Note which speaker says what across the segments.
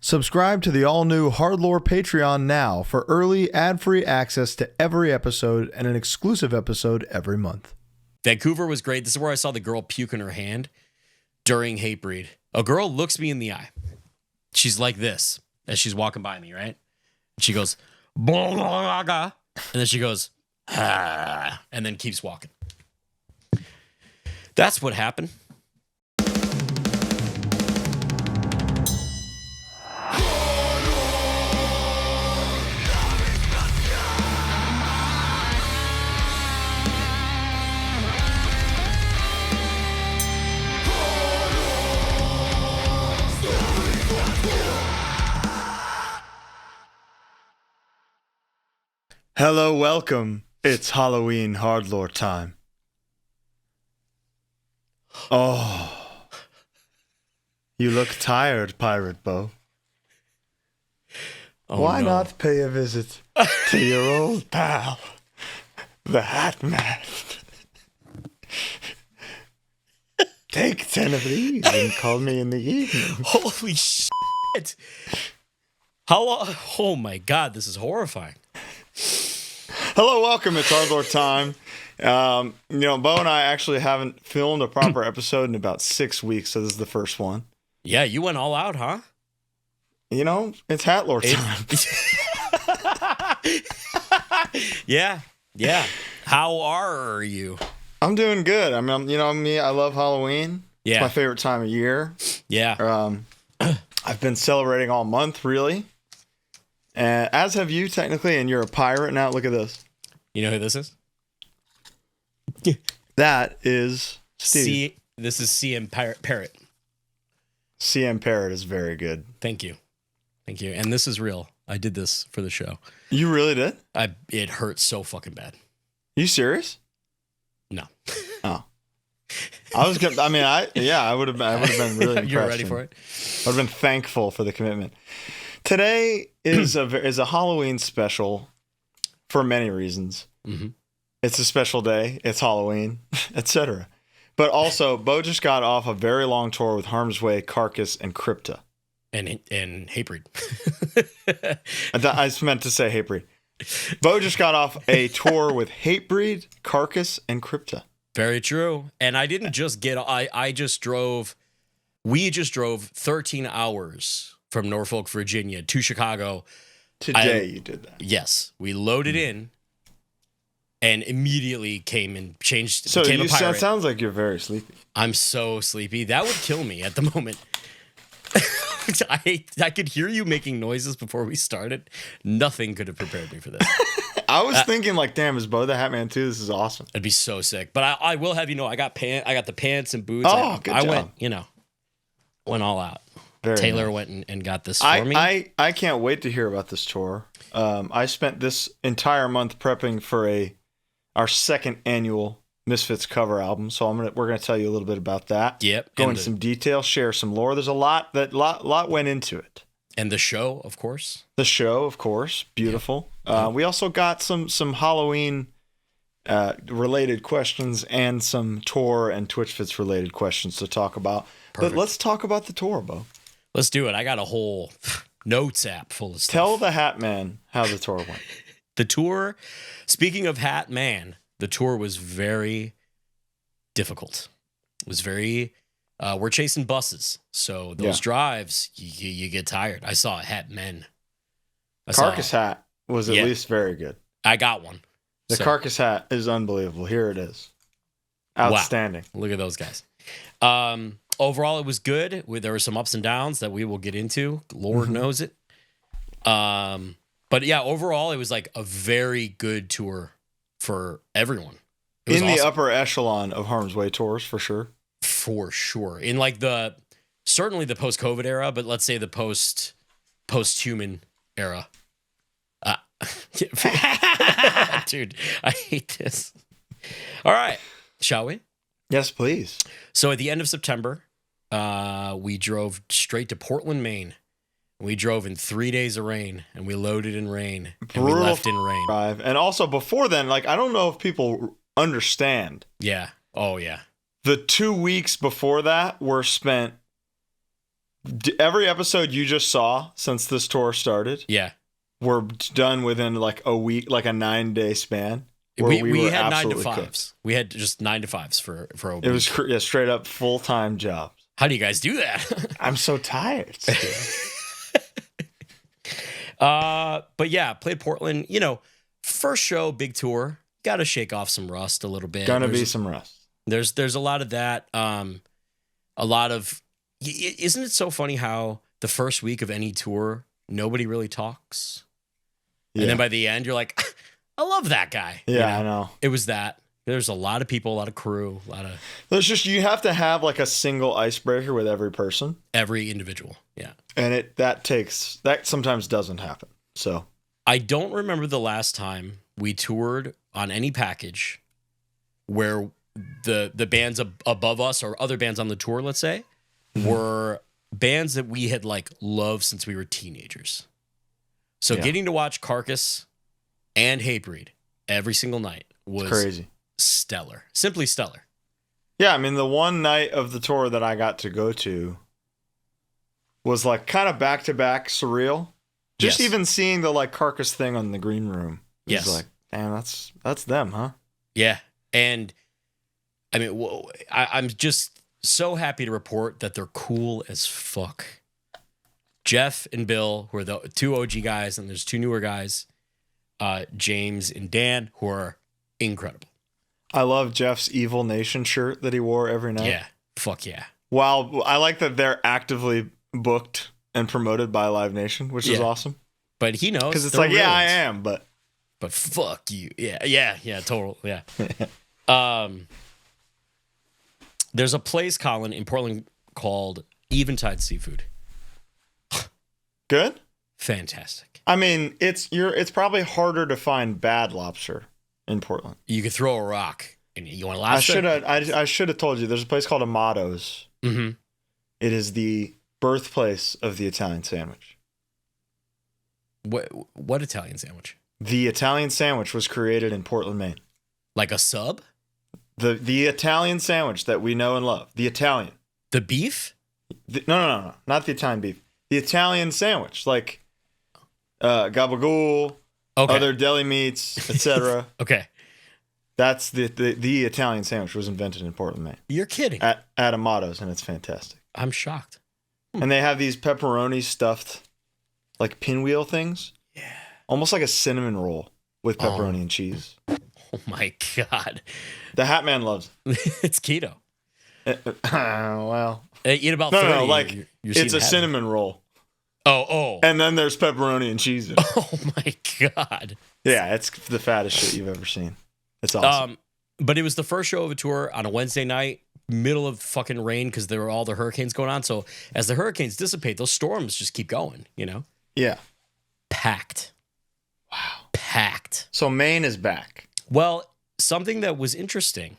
Speaker 1: Subscribe to the all-new HardLore Patreon now for early, ad-free access to every episode and an exclusive episode every month.
Speaker 2: Vancouver was great. This is where I saw the girl puke in her hand during Hatebreed. A girl looks me in the eye. She's like this as she's walking by me, right? She goes, and then she goes, and then keeps walking. That's what happened.
Speaker 1: Hello, welcome. It's Halloween HardLore time. Oh, you look tired, Pirate Bo.
Speaker 2: Oh,
Speaker 1: Why
Speaker 2: no.
Speaker 1: not pay a visit to your old pal, the Hat Man? Take 10 of these and call me in the evening.
Speaker 2: Holy shit. How long? Oh my God, this is horrifying.
Speaker 1: Hello, welcome. It's HardLore time. Bo and I actually haven't filmed a proper episode in about 6 weeks, so this is the first one.
Speaker 2: Yeah, you went all out, huh?
Speaker 1: You know, it's HardLore time.
Speaker 2: Yeah. How are you?
Speaker 1: I'm doing good. I mean, me, I love Halloween.
Speaker 2: Yeah.
Speaker 1: It's my favorite time of year.
Speaker 2: Yeah.
Speaker 1: I've been celebrating all month, really. As have you, technically, and you're a pirate now. Look at this.
Speaker 2: You know who this is?
Speaker 1: That is Steve.
Speaker 2: This is CM Parrot.
Speaker 1: CM Parrot is very good.
Speaker 2: Thank you. And this is real. I did this for the show.
Speaker 1: You really did?
Speaker 2: It hurt so fucking bad.
Speaker 1: You serious?
Speaker 2: No.
Speaker 1: Oh. I was gonna. I mean, I would have been really impressed.
Speaker 2: You're ready for it?
Speaker 1: I would have been thankful for the commitment. Today is a Halloween special for many reasons. Mm-hmm. It's a special day. It's Halloween, etc. But also, Bo just got off a very long tour with Harm's Way, Carcass, and Crypta.
Speaker 2: And Hatebreed.
Speaker 1: I meant to say Hatebreed. Bo just got off a tour with Hatebreed, Carcass, and Crypta.
Speaker 2: Very true. And I didn't just get... We just drove 13 hours from Norfolk, Virginia to Chicago.
Speaker 1: Today you did that.
Speaker 2: Yes. We loaded in and immediately came and changed.
Speaker 1: So
Speaker 2: became a pirate.
Speaker 1: It sounds like you're very sleepy.
Speaker 2: I'm so sleepy. That would kill me at the moment. I could hear you making noises before we started. Nothing could have prepared me for this.
Speaker 1: I was thinking, like, damn, is Bo the Hat Man too? This is awesome.
Speaker 2: It'd be so sick. But I will have you know, I got the pants and boots.
Speaker 1: Oh, good job.
Speaker 2: Went all out.
Speaker 1: Very
Speaker 2: Taylor
Speaker 1: nice.
Speaker 2: went and got this for me.
Speaker 1: I can't wait to hear about this tour. I spent this entire month prepping for our second annual Misfits cover album, so we're gonna tell you a little bit about that.
Speaker 2: Yep.
Speaker 1: Go into some detail, share some lore. There's a lot went into it.
Speaker 2: And the show, of course.
Speaker 1: The show, of course, beautiful. Yeah. We also got some Halloween related questions and some tour and Twitchfits related questions to talk about. Perfect. But let's talk about the tour, Bo.
Speaker 2: Let's do it. I got a whole notes app full of stuff.
Speaker 1: Tell the Hat Man how the tour went.
Speaker 2: The tour, speaking of Hat Man, the tour was very difficult. It was very, we're chasing buses. So those drives, you get tired. I saw Hat Men.
Speaker 1: Carcass Hat was at least very good.
Speaker 2: I got one.
Speaker 1: The Carcass Hat is unbelievable. Here it is. Outstanding.
Speaker 2: Wow. Look at those guys. Overall, it was good. There were some ups and downs that we will get into. Lord knows it. But yeah, overall, it was like a very good tour for everyone.
Speaker 1: In the upper echelon of Harm's Way tours, for sure.
Speaker 2: For sure. In like certainly the post-COVID era, but let's say the post-human era. Dude, I hate this. All right. Shall we?
Speaker 1: Yes, please.
Speaker 2: So at the end of September, we drove straight to Portland, Maine. We drove in 3 days of rain, and we loaded in rain, and we left in rain.
Speaker 1: Drive. And also before then, like, I don't know if people understand.
Speaker 2: Yeah. Oh, yeah.
Speaker 1: The 2 weeks before that were spent every episode you just saw since this tour started,
Speaker 2: Yeah.
Speaker 1: were done within like a week, like a 9-day span.
Speaker 2: We had 9 to
Speaker 1: absolutely
Speaker 2: 5s.
Speaker 1: cooked.
Speaker 2: We had just 9 to 5s for a week.
Speaker 1: It was straight up full-time jobs.
Speaker 2: How do you guys do that?
Speaker 1: I'm so tired.
Speaker 2: But yeah, played Portland. You know, first show, big tour. Got to shake off some rust a little bit.
Speaker 1: Gonna be some rust.
Speaker 2: There's a lot of that. A lot of. Isn't it so funny how the first week of any tour nobody really talks, and then by the end you're like, I love that guy.
Speaker 1: Yeah,
Speaker 2: you know?
Speaker 1: I know.
Speaker 2: It was that. There's a lot of people, a lot of crew, a lot of.
Speaker 1: There's just you have to have like a single icebreaker with every person,
Speaker 2: every individual. Yeah,
Speaker 1: and that sometimes doesn't happen. So
Speaker 2: I don't remember the last time we toured on any package where the bands above us or other bands on the tour, let's say, were bands that we had like loved since we were teenagers. So getting to watch Carcass and Hatebreed every single night was
Speaker 1: crazy.
Speaker 2: Stellar. Simply stellar.
Speaker 1: Yeah, I mean, the one night of the tour that I got to go to was like kind of back-to-back surreal. Just even seeing the like Carcass thing on the green room. Yes. Like, damn, that's them, huh?
Speaker 2: Yeah. And I mean, I'm just so happy to report that they're cool as fuck. Jeff and Bill, who are the 2 OG guys, and there's 2 newer guys, James and Dan, who are incredible.
Speaker 1: I love Jeff's Evil Nation shirt that he wore every night.
Speaker 2: Yeah. Fuck yeah.
Speaker 1: Wow. I like that they're actively booked and promoted by Live Nation, which is awesome.
Speaker 2: But he knows.
Speaker 1: Because it's like, yeah, I am, but
Speaker 2: fuck you. Yeah, total. Yeah. There's a place, Colin, in Portland called Eventide Seafood.
Speaker 1: Good?
Speaker 2: Fantastic.
Speaker 1: I mean, it's probably harder to find bad lobster in Portland.
Speaker 2: You could throw a rock and you want lobster?
Speaker 1: I should have told you. There's a place called Amato's.
Speaker 2: Mm-hmm.
Speaker 1: It is the birthplace of the Italian sandwich.
Speaker 2: What Italian sandwich?
Speaker 1: The Italian sandwich was created in Portland, Maine.
Speaker 2: Like a sub?
Speaker 1: The Italian sandwich that we know and love. The Italian.
Speaker 2: The beef?
Speaker 1: No. Not the Italian beef. The Italian sandwich. Like gabagool, other deli meats, etc.
Speaker 2: Okay.
Speaker 1: That's the Italian sandwich was invented in Portland, Maine.
Speaker 2: You're kidding.
Speaker 1: At Amato's, and it's fantastic.
Speaker 2: I'm shocked.
Speaker 1: And they have these pepperoni stuffed, like pinwheel things.
Speaker 2: Yeah.
Speaker 1: Almost like a cinnamon roll with pepperoni and cheese.
Speaker 2: Oh my God.
Speaker 1: The Hat Man loves
Speaker 2: it. It's keto.
Speaker 1: Well.
Speaker 2: Eat about 30.
Speaker 1: No, like
Speaker 2: you're
Speaker 1: it's a cinnamon roll.
Speaker 2: Oh.
Speaker 1: And then there's pepperoni and cheese in it.
Speaker 2: Oh my God.
Speaker 1: Yeah, it's the fattest shit you've ever seen. It's awesome.
Speaker 2: But it was the first show of a tour on a Wednesday night, middle of fucking rain because there were all the hurricanes going on. So as the hurricanes dissipate, those storms just keep going, you know?
Speaker 1: Yeah.
Speaker 2: Packed.
Speaker 1: Wow.
Speaker 2: Packed.
Speaker 1: So Maine is back.
Speaker 2: Well, something that was interesting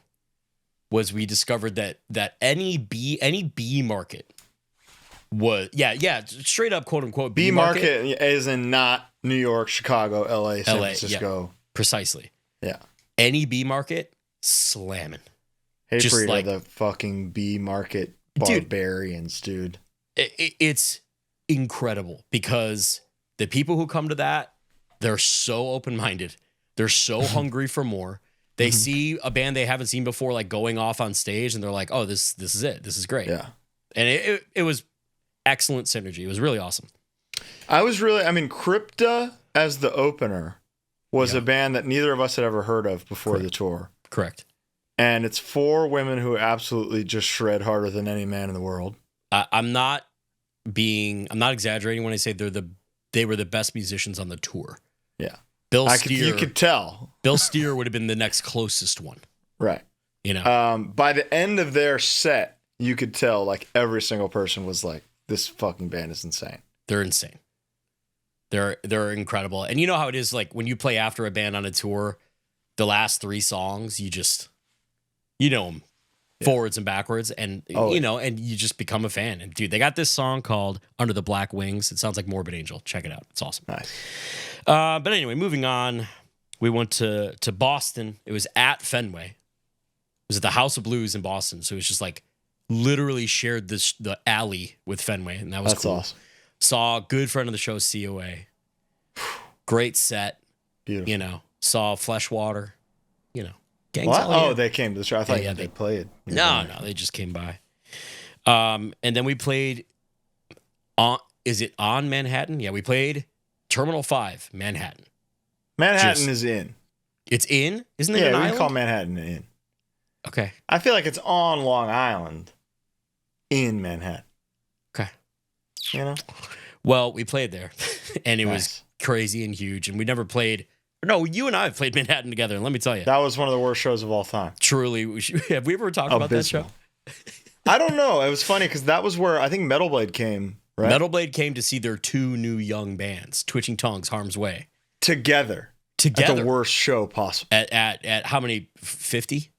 Speaker 2: was we discovered that any B market was straight up quote unquote
Speaker 1: B market is in not New York, Chicago, LA, San Francisco.
Speaker 2: Yeah, precisely.
Speaker 1: Yeah.
Speaker 2: Any B market slamming.
Speaker 1: Hatebreed are the fucking B market barbarians, dude.
Speaker 2: It's incredible because the people who come to that, they're so open-minded. They're so hungry for more. They see a band they haven't seen before, like going off on stage, and they're like, "Oh, this is it. This is great."
Speaker 1: Yeah,
Speaker 2: and it was excellent synergy. It was really awesome.
Speaker 1: Crypta as the opener was a band that neither of us had ever heard of before the tour.
Speaker 2: Correct.
Speaker 1: And it's 4 women who absolutely just shred harder than any man in the world.
Speaker 2: I'm not exaggerating when I say they were the best musicians on the tour.
Speaker 1: Yeah.
Speaker 2: You
Speaker 1: could tell.
Speaker 2: Bill Steer would have been the next closest one.
Speaker 1: Right.
Speaker 2: You know.
Speaker 1: By the end of their set, you could tell like every single person was like, this fucking band is insane.
Speaker 2: They're insane. They're incredible. And you know how it is, like when you play after a band on a tour, the last 3 songs, you know them forwards and backwards, and and you just become a fan. And dude, they got this song called Under the Black Wings. It sounds like Morbid Angel. Check it out. It's awesome.
Speaker 1: Nice.
Speaker 2: But anyway, moving on, we went to Boston. It was at Fenway. It was at the House of Blues in Boston. So it was just like literally shared the alley with Fenway, and that was cool.
Speaker 1: Awesome.
Speaker 2: Saw a good friend of the show, COA. Great set.
Speaker 1: Beautiful.
Speaker 2: You know, saw Fleshwater. You know, gangs
Speaker 1: What?
Speaker 2: all
Speaker 1: Oh,
Speaker 2: here.
Speaker 1: they came to the show. I thought they played.
Speaker 2: No, they just came by. And then we played on Manhattan? Yeah, we played Terminal 5, Manhattan.
Speaker 1: Manhattan is in.
Speaker 2: It's in? Isn't it
Speaker 1: Yeah,
Speaker 2: an
Speaker 1: we
Speaker 2: island?
Speaker 1: can call Manhattan in.
Speaker 2: Okay.
Speaker 1: I feel like it's on Long Island in Manhattan.
Speaker 2: Okay.
Speaker 1: You know?
Speaker 2: Well, we played there, and it
Speaker 1: Nice.
Speaker 2: was crazy and huge, and we never played. No, you and I have played Manhattan together, and let me tell you,
Speaker 1: That was one of the worst shows of all time.
Speaker 2: truly, have we ever talked about that show?
Speaker 1: I don't know. It was funny because that was where I think Metal Blade came, right?
Speaker 2: Metal Blade came to see their two new young bands, Twitching Tongues, Harm's Way,
Speaker 1: Together. At
Speaker 2: together.
Speaker 1: the worst show possible.
Speaker 2: At how many? 50?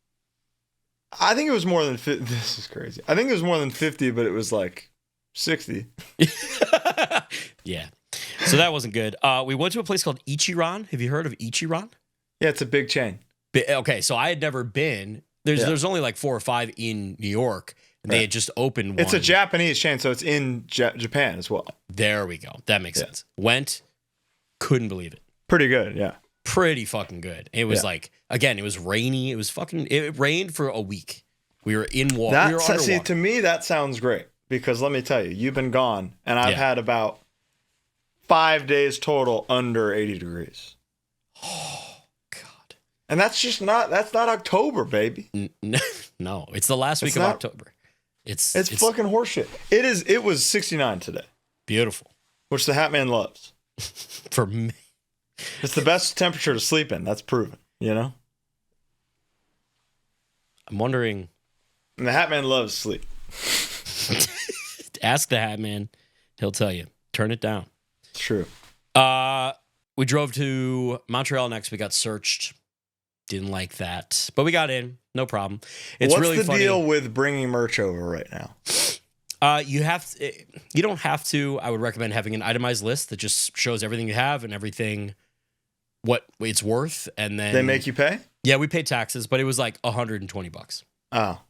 Speaker 1: I think it was more than 50. This is crazy. I think it was more than 50, but it was like 60.
Speaker 2: Yeah. So that wasn't good. We went to a place called Ichiran. Have you heard of Ichiran?
Speaker 1: Yeah, it's a big chain.
Speaker 2: Okay, so I had never been. There's only like 4 or 5 in New York. And They had just opened one.
Speaker 1: It's a Japanese chain, so it's in Japan as well.
Speaker 2: There we go. That makes sense. Went, couldn't believe it.
Speaker 1: Pretty good, yeah.
Speaker 2: Pretty fucking good. It was like, again, it was rainy. It rained for a week. We were in water. We were underwater.
Speaker 1: See, to me, that sounds great because let me tell you, you've been gone, and I've had about 5 days total under 80 degrees.
Speaker 2: Oh, God.
Speaker 1: And that's not October, baby.
Speaker 2: No, it's the last week of October. It's
Speaker 1: fucking horseshit. It was 69 today.
Speaker 2: Beautiful.
Speaker 1: Which the Hat Man loves.
Speaker 2: For me.
Speaker 1: It's the best temperature to sleep in. That's proven, you know?
Speaker 2: I'm wondering.
Speaker 1: And the Hat Man loves sleep.
Speaker 2: Ask the Hat Man. He'll tell you. Turn it down.
Speaker 1: It's true.
Speaker 2: We drove to Montreal next. We got searched. Didn't like that. But we got in. No problem. It's
Speaker 1: What's
Speaker 2: really
Speaker 1: the
Speaker 2: funny.
Speaker 1: deal with bringing merch over right now?
Speaker 2: You don't have to. I would recommend having an itemized list that just shows everything you have and everything, what it's worth. And then
Speaker 1: They make you pay?
Speaker 2: Yeah, we paid taxes, but it was like $120.
Speaker 1: Oh.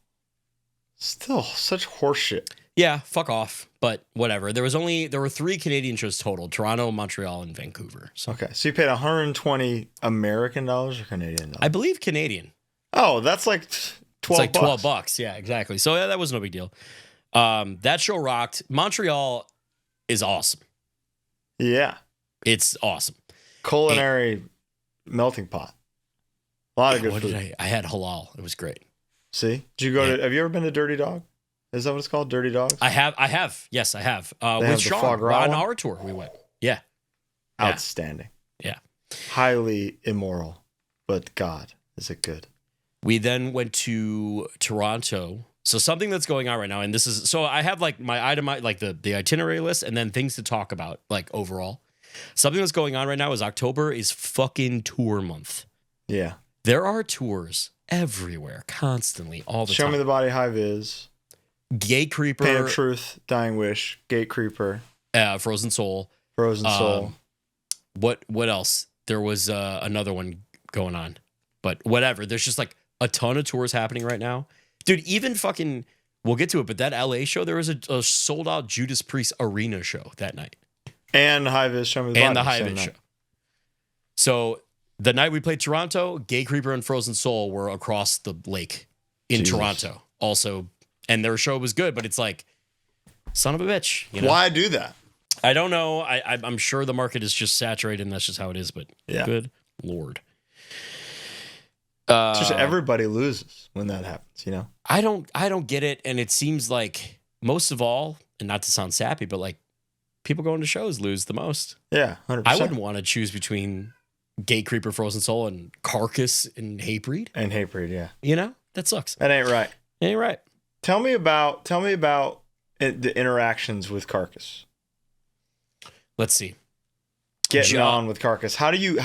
Speaker 1: Still such horseshit.
Speaker 2: Yeah, fuck off. But whatever. There were 3 Canadian shows total: Toronto, Montreal, and Vancouver. So
Speaker 1: Okay, so you paid $120 American dollars or Canadian dollars?
Speaker 2: I believe Canadian.
Speaker 1: Oh, that's like 12
Speaker 2: It's like
Speaker 1: bucks.
Speaker 2: $12. Yeah, exactly. So yeah, that was no big deal. That show rocked. Montreal is awesome.
Speaker 1: Yeah.
Speaker 2: It's awesome.
Speaker 1: Culinary melting pot. A lot of good
Speaker 2: What
Speaker 1: food.
Speaker 2: did I had halal. It was great.
Speaker 1: See? Did you go to, have you ever been to Dirty Dog? Is that what it's called? Dirty Dogs?
Speaker 2: I have. Yes, I have.
Speaker 1: have
Speaker 2: With
Speaker 1: the
Speaker 2: Sean
Speaker 1: foie gras
Speaker 2: on
Speaker 1: one?
Speaker 2: our tour, we went. Yeah.
Speaker 1: Outstanding.
Speaker 2: Yeah.
Speaker 1: Highly immoral, but God, is it good?
Speaker 2: We then went to Toronto. So something that's going on right now, and this is so I have like my item, like the itinerary list, and then things to talk about, like overall. Something that's going on right now is October is fucking tour month.
Speaker 1: Yeah.
Speaker 2: There are tours everywhere, constantly, all the
Speaker 1: Show
Speaker 2: time.
Speaker 1: Me the Body, High Viz,
Speaker 2: Gate Creeper,
Speaker 1: Pain of Truth, Dying Wish, Gate Creeper,
Speaker 2: Frozen Soul.
Speaker 1: Frozen Soul.
Speaker 2: What else? There was another one going on, but whatever. There's just like a ton of tours happening right now, dude. Even fucking, we'll get to it, but that LA show, there was a sold out Judas Priest arena show that night,
Speaker 1: And High Viz, Show Me the Body.
Speaker 2: and the High
Speaker 1: same
Speaker 2: Vis
Speaker 1: night.
Speaker 2: show. So the night we played Toronto, Gate Creeper and Frozen Soul were across the lake in
Speaker 1: Jesus.
Speaker 2: Toronto, also, and their show was good, but it's like, son of a bitch. You know?
Speaker 1: Why do that?
Speaker 2: I don't know. I'm sure the market is just saturated, and that's just how it is. But good Lord,
Speaker 1: It's just everybody loses when that happens, you know?
Speaker 2: I don't get it, and it seems like most of all, and not to sound sappy, but like people going to shows lose the most.
Speaker 1: Yeah, 100%.
Speaker 2: I wouldn't want to choose between Gate Creeper, Frozen Soul, and Carcass and Hatebreed.
Speaker 1: And Hatebreed, yeah.
Speaker 2: You know, that sucks.
Speaker 1: That ain't right.
Speaker 2: Ain't right.
Speaker 1: Tell me about the interactions with Carcass.
Speaker 2: Let's see.
Speaker 1: Getting on with Carcass. How do you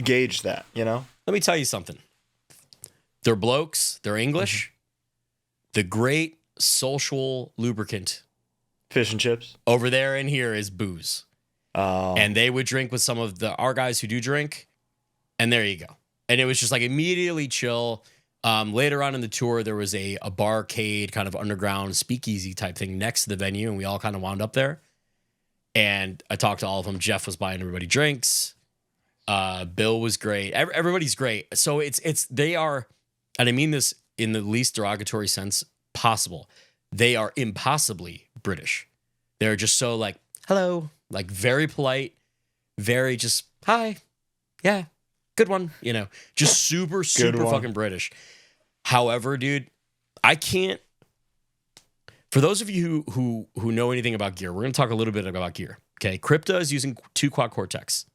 Speaker 1: gauge that, you know?
Speaker 2: Let me tell you something. They're blokes. They're English. The great social lubricant
Speaker 1: Fish and chips.
Speaker 2: over there and here is booze.
Speaker 1: Oh.
Speaker 2: And they would drink with some of our guys who do drink. And there you go. And it was just like immediately chill. Later on in the tour, there was a barcade kind of underground speakeasy type thing next to the venue, and we all kind of wound up there. And I talked to all of them. Jeff was buying everybody drinks. Bill was great. Everybody's great. So they are, and I mean this in the least derogatory sense possible. They are impossibly British. They're just so like, hello, like very polite, very just, hi, yeah, good one, just super fucking British. However, dude, I can't, for those of you who know anything about gear, we're going to talk a little bit about gear. Okay. Crypta is using 2 quad Cortex.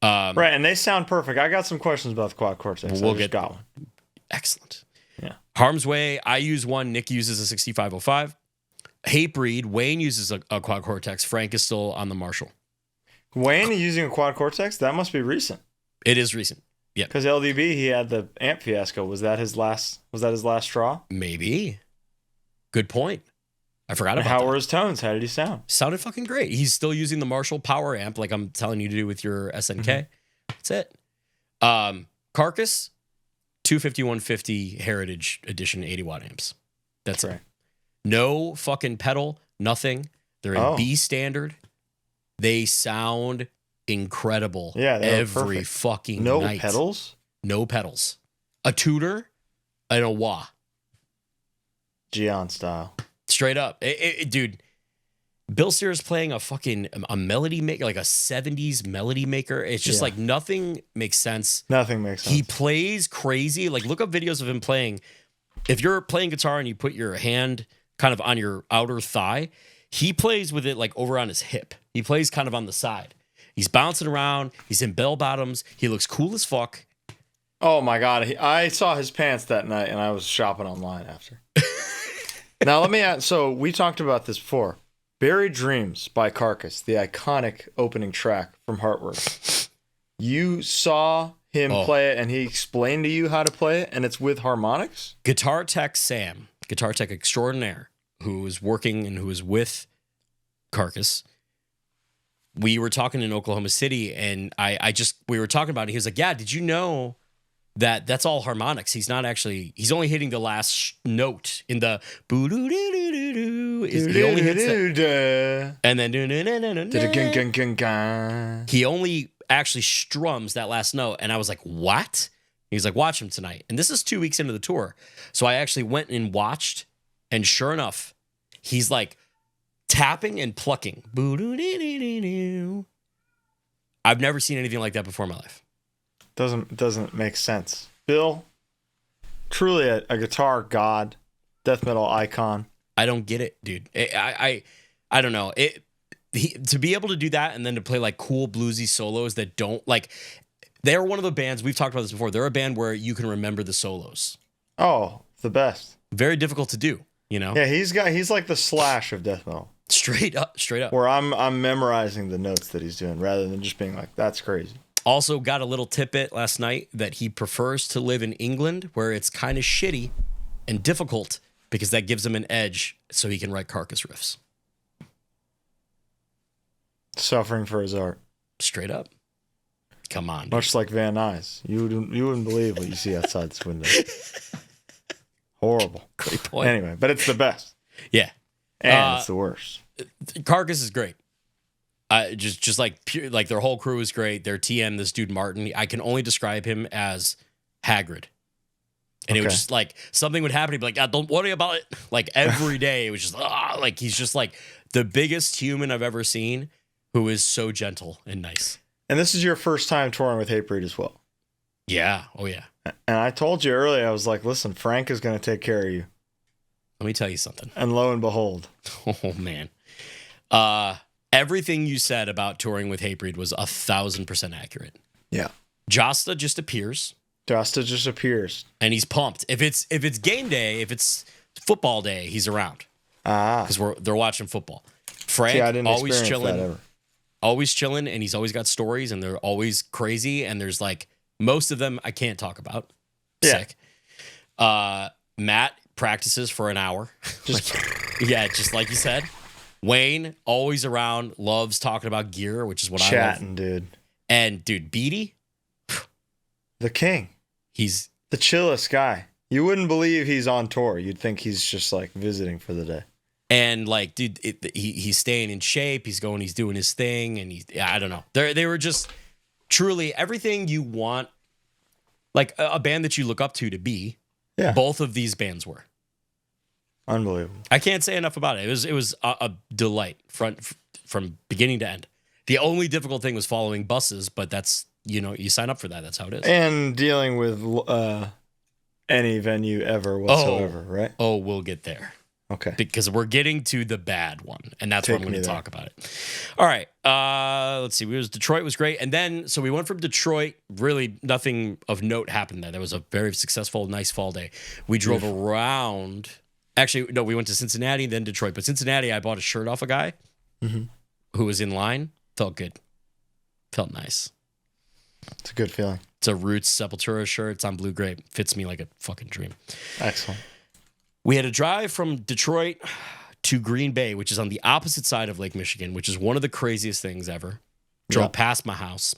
Speaker 1: Right. And they sound perfect. I got some questions about the quad Cortex.
Speaker 2: We'll
Speaker 1: got one.
Speaker 2: Excellent.
Speaker 1: Yeah.
Speaker 2: Harm's Way, I use one. Nick uses a 6505. Hatebreed, Wayne uses a quad Cortex. Frank is still on the Marshall.
Speaker 1: Wayne using a quad Cortex? That must be recent.
Speaker 2: It is recent. Yeah.
Speaker 1: Because LDB, he had the amp fiasco. Was that his last straw?
Speaker 2: Maybe. Good point. I forgot about that.
Speaker 1: How were his tones? How did he sound?
Speaker 2: Sounded fucking great. He's still using the Marshall power amp like I'm telling you to do with your SNK. Mm-hmm. That's it. Carcass, 250-150 Heritage Edition 80 watt amps. That's right. No fucking pedal, nothing. They're in B standard. They sound incredible.
Speaker 1: Yeah,
Speaker 2: every fucking night.
Speaker 1: No pedals?
Speaker 2: No pedals. A tutor and a wah.
Speaker 1: Gion style.
Speaker 2: Straight up. Dude, Bill Sears playing a melody maker, like a 70s melody maker. It's just like nothing makes sense.
Speaker 1: Nothing makes sense.
Speaker 2: He plays crazy. Like look up videos of him playing. If you're playing guitar and you put your hand kind of on your outer thigh, he plays with it like over on his hip. He plays kind of on the side. He's bouncing around. He's in bell bottoms. He looks cool as fuck.
Speaker 1: Oh my God. I saw his pants that night and I was shopping online after. Now let me add, so we talked about this before. Buried Dreams by Carcass, the iconic opening track from Heartwork. You saw him play it and he explained to you how to play it and it's with harmonics?
Speaker 2: Guitar tech Sam, guitar tech extraordinaire, who is working and who is with Carcass. We were talking in Oklahoma City and we were talking about it. He was like, yeah, did you know that's all harmonics? He's only hitting the last note in the boo-doo-doo-doo-doo-doo. He only hits that. And then he only actually strums that last note. And I was like, what? He's like, watch him tonight. And this is 2 weeks into the tour. So I actually went and watched. And sure enough, he's like tapping and plucking. I've never seen anything like that before in my life.
Speaker 1: Doesn't make sense. Bill, truly a guitar god, death metal icon.
Speaker 2: I don't get it, dude. I don't know. To be able to do that and then to play like cool bluesy solos that don't like, they're one of the bands, we've talked about this before. They're a band where you can remember the solos.
Speaker 1: Oh, the best.
Speaker 2: Very difficult to do,
Speaker 1: Yeah, he's like the Slash of death metal.
Speaker 2: Straight up.
Speaker 1: Where I'm memorizing the notes that he's doing rather than just being like, that's crazy.
Speaker 2: Also got a little tidbit last night that he prefers to live in England where it's kind of shitty and difficult because that gives him an edge so he can write Carcass riffs.
Speaker 1: Suffering for his art.
Speaker 2: Straight up. Come on. Dude.
Speaker 1: Much like Van Nuys. You wouldn't believe what you see outside this window. Horrible.
Speaker 2: Great point.
Speaker 1: Anyway, but it's the best.
Speaker 2: Yeah.
Speaker 1: And it's the worst.
Speaker 2: Carcass is great. Just like pure, like their whole crew is great. Their TM, this dude Martin, I can only describe him as Hagrid. And it was just like something would happen. He'd be like, don't worry about it. Like every day, it was just like he's just like the biggest human I've ever seen, who is so gentle and nice.
Speaker 1: And this is your first time touring with Hatebreed as well.
Speaker 2: Yeah. Oh yeah.
Speaker 1: And I told you earlier, I was like, listen, Frank is going to take care of you.
Speaker 2: Let me tell you something.
Speaker 1: And lo and behold.
Speaker 2: Oh man. Everything you said about touring with Hatebreed was 1,000% accurate.
Speaker 1: Yeah.
Speaker 2: Josta just appears.
Speaker 1: And
Speaker 2: he's pumped. If it's game day, if it's football day, he's around. Because they're watching football. Frank, always chilling, and he's always got stories, and they're always crazy, and there's like most of them I can't talk about.
Speaker 1: Yeah.
Speaker 2: Sick. Matt practices for an hour. Just like you said. Wayne, always around, loves talking about gear, which is what I love.
Speaker 1: Chatting, dude.
Speaker 2: And dude, Beatty,
Speaker 1: the king.
Speaker 2: He's
Speaker 1: the chillest guy. You wouldn't believe he's on tour. You'd think he's just like visiting for the day.
Speaker 2: And like, dude, he's staying in shape. He's doing his thing, and I don't know. They were just truly everything you want, like a band that you look up to be. Yeah. Both of these bands were
Speaker 1: unbelievable.
Speaker 2: I can't say enough about it. It was a delight from beginning to end. The only difficult thing was following buses, but that's, you sign up for that. That's how it is.
Speaker 1: And dealing with any venue ever whatsoever, right?
Speaker 2: Oh, we'll get there.
Speaker 1: Okay.
Speaker 2: Because we're getting to the bad one, and that's where I'm going to talk about it. All right. Let's see. Detroit was great. And then, so we went from Detroit. Really, nothing of note happened there. That was a very successful, nice fall day. We drove around. Actually, no, we went to Cincinnati, then Detroit. But Cincinnati, I bought a shirt off a guy who was in line. Felt good. Felt nice.
Speaker 1: It's a good feeling.
Speaker 2: It's a Roots Sepultura shirt. It's on Blue Grape. Fits me like a fucking dream.
Speaker 1: Excellent.
Speaker 2: We had a drive from Detroit to Green Bay, which is on the opposite side of Lake Michigan, which is one of the craziest things ever. Drove past my house.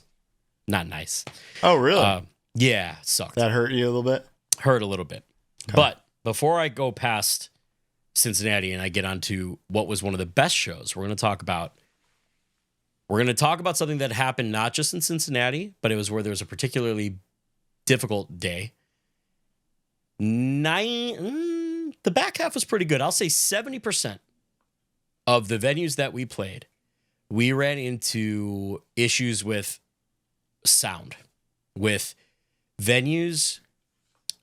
Speaker 2: Not nice.
Speaker 1: Oh, really?
Speaker 2: Yeah, sucked.
Speaker 1: That hurt you a little bit?
Speaker 2: Hurt a little bit. Okay. But before I go past Cincinnati and I get onto what was one of the best shows, we're going to talk about something that happened not just in Cincinnati, but it was where there was a particularly difficult day. The back half was pretty good. I'll say 70% of the venues that we played, we ran into issues with sound, with venues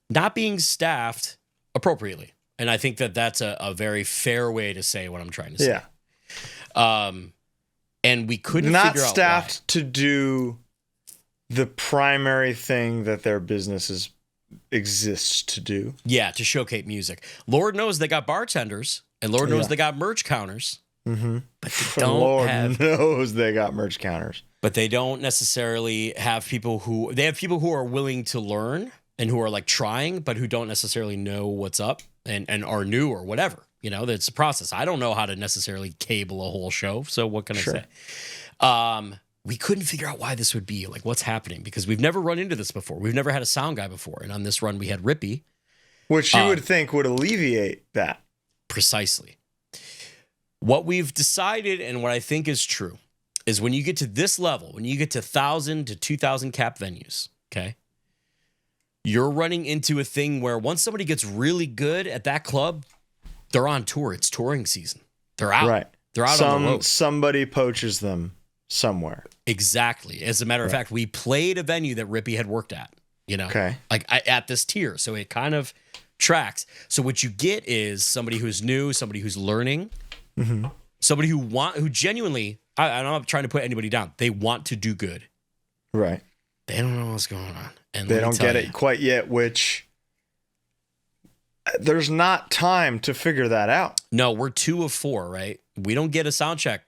Speaker 2: not being staffed appropriately. And I think that that's a very fair way to say what I'm trying to say. Yeah. And we couldn't figure out why. Not staffed
Speaker 1: to do the primary thing that their businesses exists to do.
Speaker 2: Yeah, to showcase music. Lord knows they got bartenders, and Lord knows they got merch counters.
Speaker 1: Mm-hmm.
Speaker 2: But they don't
Speaker 1: Lord knows they got merch counters.
Speaker 2: But they don't necessarily have people who are willing to learn and who are like trying, but who don't necessarily know what's up and are new or whatever. That's a process. I don't know how to necessarily cable a whole show, so what can I say? We couldn't figure out why this would be, like what's happening, because we've never run into this before. We've never had a sound guy before. And on this run, we had Rippy.
Speaker 1: Which you would think would alleviate that.
Speaker 2: Precisely. What we've decided, and what I think is true, is when you get to this level, when you get to 1,000 to 2,000 cap venues, okay, you're running into a thing where once somebody gets really good at that club, they're on tour. It's touring season. They're out.
Speaker 1: Right.
Speaker 2: They're out on the road.
Speaker 1: Somebody poaches them somewhere.
Speaker 2: Exactly. As a matter of fact, we played a venue that Rippy had worked at, at this tier. So it kind of tracks. So what you get is somebody who's new, somebody who's learning, somebody who genuinely, I'm not trying to put anybody down. They want to do good.
Speaker 1: Right.
Speaker 2: They don't know what's going on. And
Speaker 1: they don't get it quite yet, which there's not time to figure that out.
Speaker 2: No, we're 2 of 4, right? We don't get a sound check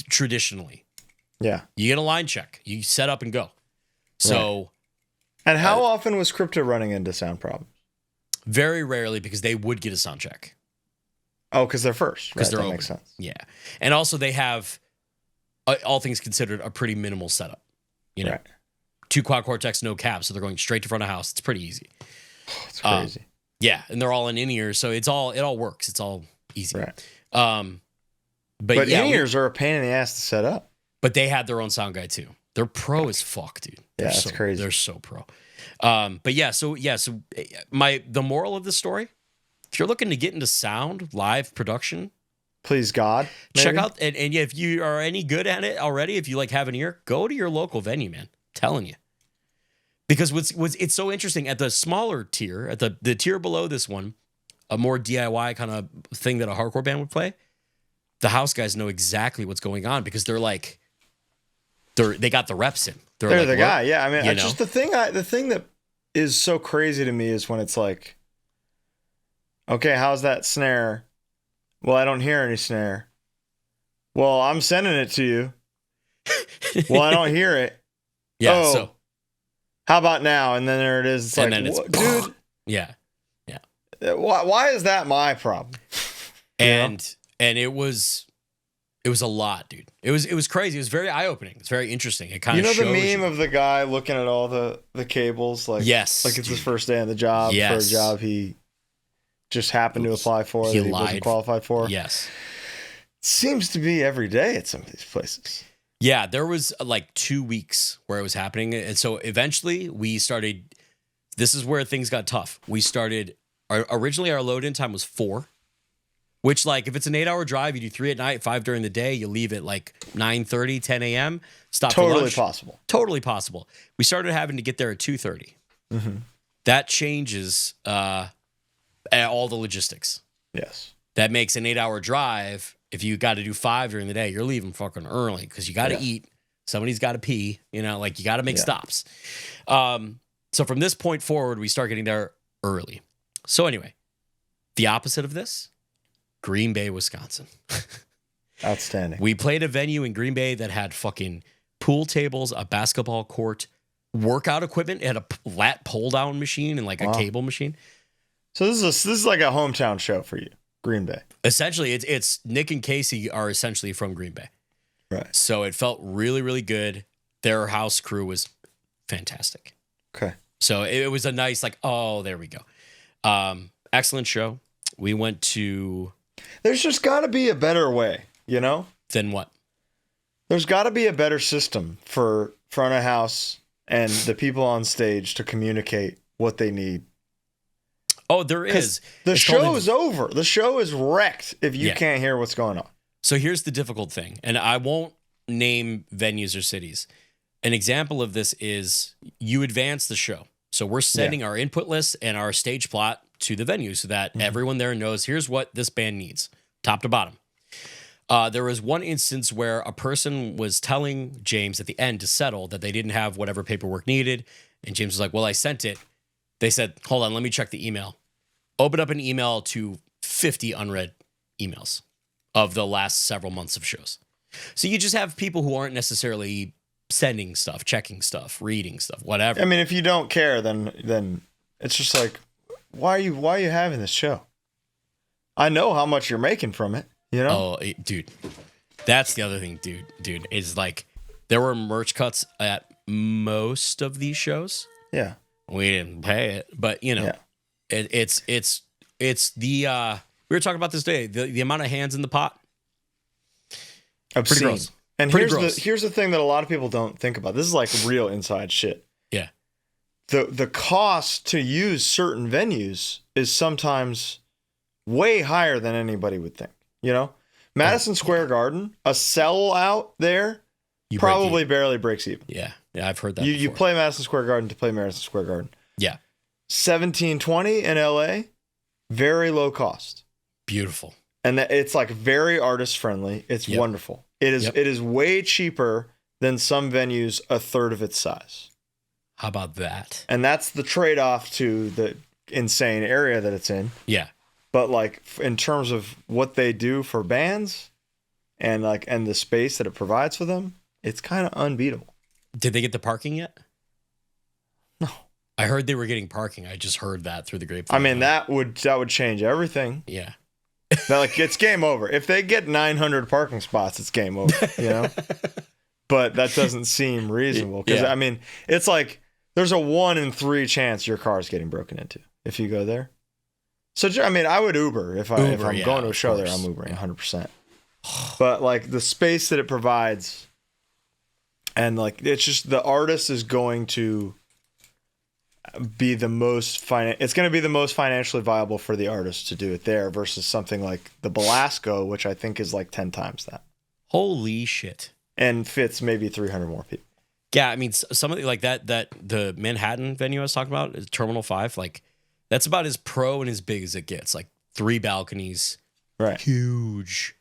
Speaker 2: traditionally.
Speaker 1: Yeah.
Speaker 2: You get a line check. You set up and go. So. Right.
Speaker 1: And how often was Crypta running into sound problems?
Speaker 2: Very rarely, because they would get a sound check.
Speaker 1: Oh, because they're first.
Speaker 2: Because
Speaker 1: right,
Speaker 2: they're
Speaker 1: that makes sense.
Speaker 2: Yeah. And also they have, all things considered, a pretty minimal setup. Right. 2 quad Cortex, no cab. So they're going straight to front of house. It's pretty easy.
Speaker 1: It's crazy.
Speaker 2: Yeah. And they're all in in-ears. So it all works. It's all easy.
Speaker 1: Right.
Speaker 2: But
Speaker 1: in-ears are a pain in the ass to set up.
Speaker 2: But they had their own sound guy too. They're pro as fuck, dude.
Speaker 1: That's crazy.
Speaker 2: They're so pro. The moral of the story, if you're looking to get into sound, live production,
Speaker 1: please God, maybe?
Speaker 2: Check out and if you are any good at it already, if you like have an ear, go to your local venue, man. I'm telling you. Because it's so interesting at the smaller tier, at the tier below this one, a more DIY kind of thing that a hardcore band would play. The house guys know exactly what's going on because they're like, they got the reps in.
Speaker 1: They're like, the guy. Yeah. I mean, just the thing that is so crazy to me is when it's like, okay, how's that snare? Well, I don't hear any snare. Well, I'm sending it to you. Well, I don't hear it.
Speaker 2: Yeah.
Speaker 1: Oh,
Speaker 2: so
Speaker 1: how about now? And then there it is. It's
Speaker 2: and
Speaker 1: like,
Speaker 2: then it's,
Speaker 1: dude.
Speaker 2: Yeah.
Speaker 1: Why is that my problem?
Speaker 2: And it was It was a lot, dude. It was crazy. It was very eye-opening. It's very interesting. It kind of
Speaker 1: the meme of the guy looking at all the cables, like
Speaker 2: yes,
Speaker 1: like it's his first day on the job for a job he just happened to apply for that he wasn't qualified for.
Speaker 2: Yes,
Speaker 1: seems to be every day at some of these places.
Speaker 2: Yeah, there was like 2 weeks where it was happening, and so eventually we started. This is where things got tough. We started. Originally, our load-in time was 4. Which, like, if it's an 8-hour drive, you do 3 at night, 5 during the day, you leave at like 9:30, 10 a.m., stop for lunch.
Speaker 1: Totally possible.
Speaker 2: Totally possible. We started having to get there at 2:30.
Speaker 1: Mm-hmm.
Speaker 2: That changes all the logistics.
Speaker 1: Yes.
Speaker 2: That makes an 8-hour drive. If you got to do 5 during the day, you're leaving fucking early because you got to eat. Somebody's got to pee. You know, like, you got to make stops. So from this point forward, we start getting there early. So anyway, the opposite of this, Green Bay, Wisconsin.
Speaker 1: Outstanding.
Speaker 2: We played a venue in Green Bay that had fucking pool tables, a basketball court, workout equipment. It had a lat pull down machine and like a cable machine.
Speaker 1: So this is like a hometown show for you, Green Bay.
Speaker 2: Essentially, it's Nick and Casey are essentially from Green Bay.
Speaker 1: Right.
Speaker 2: So it felt really, really good. Their house crew was fantastic.
Speaker 1: Okay.
Speaker 2: So it was a nice, like, oh, there we go. Excellent show. We went to...
Speaker 1: There's just got to be a better way, you know?
Speaker 2: Then what?
Speaker 1: There's got to be a better system for front of house and the people on stage to communicate what they need.
Speaker 2: Oh, there is.
Speaker 1: The show is over. The show is wrecked if you can't hear what's going on.
Speaker 2: So here's the difficult thing, and I won't name venues or cities. An example of this is you advance the show. So we're sending our input list and our stage plot to the venue so that everyone there knows here's what this band needs, top to bottom. There was one instance where a person was telling James at the end to settle that they didn't have whatever paperwork needed. And James was like, well, I sent it. They said, hold on, let me check the email. Open up an email to 50 unread emails of the last several months of shows. So you just have people who aren't necessarily sending stuff, checking stuff, reading stuff, whatever.
Speaker 1: I mean, if you don't care, then it's just like, why are you having this show? I know how much you're making from it, you know?
Speaker 2: Oh, dude. That's the other thing, dude. Is like there were merch cuts at most of these shows.
Speaker 1: Yeah.
Speaker 2: We didn't pay it, but you know, it's the we were talking about this day, the amount of hands in the pot.
Speaker 1: Obscene.
Speaker 2: Pretty gross.
Speaker 1: And here's the thing that a lot of people don't think about. This is like real inside shit.
Speaker 2: Yeah.
Speaker 1: The cost to use certain venues is sometimes way higher than anybody would think. You know? Madison Square Garden, a sellout there probably barely breaks even.
Speaker 2: Yeah. Yeah, I've heard that.
Speaker 1: You play Madison Square Garden to play Madison Square Garden.
Speaker 2: Yeah.
Speaker 1: 1720 in LA, very low cost.
Speaker 2: Beautiful.
Speaker 1: And it's like very artist friendly. It's wonderful. It is way cheaper than some venues a third of its size.
Speaker 2: How about that?
Speaker 1: And that's the trade-off to the insane area that it's in.
Speaker 2: Yeah.
Speaker 1: But like in terms of what they do for bands and the space that it provides for them, it's kind of unbeatable.
Speaker 2: Did they get the parking yet?
Speaker 1: No.
Speaker 2: I heard they were getting parking. I just heard that through the grapevine.
Speaker 1: I mean, that would change everything.
Speaker 2: Yeah.
Speaker 1: Like it's game over. If they get 900 parking spots, it's game over, you know? But that doesn't seem reasonable because I mean, it's like there's a 1 in 3 chance your car is getting broken into if you go there. So I mean, I would Uber if I'm going to a show there. I'm Ubering 100%. But like the space that it provides, and like it's just the artist is going to be the most it's going to be the most financially viable for the artist to do it there versus something like the Belasco, which I think is like 10 times that.
Speaker 2: Holy shit.
Speaker 1: And fits maybe 300 more people.
Speaker 2: Yeah, I mean, some of the, like that the Manhattan venue I was talking about, Terminal 5, like that's about as pro and as big as it gets. Like 3 balconies.
Speaker 1: Right.
Speaker 2: Huge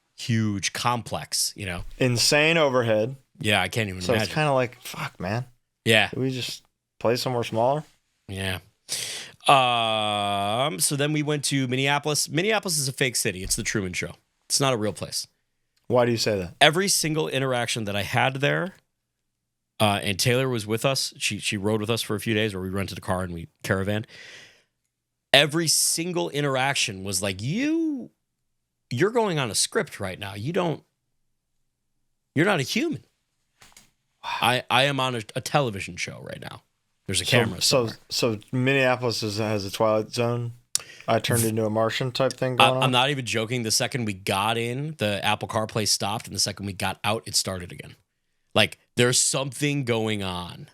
Speaker 2: complex, you know.
Speaker 1: Insane overhead.
Speaker 2: Yeah, I can't even imagine.
Speaker 1: So it's kind of like, fuck, man.
Speaker 2: Yeah.
Speaker 1: Can we just play somewhere smaller?
Speaker 2: Yeah. So then we went to Minneapolis. Minneapolis is a fake city. It's the Truman Show. It's not a real place.
Speaker 1: Why do you say that?
Speaker 2: Every single interaction that I had there, and Taylor was with us. She rode with us for a few days, or we rented a car and we caravan. Every single interaction was like, you're going on a script right now. You don't You're not a human. I am on a television show right now. There's a camera.
Speaker 1: So Minneapolis has a Twilight Zone. I turned into a Martian type thing going on.
Speaker 2: I'm not even joking. The second we got in, the Apple CarPlay stopped, and the second we got out, it started again. Like, there's something going on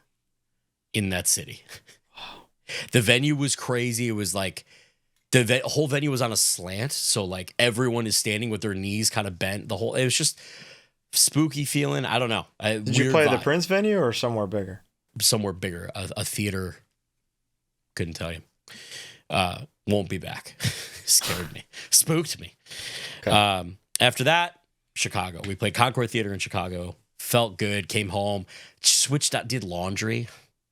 Speaker 2: in that city. The venue was crazy. It was like the whole venue was on a slant, so like everyone is standing with their knees kind of bent. It was just spooky feeling. I don't know.
Speaker 1: Did you play the Prince venue or somewhere bigger?
Speaker 2: Somewhere bigger, a theater. Couldn't tell you. Won't be back. Scared me. Spooked me. Okay. After that, Chicago. We played Concord Theater in Chicago. Felt good. Came home. Switched out. Did laundry.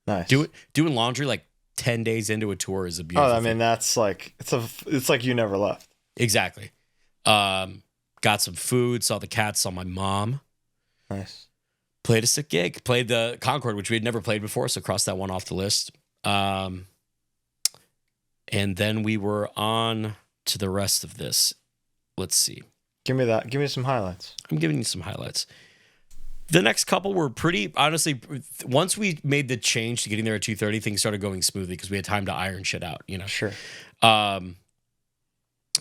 Speaker 1: Nice.
Speaker 2: Doing laundry like 10 days into a tour is a beautiful thing.
Speaker 1: That's like it's like you never left.
Speaker 2: Exactly. Got some food. Saw the cats. Saw my mom.
Speaker 1: Nice.
Speaker 2: Played a sick gig. Played the Concord, which we had never played before, so crossed that one off the list. And then we were on to the rest of this. Let's see.
Speaker 1: Give me that. Give me some highlights.
Speaker 2: I'm giving you some highlights. The next couple were pretty, honestly, once we made the change to getting there at 2:30, things started going smoothly because we had time to iron shit out, you know?
Speaker 1: Sure.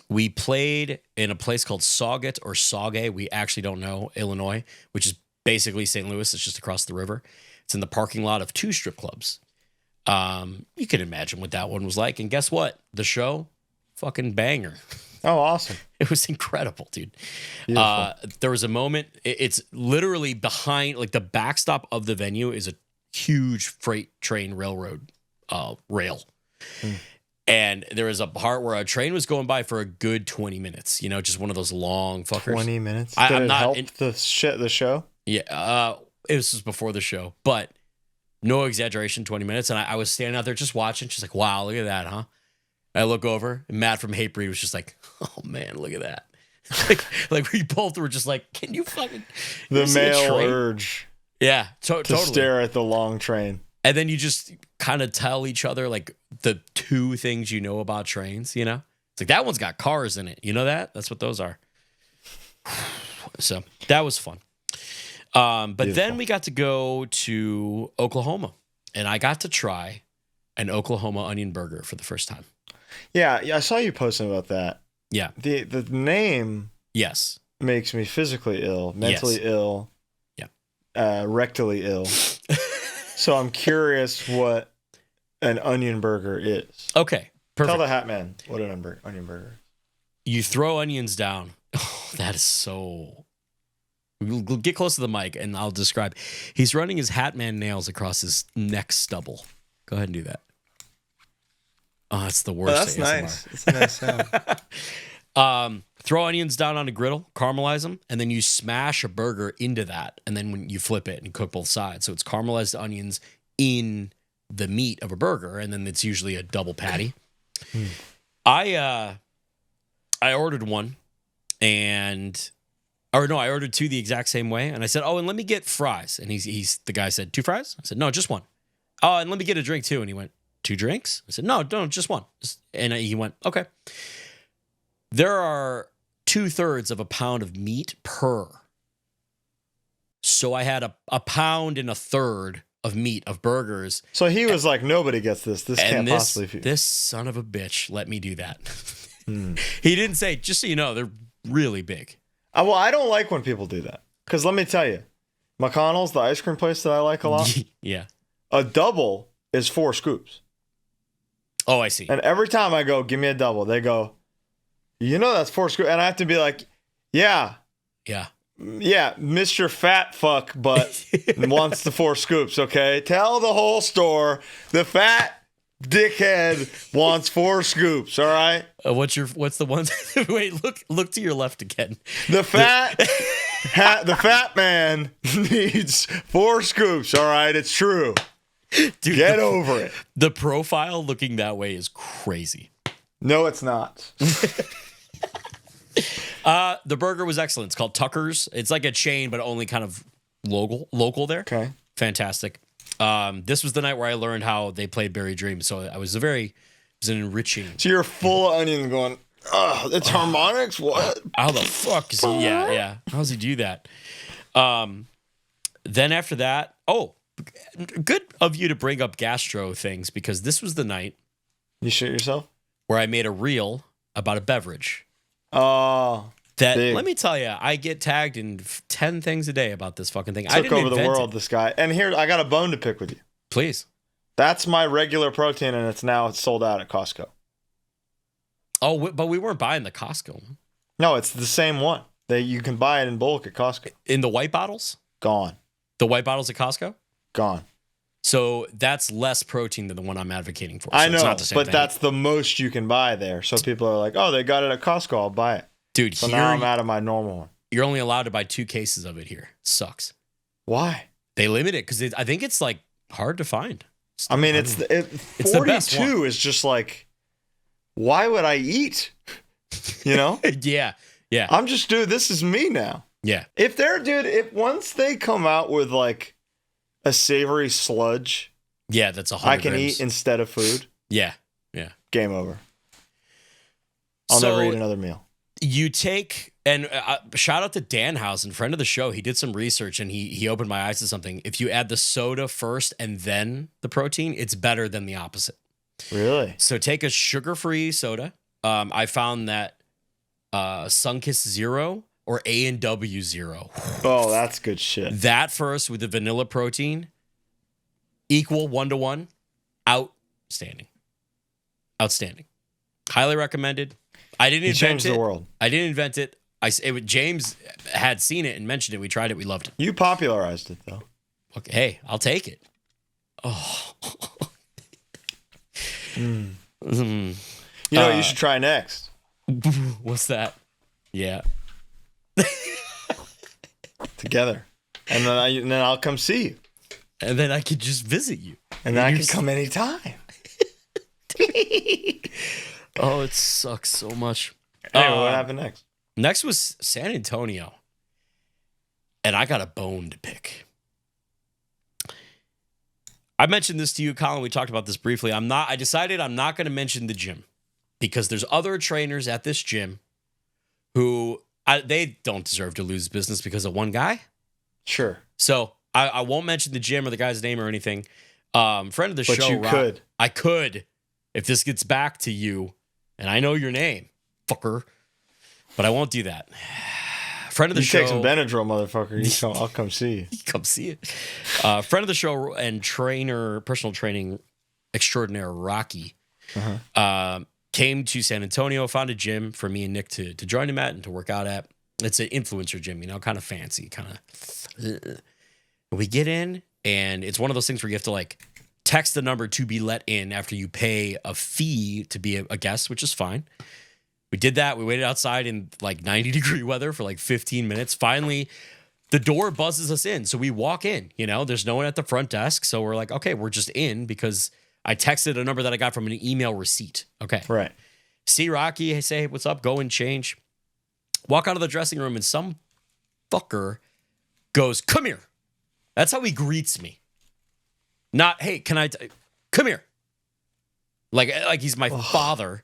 Speaker 2: We played in a place called Sauget or Sauget. We actually don't know, Illinois, which is basically St. Louis. It's just across the river. It's in the parking lot of 2 strip clubs. You can imagine what that one was like. And guess what? The show, fucking banger.
Speaker 1: Oh, awesome.
Speaker 2: It was incredible, dude. There was a moment, it's literally behind, like the backstop of the venue is a huge freight train railroad rail. And there was a part where a train was going by for a good 20 minutes, you know, just one of those long fuckers.
Speaker 1: 20 minutes? Did it help the show?
Speaker 2: Yeah, it was just before the show, but no exaggeration, 20 minutes. And I was standing out there just watching. She's like, wow, look at that, huh? I look over, and Matt from Hatebreed was just like, oh, man, look at that. like we both were just like, can you fucking...
Speaker 1: The male urge.
Speaker 2: Yeah,
Speaker 1: to
Speaker 2: totally.
Speaker 1: Stare at the long train.
Speaker 2: And then you just kind of tell each other, like, the 2 things you know about trains, you know? It's like, that one's got cars in it. You know that? That's what those are. So that was fun. But Beautiful. Then we got to go to Oklahoma, and I got to try an Oklahoma onion burger for the first time.
Speaker 1: Yeah, I saw you posting about that.
Speaker 2: Yeah.
Speaker 1: The name makes me physically ill, mentally ill, rectally ill. So I'm curious what an onion burger is.
Speaker 2: Okay, perfect.
Speaker 1: Tell the Hat Man what an onion burger is.
Speaker 2: You throw onions down. Oh, that is so... We'll get close to the mic, and I'll describe. He's running his Hat Man nails across his neck stubble. Go ahead and do that. Oh, that's the worst.
Speaker 1: That's ASMR. Nice. It's a nice
Speaker 2: sound. Throw onions down on a griddle, caramelize them, and then you smash a burger into that. And then when you flip it and cook both sides. So it's caramelized onions in the meat of a burger, and then it's usually a double patty. I ordered one, I ordered 2 the exact same way. And I said, oh, and let me get fries. And the guy said, 2 fries? I said, no, just 1. Oh, and let me get a drink too. And he went, 2 drinks? I said, no, just 1. And he went, okay. There are 2/3 of a pound of meat per. So I had a pound and a third of meat of burgers.
Speaker 1: So he was like, nobody gets this. This can't possibly be.
Speaker 2: This son of a bitch let me do that. He didn't say, just so you know, they're really big.
Speaker 1: Well, I don't like when people do that. Because let me tell you, McConnell's, the ice cream place that I like a lot.
Speaker 2: Yeah.
Speaker 1: A double is 4 scoops.
Speaker 2: Oh, I see.
Speaker 1: And every time I go, give me a double, they go, you know that's 4 scoops. And I have to be like, yeah, Mr. Fat Fuck, but wants the 4 scoops, okay? Tell the whole store the fat dickhead wants 4 scoops, all right?
Speaker 2: What's the one? Wait, look to your left again.
Speaker 1: The fat man needs 4 scoops, all right? It's true. Dude, get over it.
Speaker 2: The profile looking that way is crazy.
Speaker 1: No, it's not.
Speaker 2: The burger was excellent. It's called Tucker's. It's like a chain, but only kind of local there.
Speaker 1: Okay.
Speaker 2: Fantastic. This was the night where I learned how they played Barry Dream. So it was an enriching.
Speaker 1: So you're full of onion going, it's harmonics? What?
Speaker 2: How the fuck is he? Yeah. How does he do that? Then after that, good of you to bring up gastro things, because this was the night
Speaker 1: You shit yourself?
Speaker 2: where I made a reel about a beverage.
Speaker 1: Oh,
Speaker 2: That,
Speaker 1: big.
Speaker 2: let me tell you, I get tagged in 10 things a day about this fucking thing. I
Speaker 1: Took
Speaker 2: didn't
Speaker 1: over the
Speaker 2: invent
Speaker 1: world,
Speaker 2: it.
Speaker 1: this guy. And here, I got a bone to pick with you.
Speaker 2: Please.
Speaker 1: That's my regular protein, and it's now sold out at Costco.
Speaker 2: Oh, but we weren't buying the Costco one.
Speaker 1: No, it's the same one. You can buy it in bulk at Costco.
Speaker 2: In the white bottles?
Speaker 1: Gone.
Speaker 2: The white bottles at Costco?
Speaker 1: Gone.
Speaker 2: So that's less protein than the one I'm advocating for. So
Speaker 1: I know,
Speaker 2: it's not the same
Speaker 1: but
Speaker 2: thing.
Speaker 1: that's the most you can buy there. So people are like, oh, they got it at Costco. I'll buy it.
Speaker 2: Dude,
Speaker 1: So
Speaker 2: here
Speaker 1: now I'm out of my normal one.
Speaker 2: you're only allowed to buy 2 cases of it here. Sucks.
Speaker 1: Why?
Speaker 2: They limit it because I think it's like hard to find.
Speaker 1: I mean, it's
Speaker 2: the best
Speaker 1: 42 is just like, why would I eat? You know?
Speaker 2: Yeah.
Speaker 1: I'm just, dude, this is me now.
Speaker 2: Yeah.
Speaker 1: If once they come out with like a savory sludge
Speaker 2: Yeah, that's 100
Speaker 1: I can
Speaker 2: grams.
Speaker 1: eat instead of food,
Speaker 2: Yeah.
Speaker 1: game over. I'll never eat another meal.
Speaker 2: You take, and shout out to Danhausen, friend of the show. He did some research and he opened my eyes to something. If you add the soda first and then the protein, it's better than the opposite.
Speaker 1: Really?
Speaker 2: So take a sugar-free soda. I found that Sunkist Zero or A&W Zero.
Speaker 1: Oh, that's good shit.
Speaker 2: That first with the vanilla protein, equal 1-to-1, outstanding. Outstanding. Highly recommended. I didn't
Speaker 1: You
Speaker 2: invent
Speaker 1: changed
Speaker 2: it.
Speaker 1: the world.
Speaker 2: I didn't invent it. James had seen it and mentioned it. We tried it. We loved it.
Speaker 1: You popularized it, though.
Speaker 2: Okay, hey, I'll take it. Oh.
Speaker 1: You know what you should try next?
Speaker 2: What's that? Yeah.
Speaker 1: Together. And then I'll come see you.
Speaker 2: And then I could just visit you.
Speaker 1: And then I can come anytime.
Speaker 2: Oh, it sucks so much.
Speaker 1: Anyway, what happened next?
Speaker 2: Next was San Antonio. And I got a bone to pick. I mentioned this to you, Colin. We talked about this briefly. I decided I'm not going to mention the gym because there's other trainers at this gym who they don't deserve to lose business because of one guy.
Speaker 1: Sure.
Speaker 2: So I won't mention the gym or the guy's name or anything. Friend of the show.
Speaker 1: But you could.
Speaker 2: I could if this gets back to you and I know your name, fucker. But I won't do that. Friend of the show.
Speaker 1: You take some Benadryl, motherfucker. I'll come see you.
Speaker 2: Come see it. Friend of the show and trainer, personal training extraordinaire, Rocky, came to San Antonio, found a gym for me and Nick to join him at and to work out at. It's an influencer gym, kind of fancy, kind of. We get in, and it's one of those things where you have to like text the number to be let in after you pay a fee to be a guest, which is fine. We did that. We waited outside in like 90-degree weather for like 15 minutes. Finally, the door buzzes us in. So we walk in, there's no one at the front desk. So we're like, okay, we're just in because I texted a number that I got from an email receipt. Okay.
Speaker 1: Right.
Speaker 2: See Rocky, say, hey, what's up? Go and change. Walk out of the dressing room and some fucker goes, come here. That's how he greets me. Not, hey, come here. Like he's my father.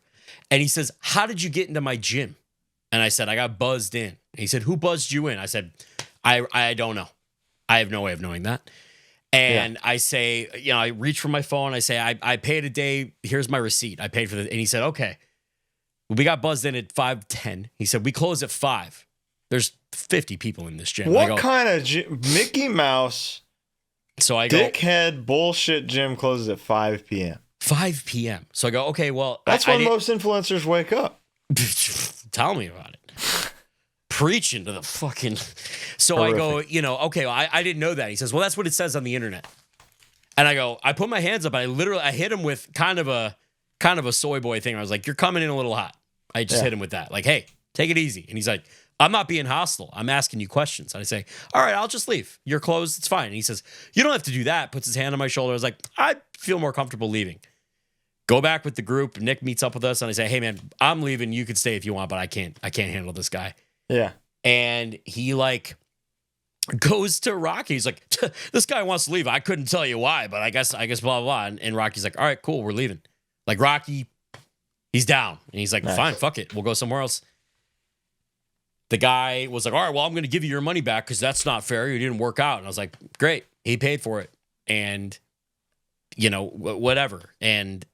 Speaker 2: And he says, how did you get into my gym? And I said, I got buzzed in. And he said, who buzzed you in? I said, I don't know. I have no way of knowing that. And I say, I reach for my phone. I say, I paid a day. Here's my receipt. I paid for this. And he said, okay. We got buzzed in at 5:10. He said, we close at 5. There's 50 people in this gym.
Speaker 1: What kind of gym? Mickey Mouse,
Speaker 2: so I go,
Speaker 1: dickhead bullshit gym closes at 5 p.m.
Speaker 2: 5 p.m. So I go, okay, well.
Speaker 1: That's when most influencers wake up.
Speaker 2: Tell me about it. Preaching to the fucking. So horrific. I go, okay, well, I didn't know that. He says, well, that's what it says on the internet. And I go, I put my hands up. And I hit him with kind of a soy boy thing. I was like, you're coming in a little hot. I just hit him with that. Like, hey, take it easy. And he's like, I'm not being hostile. I'm asking you questions. And I say, all right, I'll just leave. You're closed. It's fine. And he says, you don't have to do that. Puts his hand on my shoulder. I was like, I feel more comfortable leaving. Go back with the group. Nick meets up with us. And I say, hey, man, I'm leaving. You could stay if you want, but I can't handle this guy.
Speaker 1: Yeah.
Speaker 2: And he like goes to Rocky. He's like, this guy wants to leave. I couldn't tell you why, but I guess blah, blah. And Rocky's like, all right, cool. We're leaving. Like Rocky, he's down. And he's like, nice. Fine, fuck it. We'll go somewhere else. the guy was like, all right, well, I'm going to give you your money back because that's not fair. You didn't work out. And I was like, great. He paid for it. And, whatever. And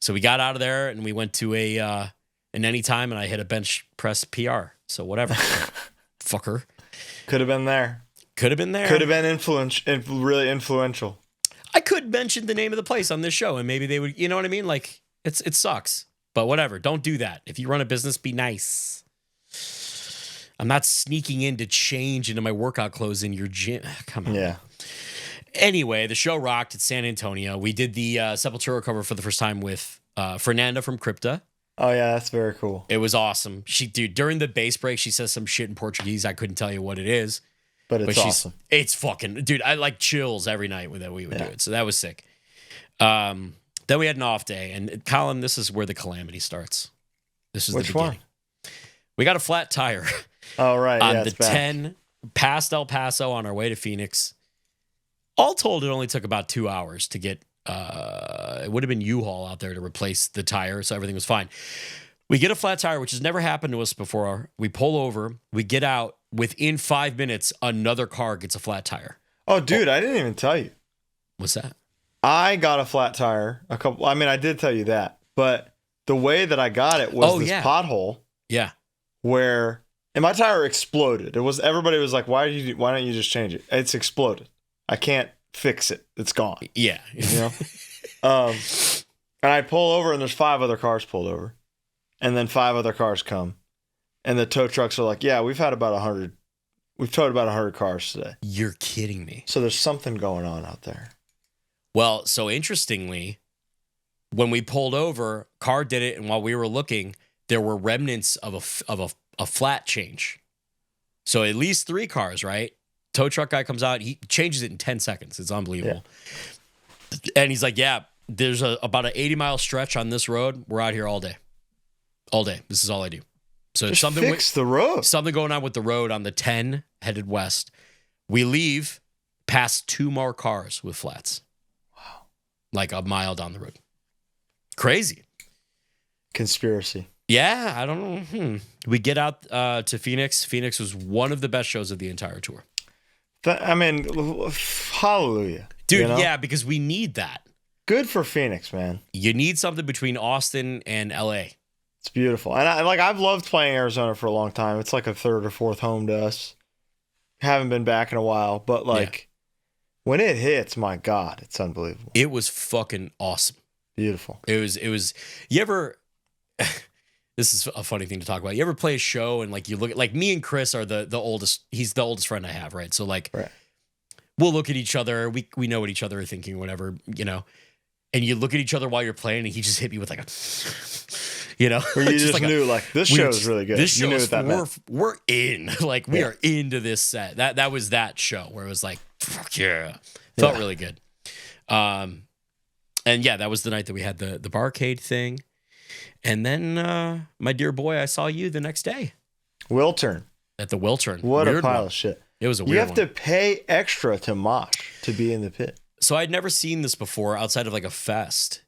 Speaker 2: so we got out of there and we went to an Anytime and I hit a bench press PR. So whatever. Fucker.
Speaker 1: Could have been there.
Speaker 2: Could have been there.
Speaker 1: Could have been really influential.
Speaker 2: I could mention the name of the place on this show and maybe they would, you know what I mean? Like, it sucks. But whatever. Don't do that. If you run a business, be nice. I'm not sneaking in to change into my workout clothes in your gym. Come on.
Speaker 1: Yeah.
Speaker 2: Anyway, the show rocked at San Antonio. We did the Sepultura cover for the first time with Fernanda from Crypta.
Speaker 1: Oh, yeah, that's very cool.
Speaker 2: It was awesome. During the bass break, she says some shit in Portuguese. I couldn't tell you what it is.
Speaker 1: But it's awesome.
Speaker 2: It's fucking... Dude, I like chills every night that we would do it. So that was sick. Then we had an off day. And Colin, this is where the calamity starts. This is the beginning. Which one? We got a flat tire.
Speaker 1: Oh, right.
Speaker 2: On the 10 past El Paso on our way to Phoenix. All told, it only took about 2 hours to get, it would have been U-Haul out there to replace the tire, so everything was fine. We get a flat tire, which has never happened to us before. We pull over, we get out. Within 5 minutes, another car gets a flat tire.
Speaker 1: Oh, dude, I didn't even tell you.
Speaker 2: What's that?
Speaker 1: I got a flat tire I did tell you that, but the way that I got it was pothole.
Speaker 2: Yeah.
Speaker 1: And my tire exploded. Everybody was like, why don't you just change it? It's exploded. I can't fix it. It's gone.
Speaker 2: Yeah.
Speaker 1: And I pull over and there's 5 other cars pulled over. And then 5 other cars come. And the tow trucks are like, yeah, we've towed about 100 cars today.
Speaker 2: You're kidding me.
Speaker 1: So there's something going on out there.
Speaker 2: Well, so interestingly, when we pulled over, car did it. And while we were looking, there were remnants of a flat change. So at least 3 cars, right? Tow truck guy comes out. He changes it in 10 seconds. It's unbelievable. Yeah. And he's like, yeah, there's about an 80-mile stretch on this road. We're out here all day. All day. This is all I do. So
Speaker 1: just fix the road.
Speaker 2: Something going on with the road on the 10 headed west. We leave past 2 more cars with flats.
Speaker 1: Wow.
Speaker 2: Like a mile down the road. Crazy.
Speaker 1: Conspiracy.
Speaker 2: Yeah, I don't know. We get out to Phoenix. Phoenix was one of the best shows of the entire tour.
Speaker 1: Hallelujah.
Speaker 2: Dude, yeah, because we need that.
Speaker 1: Good for Phoenix, man.
Speaker 2: You need something between Austin and LA.
Speaker 1: It's beautiful. And I've loved playing Arizona for a long time. It's like a 3rd or 4th home to us. Haven't been back in a while, but when it hits, my God, it's unbelievable.
Speaker 2: It was fucking awesome.
Speaker 1: Beautiful.
Speaker 2: It was you ever this is a funny thing to talk about. You ever play a show and you look at, like, me and Chris are the oldest. He's the oldest friend I have, right? So we'll look at each other. We know what each other are thinking, whatever, and you look at each other while you're playing, and he just hit me with
Speaker 1: where you just knew this show is really good.
Speaker 2: This show,
Speaker 1: you knew what that meant.
Speaker 2: We're in. We are into this set. That was that show where it was like, fuck yeah. Felt really good. And yeah, that was the night that we had the barcade thing. And then, my dear boy, I saw you the next day.
Speaker 1: Wiltern.
Speaker 2: At the Wiltern.
Speaker 1: What a pile of shit.
Speaker 2: It was a weird one.
Speaker 1: You have to pay extra to mosh to be in the pit.
Speaker 2: So I'd never seen this before outside of a fest.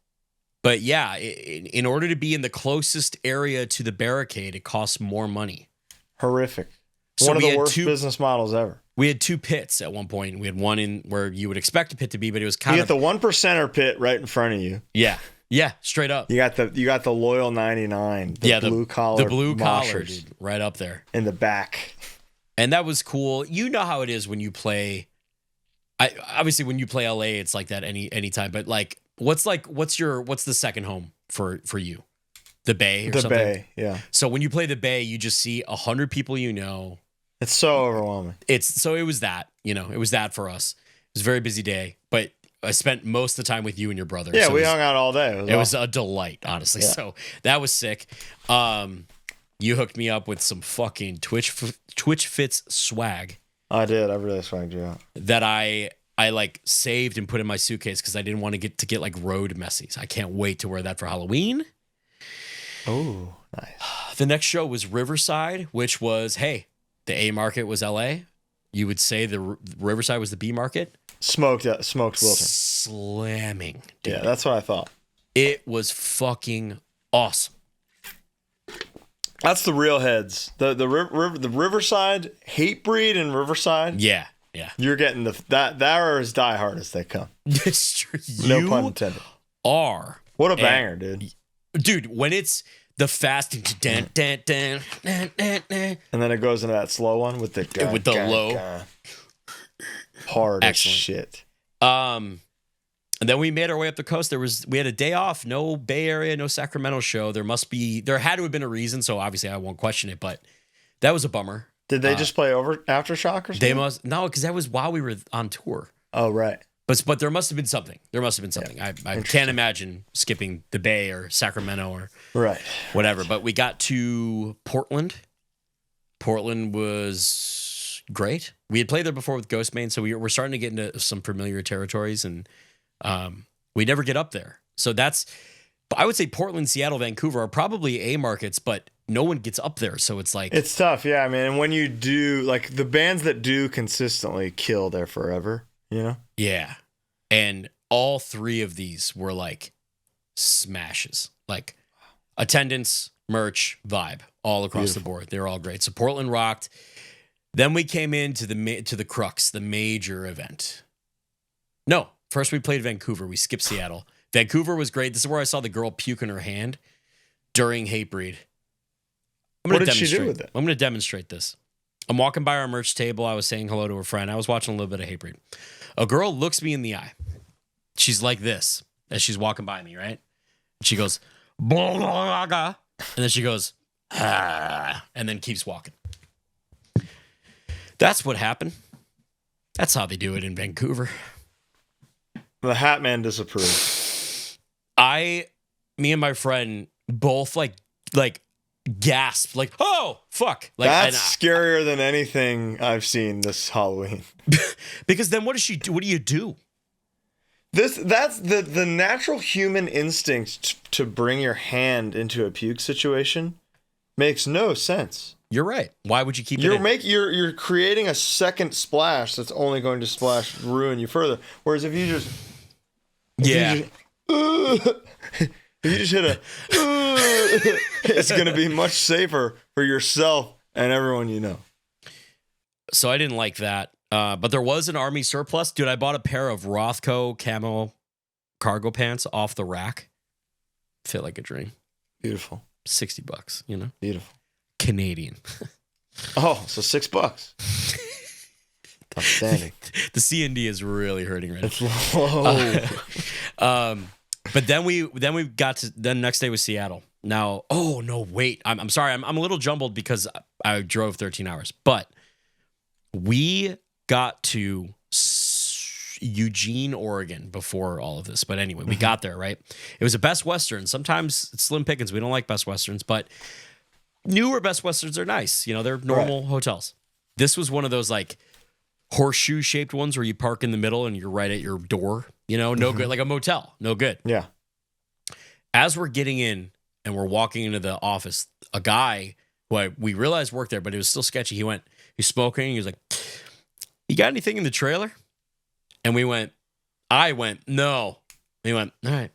Speaker 2: But yeah, in order to be in the closest area to the barricade, it costs more money.
Speaker 1: Horrific.
Speaker 2: So
Speaker 1: one of the worst business models ever.
Speaker 2: We had 2 pits at one point. We had one in where you would expect a pit to be, but it was kind of...
Speaker 1: You got the 1%er pit right in front of you.
Speaker 2: Yeah. Yeah, straight up.
Speaker 1: You got the loyal 99, blue collar,
Speaker 2: the blue collar, dude, right up there
Speaker 1: in the back.
Speaker 2: And that was cool. You know how it is when you play. Obviously when you play LA, it's like that anytime. But what's the second home for you? The Bay or something? The
Speaker 1: Bay, yeah.
Speaker 2: So when you play the Bay, you just see 100 people you know.
Speaker 1: It's so overwhelming.
Speaker 2: It was that, it was that for us. It was a very busy day, but I spent most of the time with you and your brother.
Speaker 1: Yeah, we hung out all day.
Speaker 2: It was a delight, honestly. Yeah. So that was sick. You hooked me up with some fucking Twitchfits swag.
Speaker 1: I did. I really swagged you out.
Speaker 2: That I saved and put in my suitcase because I didn't want to get road messies. I can't wait to wear that for Halloween.
Speaker 1: Oh, nice.
Speaker 2: The next show was Riverside, which was, the A market was LA. You would say the Riverside was the B market.
Speaker 1: Smoked Wilton.
Speaker 2: Slamming, dude.
Speaker 1: Yeah, that's what I thought.
Speaker 2: It was fucking awesome.
Speaker 1: That's the real heads. The Riverside, Hatebreed and Riverside.
Speaker 2: Yeah.
Speaker 1: You're getting that are as diehard as they come.
Speaker 2: It's true.
Speaker 1: No pun intended. What a banger, dude.
Speaker 2: Dude, when it's the fast and then
Speaker 1: it goes into that slow one with the
Speaker 2: low.
Speaker 1: Hard as shit.
Speaker 2: And then we made our way up the coast. We had a day off, no Bay Area, no Sacramento show. There had to have been a reason, so obviously I won't question it, but that was a bummer.
Speaker 1: Did they just play over Aftershock or something?
Speaker 2: No, because that was while we were on tour.
Speaker 1: Oh, right.
Speaker 2: But there must have been something. Yeah. I can't imagine skipping the Bay or Sacramento or whatever. But we got to Portland. Portland was great. We had played there before with Ghostbane, so we're starting to get into some familiar territories, and we never get up there. So I would say Portland, Seattle, Vancouver are probably A markets, but no one gets up there. So it's like...
Speaker 1: It's tough, yeah. I mean, and when you do, like, the bands that do consistently kill there forever, you know?
Speaker 2: Yeah. And all three of these were like smashes. Like attendance, merch, vibe, all across the board. They're all great. So Portland rocked. Then we came into the crux, the major event. No, first we played Vancouver. We skipped Seattle. Vancouver was great. This is where I saw the girl puke in her hand during Hatebreed.
Speaker 1: What did she do with it?
Speaker 2: I'm going to demonstrate this. I'm walking by our merch table. I was saying hello to a friend. I was watching a little bit of Hatebreed. A girl looks me in the eye. She's like this as she's walking by me, right? And she goes, and then she goes, and then keeps walking. That's what happened. That's how they do it in Vancouver.
Speaker 1: The Hat Man disapproved.
Speaker 2: Me and my friend both like gasped, like, oh, fuck. Like,
Speaker 1: that's scarier than anything I've seen this Halloween.
Speaker 2: Because then what does she do? What do you do?
Speaker 1: That's the natural human instinct to bring your hand into a puke situation makes no sense.
Speaker 2: You're right. Why would you keep it?
Speaker 1: You're creating a second splash that's only going to ruin you further. Whereas if you just if you just hit a it's going to be much safer for yourself and everyone you know.
Speaker 2: So I didn't like that. But there was an army surplus. Dude, I bought a pair of Rothko camo cargo pants off the rack. Fit like a dream.
Speaker 1: Beautiful.
Speaker 2: $60, you know?
Speaker 1: Beautiful.
Speaker 2: Canadian.
Speaker 1: Oh, so $6. Outstanding.
Speaker 2: The C&D is really hurting right now.
Speaker 1: Whoa.
Speaker 2: But then we got to, then next day was Seattle. Now, oh no, wait. I'm sorry. I'm a little jumbled because I drove 13 hours. But we got to Eugene, Oregon before all of this. But anyway, we got there, right? It was a Best Western. Sometimes it's slim pickings. We don't like Best Westerns, but newer Best Westerns are nice. You know, they're normal hotels. This was one of those like horseshoe shaped ones where you park in the middle and you're right at your door. You know, no good. Like a motel. No good.
Speaker 1: Yeah.
Speaker 2: As we're getting in and we're walking into the office, a guy who we realized worked there, but it was still sketchy. He's smoking. He was like, "You got anything in the trailer?" And I went, "No." He went, "All right."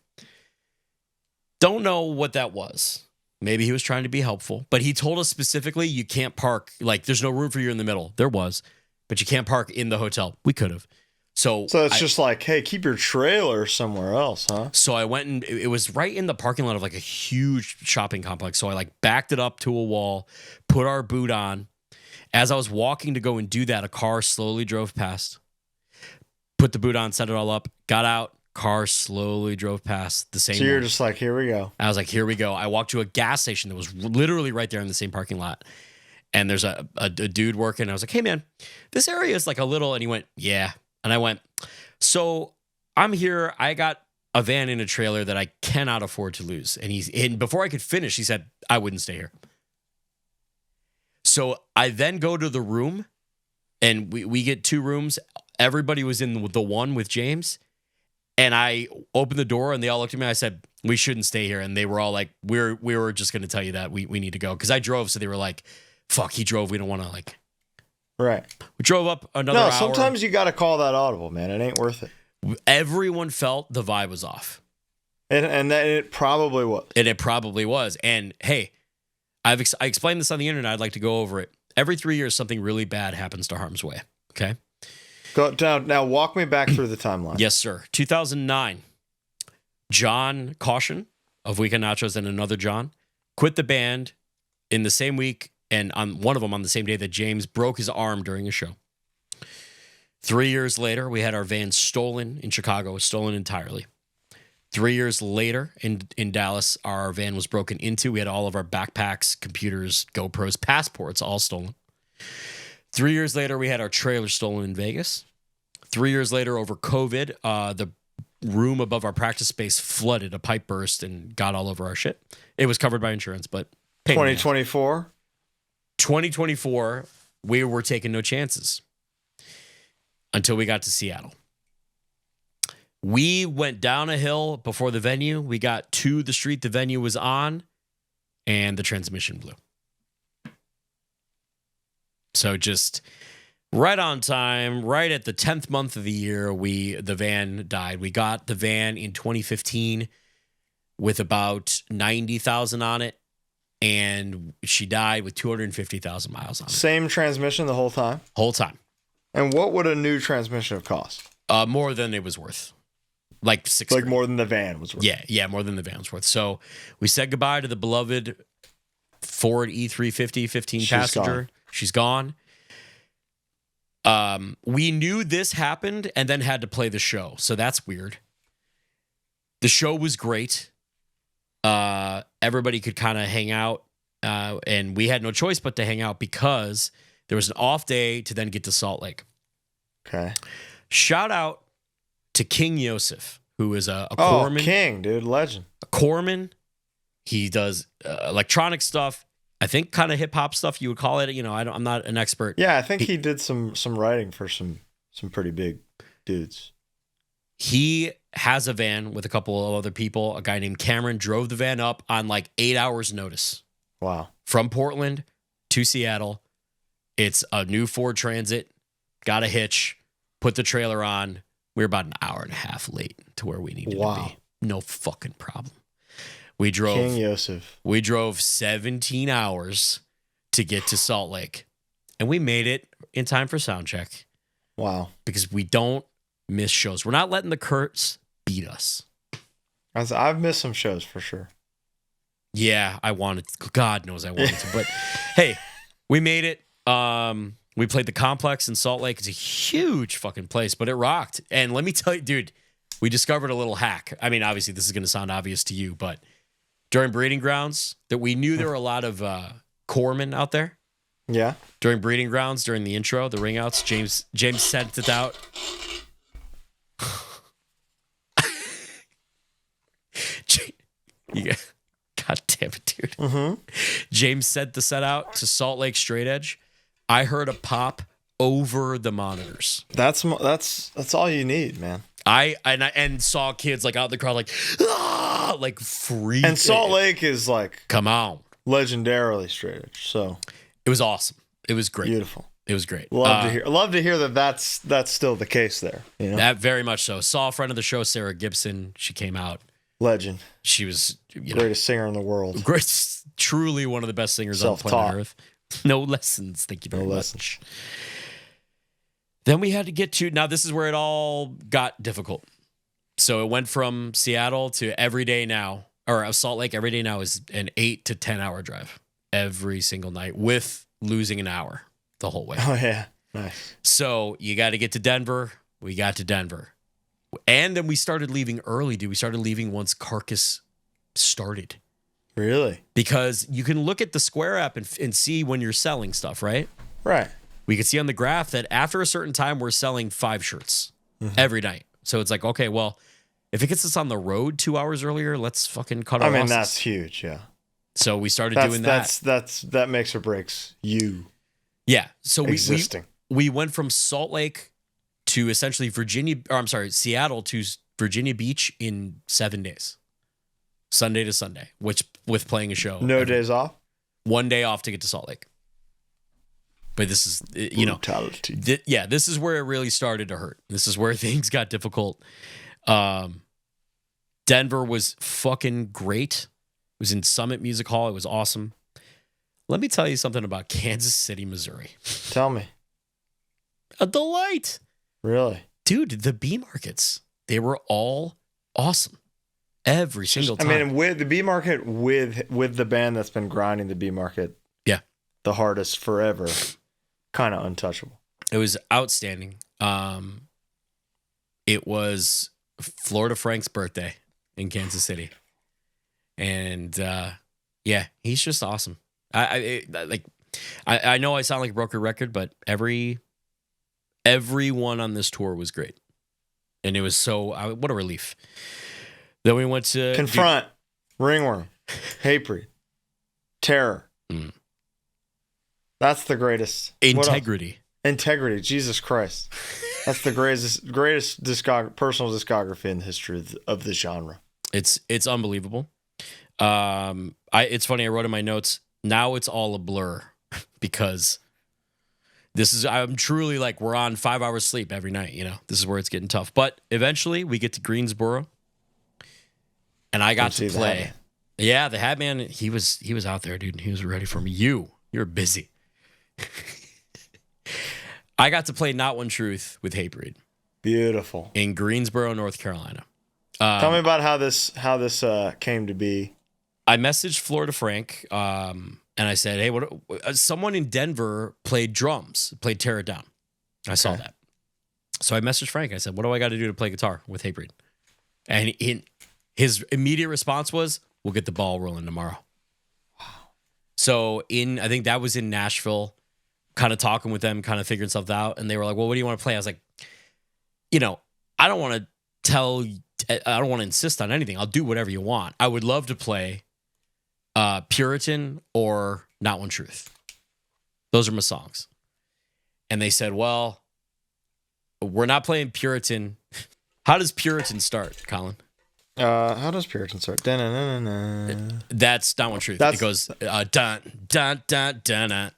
Speaker 2: Don't know what that was. Maybe he was trying to be helpful, but he told us specifically, you can't park. Like, there's no room for you in the middle. There was, but you can't park in the hotel. We could have. So
Speaker 1: it's just like, hey, keep your trailer somewhere else, huh?
Speaker 2: So I went and it was right in the parking lot of like a huge shopping complex. So I like backed it up to a wall, put our boot on. As I was walking to go and do that, a car slowly drove past. Put the boot on, set it all up, got out. Car slowly drove past the same.
Speaker 1: So you're just like, here we go.
Speaker 2: I was like, here we go. I walked to a gas station that was literally right there in the same parking lot. And there's a dude working. I was like, hey, man, this area is like a little. And he went, yeah. And I went, so I'm here. I got a van in a trailer that I cannot afford to lose. And before I could finish, he said, I wouldn't stay here. So I then go to the room and we get 2 rooms. Everybody was in the one with James. And I opened the door and they all looked at me. I said, we shouldn't stay here. And they were all like, we were just going to tell you that we need to go. Because I drove. So they were like, fuck, he drove. We don't want to like.
Speaker 1: Right.
Speaker 2: We drove up another hour.
Speaker 1: Sometimes you got to call that audible, man. It ain't worth it.
Speaker 2: Everyone felt the vibe was off.
Speaker 1: And it probably was.
Speaker 2: And it probably was. And hey, I explained this on the internet. I'd like to go over it. Every 3 years, something really bad happens to Harm's Way. Okay.
Speaker 1: Go down now. Walk me back through the timeline.
Speaker 2: Yes, sir. 2009. John Caution of Weekend Nachos and another John quit the band in the same week, and on one of them on the same day that James broke his arm during a show. 3 years later, we had our van stolen in Chicago, stolen entirely. 3 years later in Dallas, our van was broken into. We had all of our backpacks, computers, GoPros, passports all stolen. 3 years later, we had our trailer stolen in Vegas. 3 years later, over COVID, the room above our practice space flooded. A pipe burst and got all over our shit. It was covered by insurance, but
Speaker 1: 2024?
Speaker 2: 2024, we were taking no chances until we got to Seattle. We went down a hill before the venue. We got to the street the venue was on, and the transmission blew. So just right on time, right at the 10th month of the year, the van died. We got the van in 2015 with about 90,000 on it, and she died with 250,000 miles on it.
Speaker 1: Same transmission the whole time?
Speaker 2: Whole time.
Speaker 1: And what would a new transmission have cost?
Speaker 2: More than it was worth. Like six.
Speaker 1: Like more than the van was worth.
Speaker 2: Yeah, more than the van was worth. So we said goodbye to the beloved Ford E350 15 passenger. She's gone. We knew this happened and then had to play the show. So that's weird. The show was great. Everybody could kind of hang out. And we had no choice but to hang out because there was an off day to then get to Salt Lake.
Speaker 1: Okay.
Speaker 2: Shout out to King Yosef, who is a corpsman.
Speaker 1: Oh, King, dude, legend.
Speaker 2: A corpsman. He does electronic stuff. I think kind of hip hop stuff you would call it. You know, I'm not an expert.
Speaker 1: Yeah, I think he did some writing for some pretty big dudes.
Speaker 2: He has a van with a couple of other people. A guy named Cameron drove the van up on like 8 hours notice.
Speaker 1: Wow.
Speaker 2: From Portland to Seattle. It's a new Ford Transit. Got a hitch. Put the trailer on. We were about an hour and a half late to where we needed to be. No fucking problem. We drove
Speaker 1: King Yosef.
Speaker 2: We drove 17 hours to get to Salt Lake. And we made it in time for sound check.
Speaker 1: Wow.
Speaker 2: Because we don't miss shows. We're not letting the curse beat us.
Speaker 1: I've missed some shows for sure.
Speaker 2: Yeah, I wanted to. God knows I wanted to. But hey, we made it. We played the Complex in Salt Lake. It's a huge fucking place, but it rocked. And let me tell you, dude, we discovered a little hack. I mean, obviously, this is going to sound obvious to you, but during breeding grounds, that we knew there were a lot of corpsmen out there.
Speaker 1: Yeah.
Speaker 2: During breeding grounds, during the intro, the ring outs, James sent it out. God damn it, dude.
Speaker 1: Mm-hmm.
Speaker 2: James sent the set out to Salt Lake Straight Edge. I heard a pop over the monitors.
Speaker 1: That's all you need, man.
Speaker 2: I saw kids like out in the crowd like freaking.
Speaker 1: And Salt Lake is like,
Speaker 2: come on,
Speaker 1: legendarily straight edge. So
Speaker 2: it was awesome. It was great.
Speaker 1: Beautiful.
Speaker 2: It was great.
Speaker 1: Love to hear that that's still the case there. You know?
Speaker 2: That very much so. Saw a friend of the show, Sarah Gibson. She came out.
Speaker 1: Legend.
Speaker 2: She was
Speaker 1: greatest singer in the world.
Speaker 2: Great, truly one of the best singers on planet Earth. No lessons. Thank you very much. Then we had to get to, now this is where it all got difficult. So it went from Seattle to Everyday Now, or Salt Lake. Everyday Now is an 8 to 10 hour drive every single night with losing an hour the whole way.
Speaker 1: Oh, yeah. Nice.
Speaker 2: So you got to get to Denver. We got to Denver. And then we started leaving early, dude. We started leaving once Carcass started.
Speaker 1: Really?
Speaker 2: Because you can look at the Square app and see when you're selling stuff, right?
Speaker 1: Right.
Speaker 2: We could see on the graph that after a certain time, we're selling 5 shirts every night. So it's like, okay, well, if it gets us on the road 2 hours earlier, let's fucking cut our losses.
Speaker 1: That's huge, yeah.
Speaker 2: So we started doing that.
Speaker 1: That makes or breaks you.
Speaker 2: Yeah. So
Speaker 1: existing.
Speaker 2: We went from Salt Lake to essentially Seattle to Virginia Beach in 7 days. Sunday to Sunday, with playing a show.
Speaker 1: No days off?
Speaker 2: 1 day off to get to Salt Lake. But this is,
Speaker 1: brutality.
Speaker 2: This is where it really started to hurt. This is where things got difficult. Denver was fucking great. It was in Summit Music Hall. It was awesome. let me tell you something about Kansas City, Missouri.
Speaker 1: Tell me.
Speaker 2: A delight.
Speaker 1: Really?
Speaker 2: Dude, the bee markets, they were all awesome. Every single time.
Speaker 1: I mean, with the bee market, with the band that's been grinding the bee market,
Speaker 2: yeah,
Speaker 1: the hardest forever, kind of untouchable.
Speaker 2: It was outstanding. It was Florida Frank's birthday in Kansas City, and yeah, he's just awesome. I know I sound like a broken record, but everyone on this tour was great, and it was so what a relief. Then we went to
Speaker 1: Confront, Ringworm, Hatebreed, Terror. That's the greatest.
Speaker 2: Integrity.
Speaker 1: Integrity. Jesus Christ. That's the greatest personal discography in the history of the genre.
Speaker 2: It's unbelievable. It's funny. I wrote in my notes. Now it's all a blur because I'm truly like we're on 5 hours sleep every night. You know, this is where it's getting tough. But eventually we get to Greensboro. And I got to play. Yeah, the Hat Man, he was out there, dude, and he was ready for me. You were busy. I got to play Not One Truth with Hatebreed.
Speaker 1: Beautiful.
Speaker 2: In Greensboro, North Carolina.
Speaker 1: Tell me about how this came to be.
Speaker 2: I messaged Florida Frank, and I said, hey, someone in Denver played drums, played Tear It Down. I saw that. So I messaged Frank. I said, what do I got to do to play guitar with Hatebreed? And his immediate response was, we'll get the ball rolling tomorrow. Wow. So I think that was in Nashville, kind of talking with them, kind of figuring stuff out. And they were like, well, what do you want to play? I was like, I don't want to insist on anything. I'll do whatever you want. I would love to play Puritan or Not One Truth. Those are my songs. And they said, well, we're not playing Puritan. How does Puritan start, Colin?
Speaker 1: How does Puritan start? Da-na-na-na-na.
Speaker 2: That's Not One Truth. It goes dun dun dun dun dun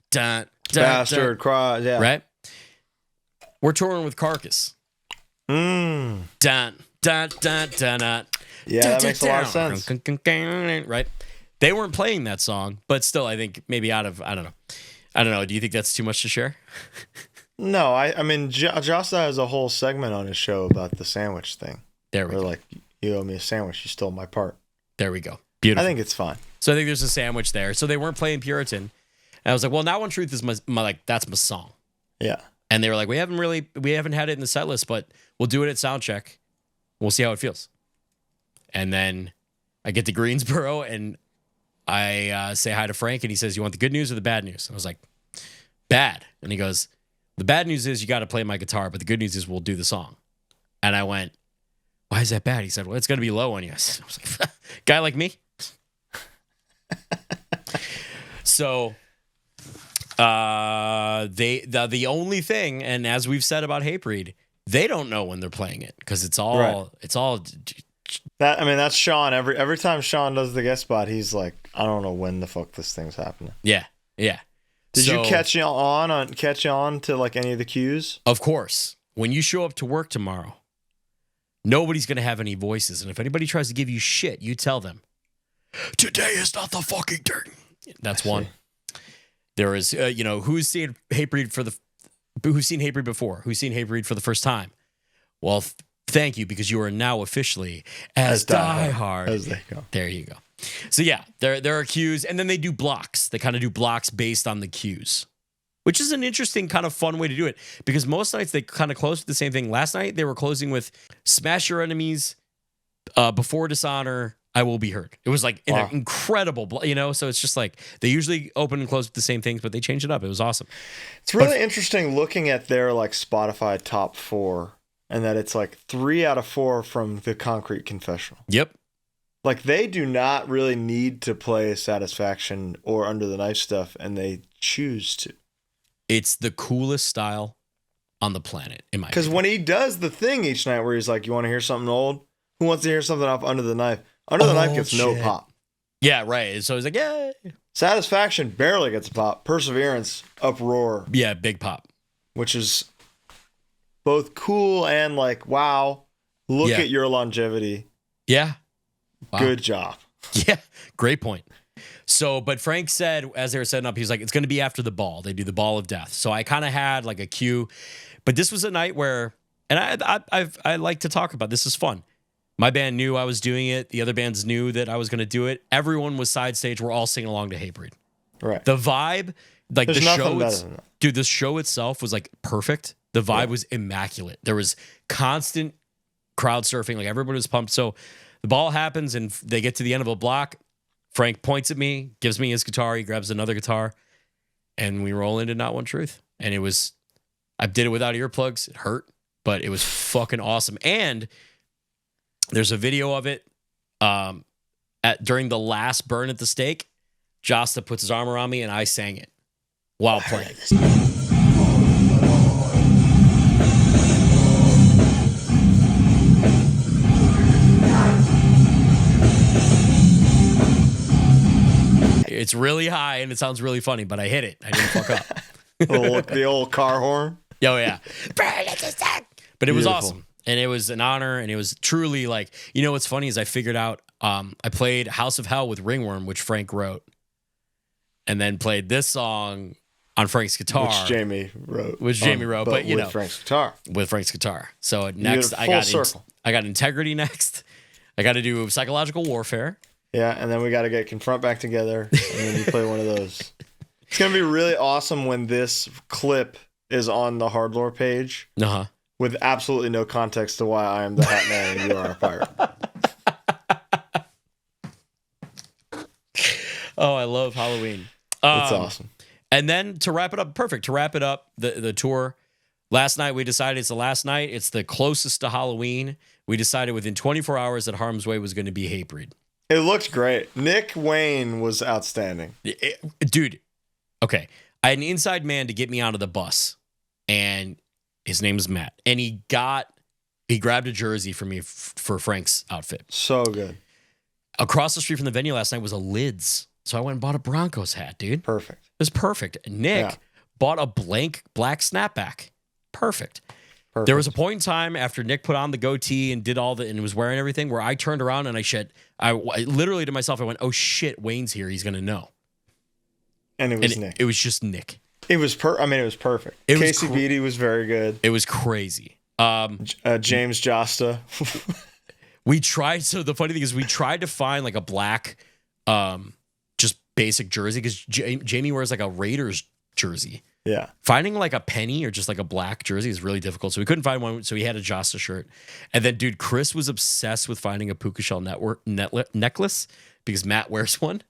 Speaker 2: dun
Speaker 1: bastard cry. Yeah.
Speaker 2: Right. We're touring with Carcass. Dun dun dun dun dun.
Speaker 1: Yeah, that makes a lot of sense.
Speaker 2: Right. They weren't playing that song, but still, I think maybe I don't know. Do you think that's too much to share?
Speaker 1: No, I mean, Josta has a whole segment on his show about the sandwich thing.
Speaker 2: There we go.
Speaker 1: Like, you owe me a sandwich. You stole my part.
Speaker 2: There we go. Beautiful.
Speaker 1: I think it's fine.
Speaker 2: So I think there's a sandwich there. So they weren't playing Puritan. And I was like, well, Not One Truth is that's my song.
Speaker 1: Yeah.
Speaker 2: And they were like, we haven't had it in the set list, but we'll do it at sound check. We'll see how it feels. And then I get to Greensboro and I say hi to Frank and he says, you want the good news or the bad news? And I was like, bad. And he goes, the bad news is you got to play my guitar, but the good news is we'll do the song. And I went, why is that bad? He said, well, it's going to be low on you. I was like, guy like me? So the only thing, and as we've said about Hatebreed, they don't know when they're playing it because it's all
Speaker 1: that. I mean, that's Sean. Every time Sean does the guest spot, he's like, I don't know when the fuck this thing's happening.
Speaker 2: Yeah.
Speaker 1: Did you catch on to like any of the cues?
Speaker 2: Of course. When you show up to work tomorrow, nobody's going to have any voices. And if anybody tries to give you shit, you tell them, today is not the fucking day. That's one. There is, who's seen Hatebreed before? Who's seen Hatebreed for the first time? Well, thank you, because you are now officially as diehard.
Speaker 1: As they go.
Speaker 2: There you go. So yeah, there are cues, and then they do blocks. They kind of do blocks based on the cues, which is an interesting kind of fun way to do it, because most nights they kind of close with the same thing. Last night they were closing with Smash Your Enemies, Before Dishonor, I Will Be Heard. It was like an incredible, so it's just like they usually open and close with the same things, but they change it up. It was awesome.
Speaker 1: It's really interesting looking at their like Spotify top 4, and that it's like 3 out of 4 from the Concrete Confessional.
Speaker 2: Yep.
Speaker 1: Like they do not really need to play Satisfaction or Under the Knife stuff, and they choose to.
Speaker 2: It's the coolest style on the planet, in my opinion.
Speaker 1: Because when he does the thing each night where he's like, you want to hear something old? Who wants to hear something off Under the Knife? Under the Knife gets no pop.
Speaker 2: Yeah, right. So he's like, yeah.
Speaker 1: Satisfaction barely gets a pop. Perseverance, Uproar.
Speaker 2: Yeah, big pop.
Speaker 1: Which is both cool and like, wow, look at your longevity.
Speaker 2: Yeah.
Speaker 1: Wow. Good job.
Speaker 2: Yeah, great point. So, but Frank said, as they were setting up, he's like, it's going to be after the ball. They do the ball of death. So I kind of had like a cue, but this was a night where, and I like to talk about, this is fun. My band knew I was doing it. The other bands knew that I was going to do it. Everyone was side stage. We're all singing along to Hatebreed.
Speaker 1: Right.
Speaker 2: The vibe, like
Speaker 1: There's
Speaker 2: the
Speaker 1: nothing
Speaker 2: show,
Speaker 1: better than that.
Speaker 2: dude, the show itself was like perfect. The vibe was immaculate. There was constant crowd surfing. Like everybody was pumped. So the ball happens and they get to the end of a block. Frank points at me, gives me his guitar. He grabs another guitar and we roll into Not One Truth. And it was, I did it without earplugs. It hurt, but it was fucking awesome. And there's a video of it during the last burn at the stake. Josta puts his arm around me and I sang it while playing. It's really high and it sounds really funny, but I hit it. I didn't fuck up.
Speaker 1: The old car horn.
Speaker 2: Oh, yeah. But it was awesome. And it was an honor. And it was truly like, you know, what's funny is I figured out I played House of Hell with Ringworm, which Frank wrote, and then played this song on Frank's guitar.
Speaker 1: Which Jamie wrote.
Speaker 2: But you know.
Speaker 1: Frank's guitar.
Speaker 2: With Frank's guitar. So next, I got Integrity next. I got to do Psychological Warfare.
Speaker 1: Yeah, and then we got to get Confront back together, and then you play one of those. It's going to be really awesome when this clip is on the HardLore page with absolutely no context to why I am the Hat Man and you are a pirate.
Speaker 2: Oh, I love Halloween.
Speaker 1: It's awesome.
Speaker 2: And then to wrap it up, perfect. To wrap it up, the tour, last night we decided it's the last night. It's the closest to Halloween. We decided within 24 hours that Harm's Way was going to be Hatebreed.
Speaker 1: It looked great. Nick Wayne was outstanding.
Speaker 2: Dude, okay. I had an inside man to get me out of the bus, and his name is Matt. And he grabbed a jersey for me for Frank's outfit.
Speaker 1: So good.
Speaker 2: Across the street from the venue last night was a Lids. So I went and bought a Broncos hat, dude.
Speaker 1: Perfect.
Speaker 2: It was perfect. Nick bought a blank black snapback. Perfect. There was a point in time after Nick put on the goatee and did all and was wearing everything where I turned around and I literally to myself, I went, oh shit, Wayne's here. He's going to know.
Speaker 1: And it was Nick.
Speaker 2: It was just Nick.
Speaker 1: It was it was perfect. Casey Beatty was very good.
Speaker 2: It was crazy.
Speaker 1: James Josta.
Speaker 2: The funny thing is we tried to find like a black, just basic jersey because Jamie wears like a Raiders jersey.
Speaker 1: Yeah.
Speaker 2: Finding like a penny or just like a black jersey is really difficult. So we couldn't find one. So he had a Josta shirt. And then, dude, Chris was obsessed with finding a puka shell necklace because Matt wears one.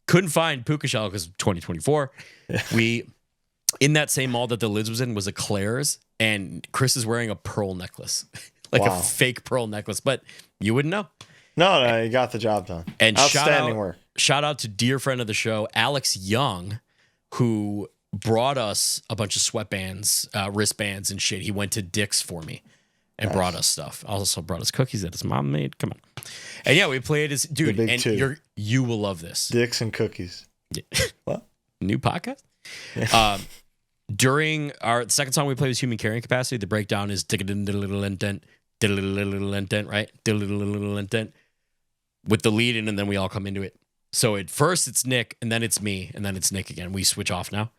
Speaker 2: Couldn't find puka shell because 2024. We, in that same mall that the Lids was in, was a Claire's. And Chris is wearing a pearl necklace, like a fake pearl necklace. But you wouldn't know.
Speaker 1: No, you got the job done.
Speaker 2: And
Speaker 1: outstanding work.
Speaker 2: Shout out to dear friend of the show, Alex Young, who brought us a bunch of sweatbands, wristbands and shit. He went to Dick's for me and brought us stuff. Also brought us cookies that his mom made. Come on. And yeah, we played his dude. And you will love this.
Speaker 1: Dick's and cookies.
Speaker 2: What? New podcast? Yeah. During our second song we played was Human Carrying Capacity. The breakdown is right? With the lead in, and then we all come into it. So at first it's Nick, and then it's me, and then it's Nick again. We switch off now.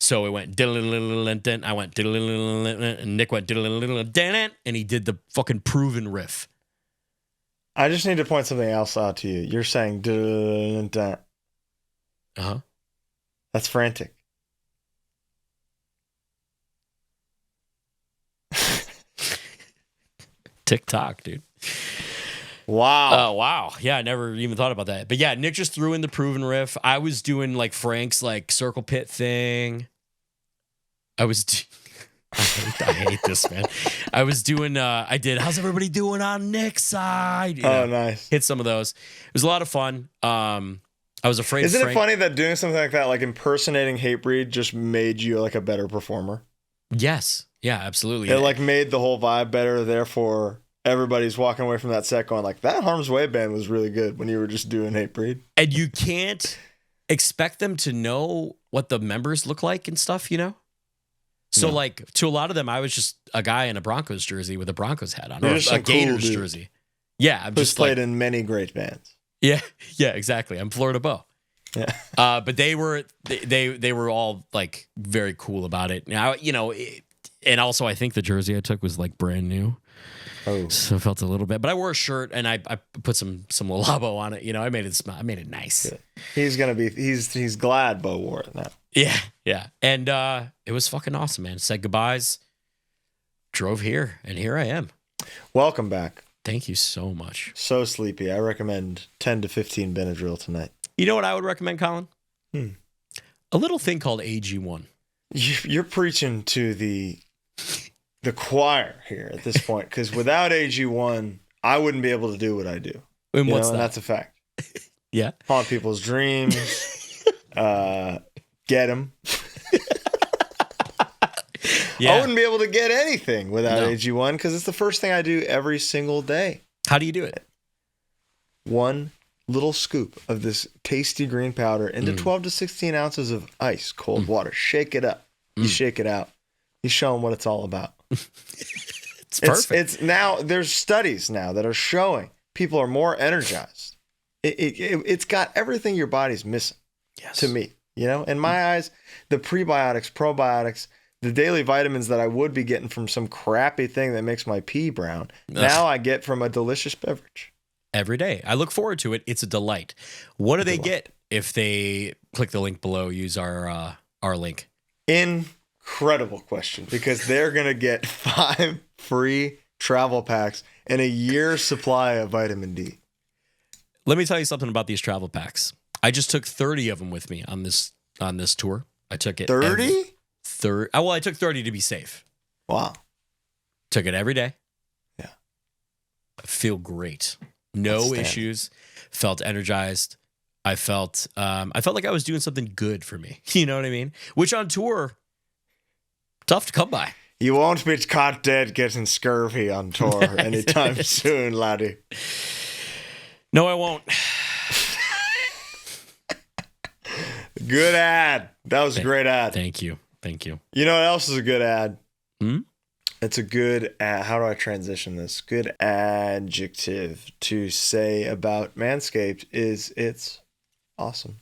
Speaker 2: So it went, I went, and Nick went, and he did the fucking proven riff.
Speaker 1: I just need to point something else out to you. You're saying, that's frantic.
Speaker 2: TikTok, dude.
Speaker 1: Wow.
Speaker 2: Oh, wow. Yeah, I never even thought about that. But yeah, Nick just threw in the proven riff. I was doing like Frank's like circle pit thing. I hate this, man. I was doing, I did, how's everybody doing on Nick's side?
Speaker 1: Nice.
Speaker 2: Hit some of those. It was a lot of fun. I was afraid.
Speaker 1: Isn't it funny that doing something like that, like impersonating Hatebreed, just made you like a better performer?
Speaker 2: Yes. Yeah, absolutely.
Speaker 1: It like made the whole vibe better. Therefore, everybody's walking away from that set going like, that Harm's Way band was really good when you were just doing Hatebreed.
Speaker 2: And you can't expect them to know what the members look like and stuff, you know? So like to a lot of them, I was just a guy in a Broncos jersey with a Broncos hat on, or a Gators jersey. Yeah, I'm just
Speaker 1: played in many great bands.
Speaker 2: Yeah, exactly. I'm Florida Bo. But they were all like very cool about it. Now, and also I think the jersey I took was like brand new.
Speaker 1: Oh,
Speaker 2: So it felt a little bit, but I wore a shirt and I put some Labo on it. I made it smell. I made it nice.
Speaker 1: good. He's glad Bo wore it now.
Speaker 2: Yeah. And it was fucking awesome, man. Said goodbyes, drove here, and here I am.
Speaker 1: Welcome back.
Speaker 2: Thank you so much.
Speaker 1: So sleepy. I recommend 10 to 15 Benadryl tonight.
Speaker 2: You know what I would recommend, Colin? A little thing called AG1.
Speaker 1: You're preaching to the choir here at this point, because without AG1, I wouldn't be able to do what I do.
Speaker 2: And what's that?
Speaker 1: And that's a fact.
Speaker 2: Yeah.
Speaker 1: Haunt people's dreams. Get them.
Speaker 2: Yeah.
Speaker 1: I wouldn't be able to get anything without AG1, because it's the first thing I do every single day.
Speaker 2: How do you do it?
Speaker 1: One little scoop of this tasty green powder into 12 to 16 ounces of ice cold water. Shake it up. You shake it out. You show them what it's all about.
Speaker 2: It's perfect.
Speaker 1: It's now, there's studies now that are showing people are more energized. It's got everything your body's missing.
Speaker 2: Yes.
Speaker 1: To me, in my eyes, the prebiotics, probiotics, the daily vitamins that I would be getting from some crappy thing that makes my pee brown, now I get from a delicious beverage.
Speaker 2: Every day. I look forward to it. It's a delight. What do they get if they click the link below, use our link?
Speaker 1: Incredible question, because they're going to get 5 free travel packs and a year's supply of vitamin D.
Speaker 2: Let me tell you something about these travel packs. I just took 30 of them with me on this tour. I took it
Speaker 1: 30?
Speaker 2: I took 30 to be safe.
Speaker 1: Wow.
Speaker 2: Took it every day.
Speaker 1: Yeah.
Speaker 2: I feel great. No issues. Felt energized. I felt like I was doing something good for me. You know what I mean? Which on tour, tough to come by.
Speaker 1: You won't be caught dead getting scurvy on tour anytime soon, laddie.
Speaker 2: No, I won't.
Speaker 1: Good ad. That was a great ad.
Speaker 2: Thank you.
Speaker 1: You know what else is a good ad? It's a good ad. How do I transition this? Good adjective to say about Manscaped is it's awesome.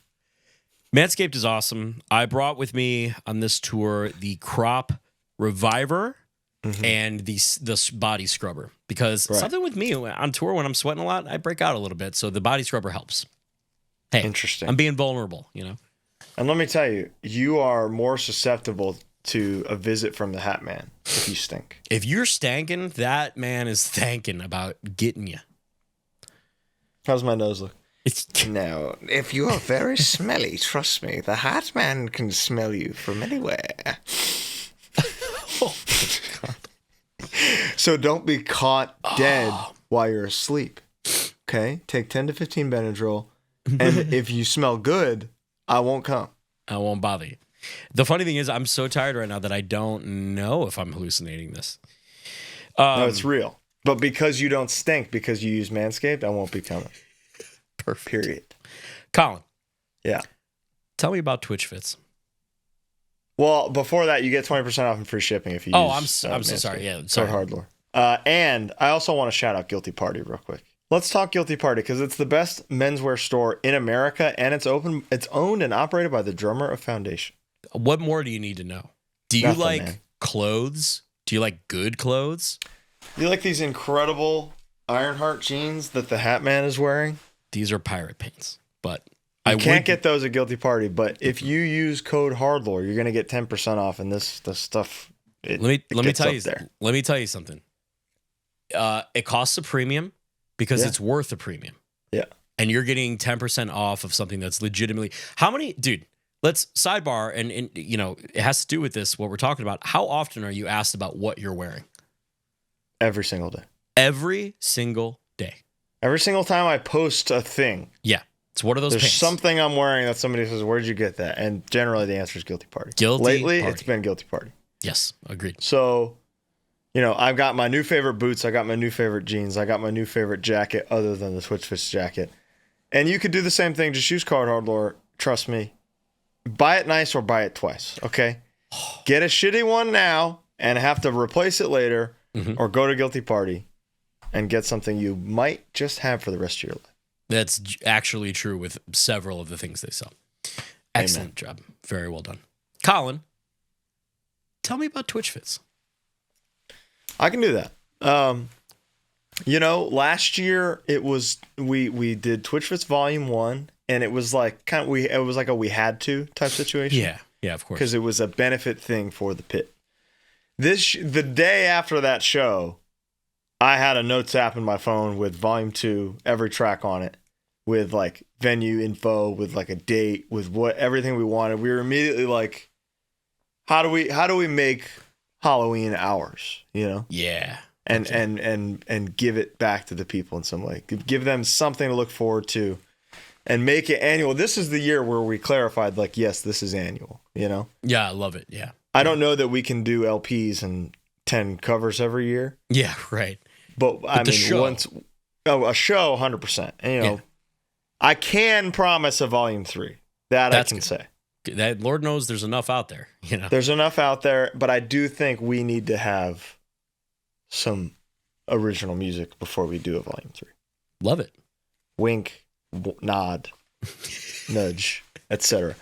Speaker 2: Manscaped is awesome. I brought with me on this tour the Crop Reviver and the body scrubber, because something with me on tour when I'm sweating a lot, I break out a little bit. So the body scrubber helps. Hey,
Speaker 1: interesting.
Speaker 2: I'm being vulnerable,
Speaker 1: And let me tell you, you are more susceptible to a visit from the Hat Man if you stink.
Speaker 2: If you're stanking, that man is thanking about getting you.
Speaker 1: How's my nose look?
Speaker 3: No, if you are very smelly, trust me, the Hat Man can smell you from anywhere.
Speaker 2: Oh, God.
Speaker 1: So don't be caught dead while you're asleep. Okay? Take 10 to 15 Benadryl, and if you smell good, I won't come.
Speaker 2: I won't bother you. The funny thing is, I'm so tired right now that I don't know if I'm hallucinating this.
Speaker 1: No, it's real. But because you don't stink, because you use Manscaped, I won't be coming.
Speaker 2: Perfect.
Speaker 1: Period.
Speaker 2: Colin.
Speaker 1: Yeah.
Speaker 2: Tell me about Twitchfits.
Speaker 1: Well, before that, you get 20% off and free shipping if you use
Speaker 2: I'm so sorry. Yeah,
Speaker 1: Code
Speaker 2: sorry.
Speaker 1: HardLore. And I also want to shout out Guilty Party real quick. Let's talk Guilty Party, because it's the best menswear store in America, and it's owned and operated by the drummer of Foundation.
Speaker 2: What more do you need to know? Do you
Speaker 1: Nothing,
Speaker 2: like
Speaker 1: man.
Speaker 2: clothes? Do you like good clothes?
Speaker 1: You like these incredible Ironheart jeans that the Hat Man is wearing?
Speaker 2: These are pirate pants, but
Speaker 1: You can't get those at Guilty Party, but if you use code HardLore, you're going to get 10% off, and the stuff.
Speaker 2: Let me tell you. Let me tell you something. It costs a premium because it's worth a premium.
Speaker 1: Yeah,
Speaker 2: and you're getting 10% off of something that's legitimately. How many, dude? Let's sidebar, and it has to do with this. What we're talking about. How often are you asked about what you're wearing?
Speaker 1: every single day.
Speaker 2: Every single day.
Speaker 1: Every single time I post a thing.
Speaker 2: Yeah. It's one of those
Speaker 1: There's
Speaker 2: pants.
Speaker 1: something I'm wearing that somebody says, where'd you get that? And generally the answer is Guilty Party. Lately, it's been Guilty Party.
Speaker 2: Yes, agreed.
Speaker 1: So, I've got my new favorite boots. I got my new favorite jeans. I got my new favorite jacket other than the Twitchfits jacket. And you could do the same thing. Just use code HardLore. Trust me. Buy it nice or buy it twice, okay? Get a shitty one now and have to replace it later, or go to Guilty Party and get something you might just have for the rest of your life.
Speaker 2: That's actually true with several of the things they sell. Excellent job. Very well done. Colin, tell me about Twitchfits.
Speaker 1: I can do that. Last year it was we did Twitchfits Volume 1, and it was like it was like a we had to type situation.
Speaker 2: Yeah, of course.
Speaker 1: Because it was a benefit thing for the pit. The day after that show, I had a notes app in my phone with Volume 2, every track on it, with like venue info, with like a date, with everything we wanted. We were immediately like, how do we make Halloween ours?
Speaker 2: Yeah.
Speaker 1: And give it back to the people in some way. Give them something to look forward to, and make it annual. This is the year where we clarified, like, yes, this is annual.
Speaker 2: Yeah, I love it. Yeah.
Speaker 1: I don't know that we can do LPs and 10 covers every year.
Speaker 2: Yeah, right.
Speaker 1: But I mean,
Speaker 2: show.
Speaker 1: A show, 100%. And, I can promise a Volume 3. That's I can good. Say.
Speaker 2: That Lord knows there's enough out there.
Speaker 1: There's enough out there, but I do think we need to have some original music before we do a Volume 3.
Speaker 2: Love it.
Speaker 1: Wink, nod, nudge, etc.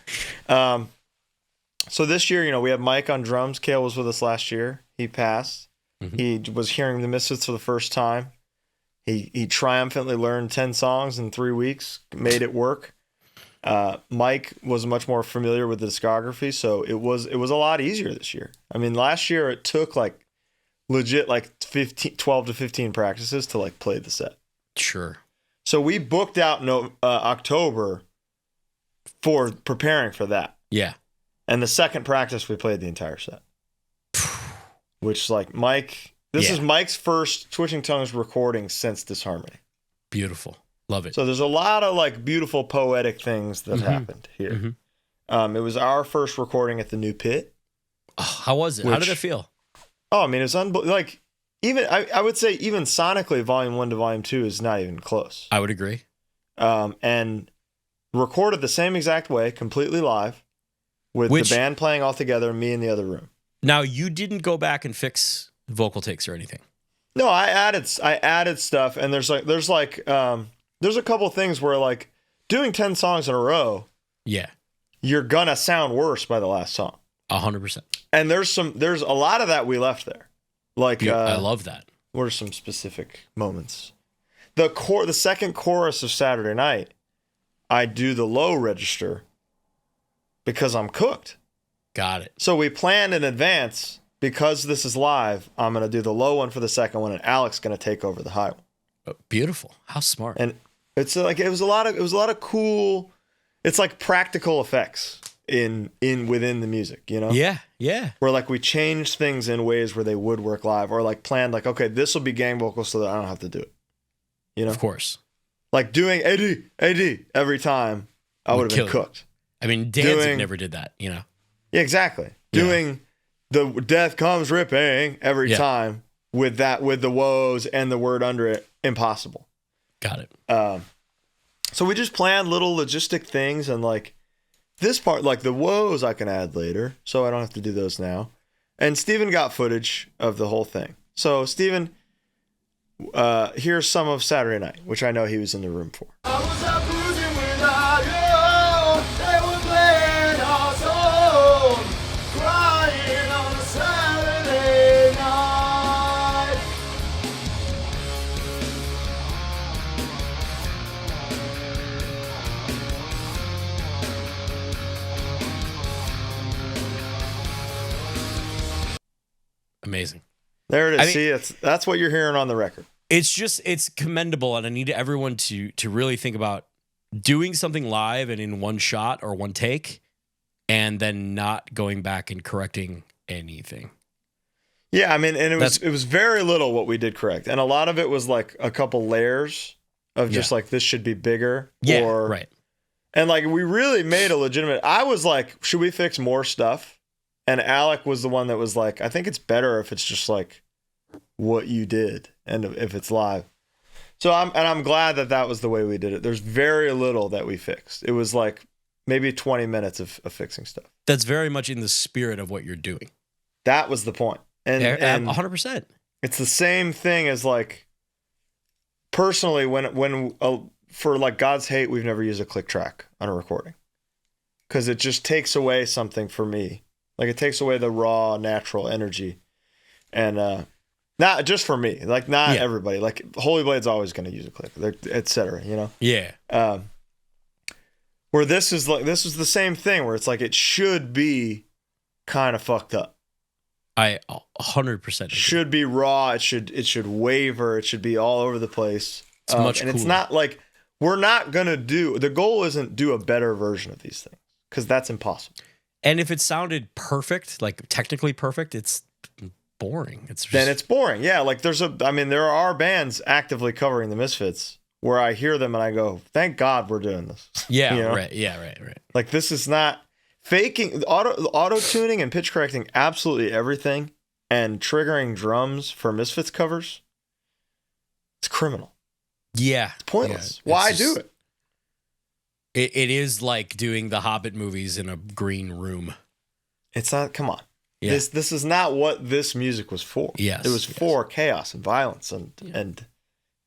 Speaker 1: So this year, we have Mike on drums. Kale was with us last year. He passed. Mm-hmm. He was hearing the Misfits for the first time. He triumphantly learned 10 songs in 3 weeks, made it work. Mike was much more familiar with the discography, so it was a lot easier this year. I mean, last year it took like legit like 12 to 15 practices to like play the set.
Speaker 2: Sure.
Speaker 1: So we booked out October for preparing for that.
Speaker 2: Yeah.
Speaker 1: And the second practice we played the entire set. Which like Mike, this is Mike's first Twitching Tongues recording since Disharmony.
Speaker 2: Beautiful. Love it.
Speaker 1: So there's a lot of like beautiful poetic things that happened here. Mm-hmm. It was our first recording at the new pit.
Speaker 2: Oh, how was it? How did it feel?
Speaker 1: Oh, I mean, it's like even I would say even sonically, Volume 1 to Volume 2 is not even close.
Speaker 2: I would agree.
Speaker 1: And recorded the same exact way, completely live, with the band playing all together, me in the other room.
Speaker 2: Now, you didn't go back and fix vocal takes or anything.
Speaker 1: No, I added stuff, and there's a couple things where like doing 10 songs in a row.
Speaker 2: Yeah.
Speaker 1: You're gonna sound worse by the last song.
Speaker 2: 100%.
Speaker 1: And there's a lot of that we left there. Like
Speaker 2: I love that.
Speaker 1: What are some specific moments? The second chorus of Saturday Night, I do the low register because I'm cooked.
Speaker 2: Got it.
Speaker 1: So we planned in advance, because this is live, I'm going to do the low one for the second one, and Alec's going to take over the high one.
Speaker 2: Oh, beautiful. How smart.
Speaker 1: And it's like it was a lot of cool, it's like practical effects in within the music,
Speaker 2: Yeah.
Speaker 1: Where like we changed things in ways where they would work live, or like planned like, okay, this will be gang vocals so that I don't have to do it.
Speaker 2: Of course.
Speaker 1: Like doing AD every time, I would have been cooked.
Speaker 2: I mean, Danzig never did that, Yeah,
Speaker 1: exactly. Doing the death comes ripping every time with the woes and the word under it, impossible.
Speaker 2: Got it.
Speaker 1: So we just planned little logistic things, and like this part, like the woes I can add later, so I don't have to do those now. And Steven got footage of the whole thing. So Steven, here's some of Saturday Night, which I know he was in the room for. I was out cruising without you. They were playing our song, crying on a Saturday night.
Speaker 2: Amazing.
Speaker 1: There it is. See, that's what you're hearing on the record.
Speaker 2: It's commendable, and I need everyone to really think about doing something live and in one shot or one take, and then not going back and correcting anything.
Speaker 1: Yeah, I mean, and it was very little what we did correct, and a lot of it was like a couple layers of just like this should be bigger.
Speaker 2: Yeah, right.
Speaker 1: And like we really made a legitimate. I was like, should we fix more stuff? And Alec was the one that was like, I think it's better if it's just like what you did and if it's live. So I'm glad that was the way we did it. There's very little that we fixed. It was like maybe 20 minutes of fixing stuff.
Speaker 2: That's very much in the spirit of what you're doing.
Speaker 1: That was the point. And
Speaker 2: 100%.
Speaker 1: It's the same thing as like personally when for like God's Hate, we've never used a click track on a recording because it just takes away something for me. Like it takes away the raw, natural energy, and not just for me. Like not everybody. Like Holy Blade's always going to use a click, etc. You know.
Speaker 2: Yeah.
Speaker 1: Where this is the same thing where it's like it should be kind of fucked up.
Speaker 2: I 100% agree.
Speaker 1: Should be raw. It should waver. It should be all over the place.
Speaker 2: It's much
Speaker 1: and
Speaker 2: cooler.
Speaker 1: It's not like we're not gonna the goal isn't do a better version of these things because that's impossible.
Speaker 2: And if it sounded perfect, like technically perfect, it's boring.
Speaker 1: Then it's boring. Yeah, like there are bands actively covering the Misfits where I hear them and I go, thank God we're doing this.
Speaker 2: Yeah,
Speaker 1: you know?
Speaker 2: right. Yeah, right.
Speaker 1: Like this is not faking auto tuning and pitch correcting absolutely everything and triggering drums for Misfits covers. It's criminal.
Speaker 2: Yeah.
Speaker 1: It's pointless.
Speaker 2: Yeah,
Speaker 1: Why do it?
Speaker 2: It is like doing the Hobbit movies in a green room.
Speaker 1: It's not, come on.
Speaker 2: Yeah.
Speaker 1: This is not what this music was for.
Speaker 2: Yes.
Speaker 1: It was for chaos and violence and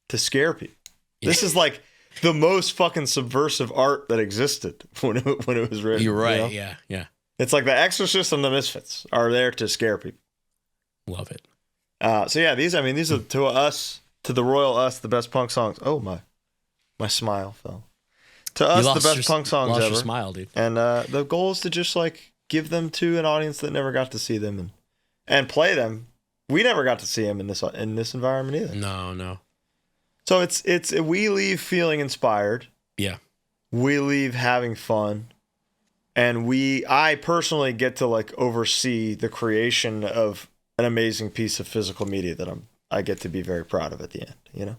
Speaker 1: to scare people. This is like the most fucking subversive art that existed when it was written.
Speaker 2: You're right.
Speaker 1: You know?
Speaker 2: Yeah.
Speaker 1: It's like the Exorcist and the Misfits are there to scare people.
Speaker 2: Love it.
Speaker 1: So yeah, these are to us, to the royal us, the best punk songs. Oh my smile fell. To us, the best punk songs
Speaker 2: lost
Speaker 1: ever.
Speaker 2: Your smile, dude.
Speaker 1: And the goal is to just like give them to an audience that never got to see them and play them. We never got to see them in this environment either.
Speaker 2: No.
Speaker 1: So it's we leave feeling inspired.
Speaker 2: Yeah.
Speaker 1: We leave having fun. And I personally get to like oversee the creation of an amazing piece of physical media that I get to be very proud of at the end, you know?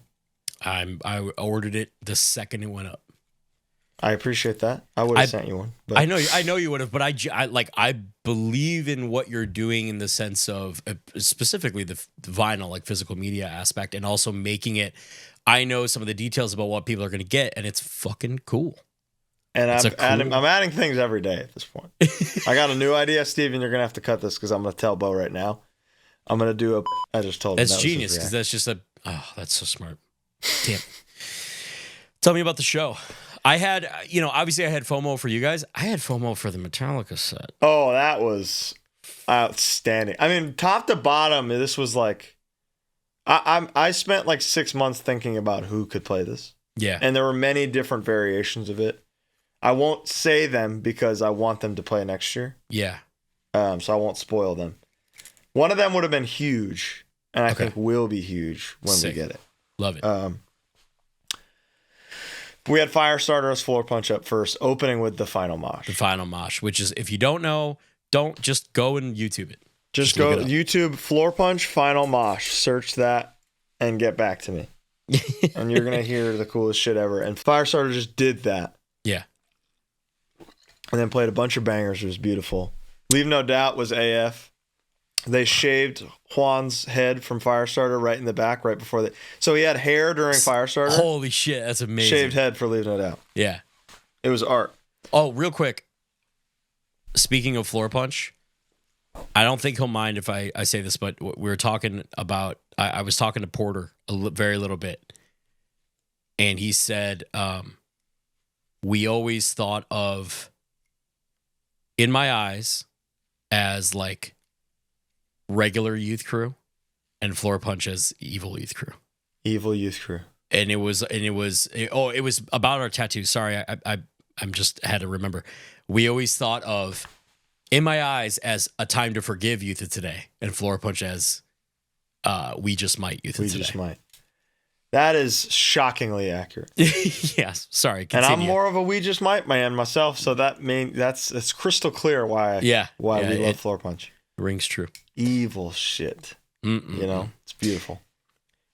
Speaker 2: I ordered it the second it went up.
Speaker 1: I appreciate that. I would have sent you one. But.
Speaker 2: I know you would have, but I believe in what you're doing in the sense of specifically the vinyl, like physical media aspect, and also making it. I know some of the details about what people are going to get, and it's fucking cool.
Speaker 1: And I'm adding things every day at this point. I got a new idea, Steven. You're gonna have to cut this because I'm gonna tell Bo right now. I'm gonna do I just told him.
Speaker 2: That's genius because that's just that's so smart. Damn. Tell me about the show. I had, obviously I had FOMO for you guys. I had FOMO for the Metallica set.
Speaker 1: Oh, that was outstanding. I mean, top to bottom, this was like, I spent like 6 months thinking about who could play this.
Speaker 2: Yeah.
Speaker 1: And there were many different variations of it. I won't say them because I want them to play next year.
Speaker 2: Yeah.
Speaker 1: So I won't spoil them. One of them would have been huge, and I think will be huge when we get it.
Speaker 2: Love it.
Speaker 1: We had Firestarter as Floor Punch up first, opening with the Final Mosh.
Speaker 2: The Final Mosh, which is, if you don't know, don't just go and YouTube it.
Speaker 1: Just go YouTube Floor Punch Final Mosh, search that, and get back to me. And you're going to hear the coolest shit ever. And Firestarter just did that.
Speaker 2: Yeah.
Speaker 1: And then played a bunch of bangers. It was beautiful. Leave No Doubt was AF. They shaved Juan's head from Firestarter right in the back, right before so he had hair during Firestarter.
Speaker 2: Holy shit, that's amazing.
Speaker 1: Shaved head for Leave No Doubt.
Speaker 2: Yeah.
Speaker 1: It was art.
Speaker 2: Oh, real quick. Speaking of Floor Punch, I don't think he'll mind if I say this, but we were talking about, I was talking to Porter very little bit, and he said, we always thought of In My Eyes as like regular Youth Crew and Floor Punch as Evil Youth Crew.
Speaker 1: Evil Youth Crew.
Speaker 2: And it was about our tattoos. Sorry, I'm just had to remember. We always thought of In My Eyes as A Time to Forgive Youth of Today, and Floor Punch as We Just Might Youth of Today.
Speaker 1: We Just Might. That is shockingly accurate.
Speaker 2: Yes, sorry. Continue.
Speaker 1: And I'm more of a We Just Might man myself, so it's crystal clear why we love Floor Punch.
Speaker 2: Rings true.
Speaker 1: Evil shit. You know, it's beautiful.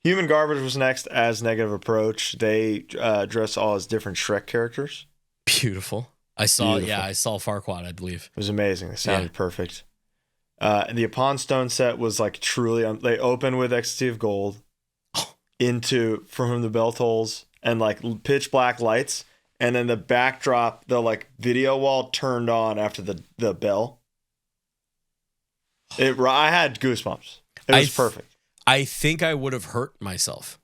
Speaker 1: Human Garbage was next as Negative Approach. They dress all as different Shrek characters.
Speaker 2: Beautiful. I saw Farquaad, I believe.
Speaker 1: It was amazing. They sounded perfect. And the Upon Stone set was like truly, they open with Ecstasy of Gold into From Whom the Bell Tolls and like pitch black lights. And then the backdrop, the like video wall turned on after the bell. I had goosebumps. It was perfect.
Speaker 2: I think I would have hurt myself.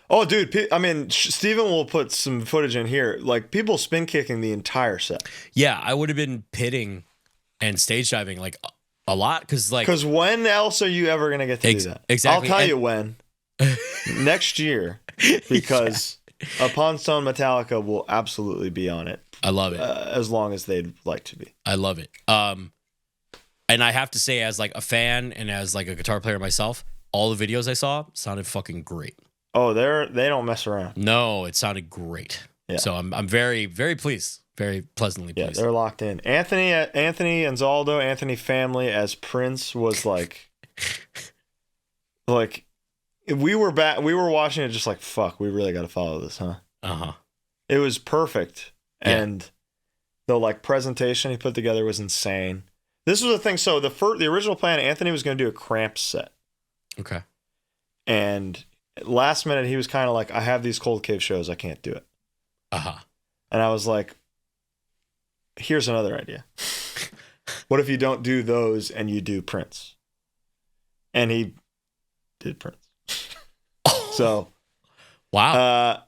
Speaker 1: Oh, dude. I mean, Steven will put some footage in here. Like, people spin kicking the entire set.
Speaker 2: Yeah, I would have been pitting and stage diving like a lot because
Speaker 1: when else are you ever going to get to do that?
Speaker 2: Exactly.
Speaker 1: I'll tell you when. Next year. Because Upon Stone Metallica will absolutely be on it.
Speaker 2: I love it.
Speaker 1: As long as they'd like to be.
Speaker 2: I love it. And I have to say, as like a fan and as like a guitar player myself, all the videos I saw sounded fucking great.
Speaker 1: Oh, they don't mess around.
Speaker 2: No, it sounded great. Yeah. So I'm very, very pleased. Very pleasantly pleased.
Speaker 1: Yeah, they're locked in. Anthony Anzaldo, Anthony family as Prince was like we were watching it just like, fuck, we really got to follow this, huh?
Speaker 2: Uh-huh.
Speaker 1: It was perfect.
Speaker 2: Yeah.
Speaker 1: And the like presentation he put together was insane. This was the thing. So the original plan, Anthony was going to do a Cramp set.
Speaker 2: Okay.
Speaker 1: And last minute, he was kind of like, I have these Cold Cave shows. I can't do it.
Speaker 2: Uh-huh.
Speaker 1: And I was like, here's another idea. What if you don't do those and you do Prince? And he did Prince. So,
Speaker 2: wow.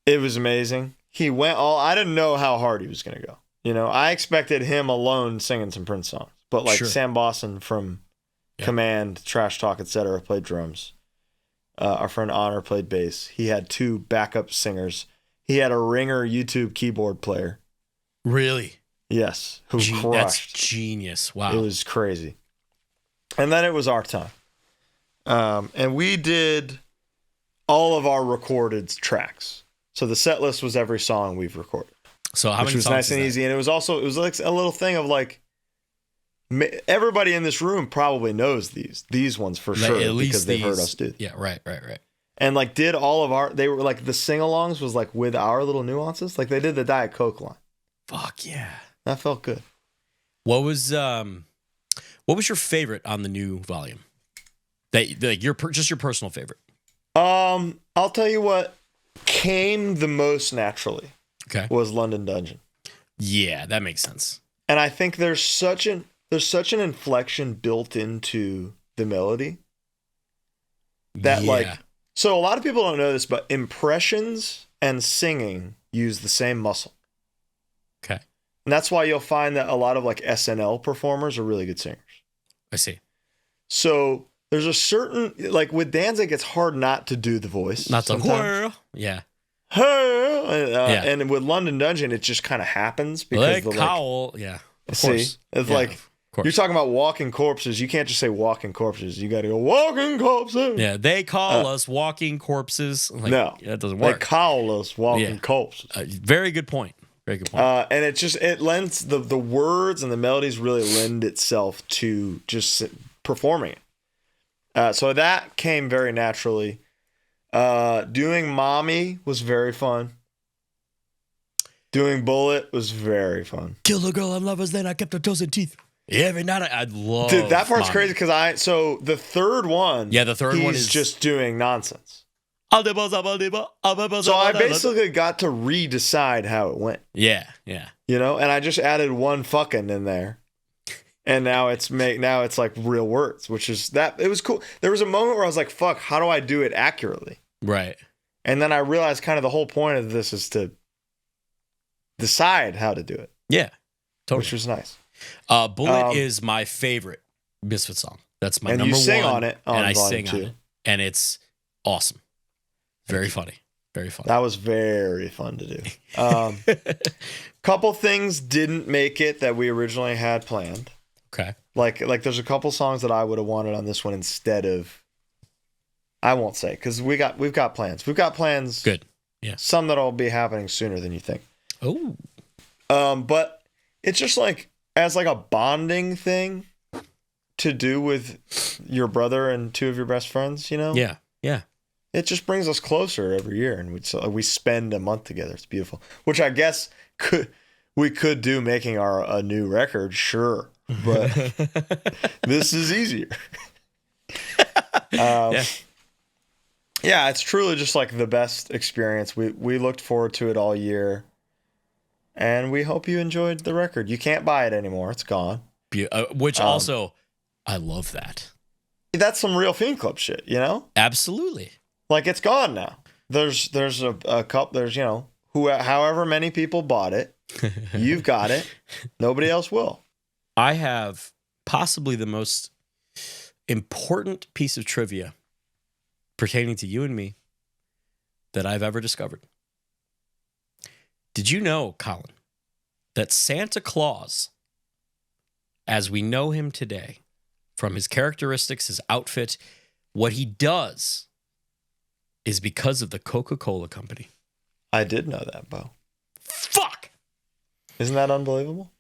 Speaker 1: It was amazing. He went I didn't know how hard he was going to go. You know, I expected him alone singing some Prince songs. But like Sam Bosson from Command, Trash Talk, etc. played drums. Our friend Honor played bass. He had 2 backup singers. He had a ringer YouTube keyboard player.
Speaker 2: Really?
Speaker 1: Yes. Who crushed.
Speaker 2: That's genius. Wow.
Speaker 1: It was crazy. And then it was our time. And we did all of our recorded tracks. So the set list was every song we've recorded.
Speaker 2: So how many
Speaker 1: was
Speaker 2: songs
Speaker 1: nice and easy. And it was like a little thing of like, everybody in this room probably knows these ones for sure,
Speaker 2: at least
Speaker 1: because they've heard us do.
Speaker 2: Yeah, right.
Speaker 1: And like did all of they were like the sing-alongs was like with our little nuances. Like they did the Diet Coke line.
Speaker 2: Fuck yeah.
Speaker 1: That felt good.
Speaker 2: What was your favorite on the new volume? Just your personal favorite.
Speaker 1: I'll tell you what came the most naturally.
Speaker 2: Okay.
Speaker 1: Was London Dungeon. Yeah,
Speaker 2: that makes sense.
Speaker 1: And I think there's such an inflection built into the melody that so a lot of people don't know this, but impressions and singing use the same muscle.
Speaker 2: Okay.
Speaker 1: And that's why you'll find that a lot of like SNL performers are really good singers.
Speaker 2: I see.
Speaker 1: So there's a certain, like with Danzig, it's hard not to do the voice.
Speaker 2: Not to whirl. Yeah.
Speaker 1: And with London Dungeon, it just kind of happens because
Speaker 2: like cowl. Yeah.
Speaker 1: Of course. It's like, you're talking about walking corpses. You can't just say walking corpses. You got to go walking corpses.
Speaker 2: Yeah. They call us walking corpses. Like,
Speaker 1: no.
Speaker 2: That doesn't work.
Speaker 1: They call us walking corpses.
Speaker 2: Very good point. Very good point.
Speaker 1: And it lends the words and the melodies really lend itself to just performing it. So that came very naturally. Doing Mommy was very fun. Doing Bullet was very fun.
Speaker 2: Killed a girl in lovers, then I kept her toes and teeth. Every night I love.
Speaker 1: Dude, that part's
Speaker 2: Mommy.
Speaker 1: crazy because so the third one.
Speaker 2: Yeah, the third one is
Speaker 1: just doing nonsense. So I basically got to redecide how it went.
Speaker 2: Yeah.
Speaker 1: You know, and I just added one fucking in there. And now it's like real words, which is that it was cool. There was a moment where I was like, fuck, how do I do it accurately?
Speaker 2: Right.
Speaker 1: And then I realized kind of the whole point of this is to decide how to do it.
Speaker 2: Yeah. Totally.
Speaker 1: Which was nice.
Speaker 2: Bullet is my favorite Misfits song. That's my number one. And you sing
Speaker 1: on it
Speaker 2: and I sing on it. And it's awesome. Very funny. Very funny.
Speaker 1: That was very fun to do. Couple things didn't make it that we originally had planned.
Speaker 2: Okay.
Speaker 1: Like there's a couple songs that I would have wanted on this one instead of. I won't say because we've got plans. We've got plans.
Speaker 2: Good. Yeah.
Speaker 1: Some that'll be happening sooner than you think.
Speaker 2: Oh.
Speaker 1: But it's just like as like a bonding thing to do with your brother and 2 of your best friends. You know.
Speaker 2: Yeah.
Speaker 1: It just brings us closer every year, and we spend a month together. It's beautiful. Which I guess we could do making a new record, sure, but this is easier. Yeah, it's truly just like the best experience. We looked forward to it all year, and we hope you enjoyed the record. You can't buy it anymore; it's gone.
Speaker 2: Which also, I love that.
Speaker 1: That's some real Fiend Club shit, you know?
Speaker 2: Absolutely.
Speaker 1: Like, it's gone now. there's a couple. There's however many people bought it, you've got it. Nobody else will.
Speaker 2: I have possibly the most important piece of trivia pertaining to you and me that I've ever discovered. Did you know, Colin, that Santa Claus, as we know him today, from his characteristics, his outfit, what he does is because of the Coca-Cola Company?
Speaker 1: I did know that, Bo.
Speaker 2: Fuck!
Speaker 1: Isn't that unbelievable?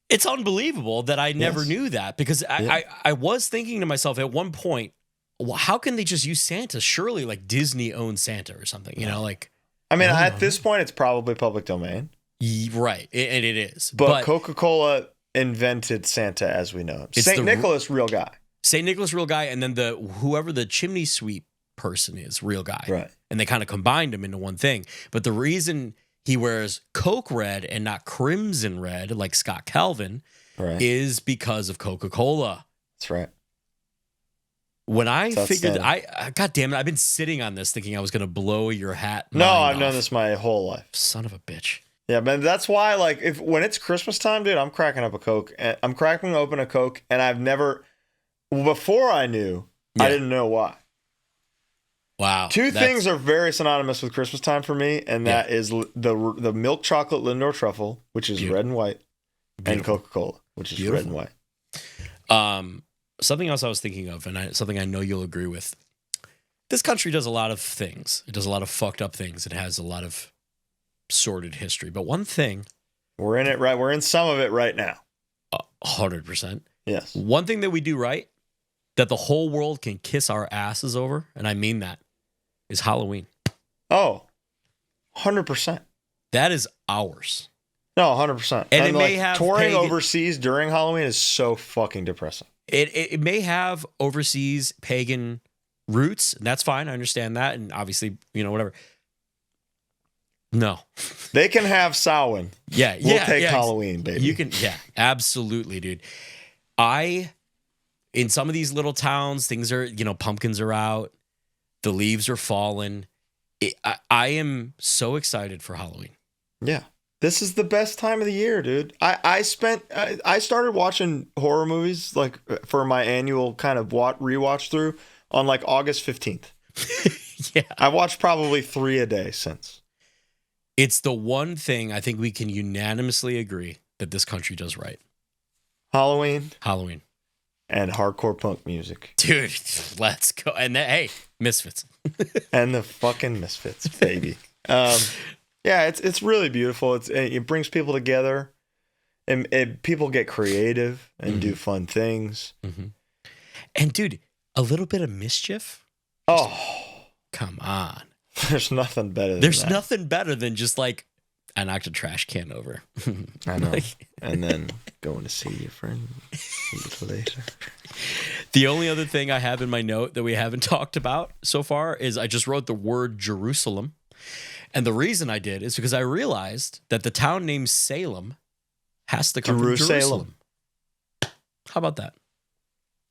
Speaker 2: It's unbelievable that I never knew that, because I was thinking to myself at one point, well, how can they just use Santa? Surely like Disney owns Santa or something, like.
Speaker 1: I mean, at this point, it's probably public domain.
Speaker 2: Right, and it is.
Speaker 1: But Coca-Cola invented Santa as we know him. St. Nicholas, real guy.
Speaker 2: St. Nicholas, real guy, and then whoever the chimney sweep person is, real guy.
Speaker 1: Right.
Speaker 2: And they kind of combined them into one thing. But the reason he wears Coke red and not crimson red like Scott Calvin is because of Coca-Cola.
Speaker 1: That's right.
Speaker 2: When I figured, God damn it, I've been sitting on this thinking I was going to blow your hat.
Speaker 1: No, I've known this my whole life.
Speaker 2: Son of a bitch.
Speaker 1: Yeah, man, that's why, like, when it's Christmas time, dude, I'm cracking up a Coke. And I'm cracking open a Coke, and I've never, before I knew, I didn't know why.
Speaker 2: Wow.
Speaker 1: Two things are very synonymous with Christmas time for me, and that is the milk chocolate Lindor truffle, which is red and white, and Coca-Cola, which is red and white.
Speaker 2: Something else I was thinking of, and something I know you'll agree with. This country does a lot of things. It does a lot of fucked up things. It has a lot of sordid history. But one thing...
Speaker 1: We're in it, right? We're in some of it right now.
Speaker 2: 100%.
Speaker 1: Yes.
Speaker 2: One thing that we do right, that the whole world can kiss our asses over, and I mean that, is Halloween.
Speaker 1: Oh, 100%.
Speaker 2: That is ours.
Speaker 1: No, 100%.
Speaker 2: And it may have
Speaker 1: touring overseas during Halloween is so fucking depressing.
Speaker 2: It may have overseas pagan roots. And that's fine. I understand that. And obviously, whatever. No.
Speaker 1: They can have Samhain.
Speaker 2: Yeah.
Speaker 1: We'll take Halloween, baby.
Speaker 2: You can. Yeah, absolutely, dude. In some of these little towns, things are, pumpkins are out. The leaves are falling. I am so excited for Halloween.
Speaker 1: Yeah. This is the best time of the year, dude. I started watching horror movies like for my annual kind of rewatch through on like August 15th.
Speaker 2: Yeah.
Speaker 1: I watched probably 3 a day since.
Speaker 2: It's the one thing I think we can unanimously agree that this country does right.
Speaker 1: Halloween.
Speaker 2: And
Speaker 1: hardcore punk music.
Speaker 2: Dude, let's go. And hey, Misfits.
Speaker 1: And the fucking Misfits, baby. Yeah, it's really beautiful. It brings people together, and people get creative and do fun things.
Speaker 2: Mm-hmm. And dude, a little bit of mischief.
Speaker 1: Oh,
Speaker 2: come on!
Speaker 1: There's nothing better.
Speaker 2: There's nothing better than just like I knocked a trash can over.
Speaker 1: I know, and then going to see your friend a little later.
Speaker 2: The only other thing I have in my note that we haven't talked about so far is I just wrote the word Jerusalem. And the reason I did is because I realized that the town named Salem has to come from Jerusalem. How about that?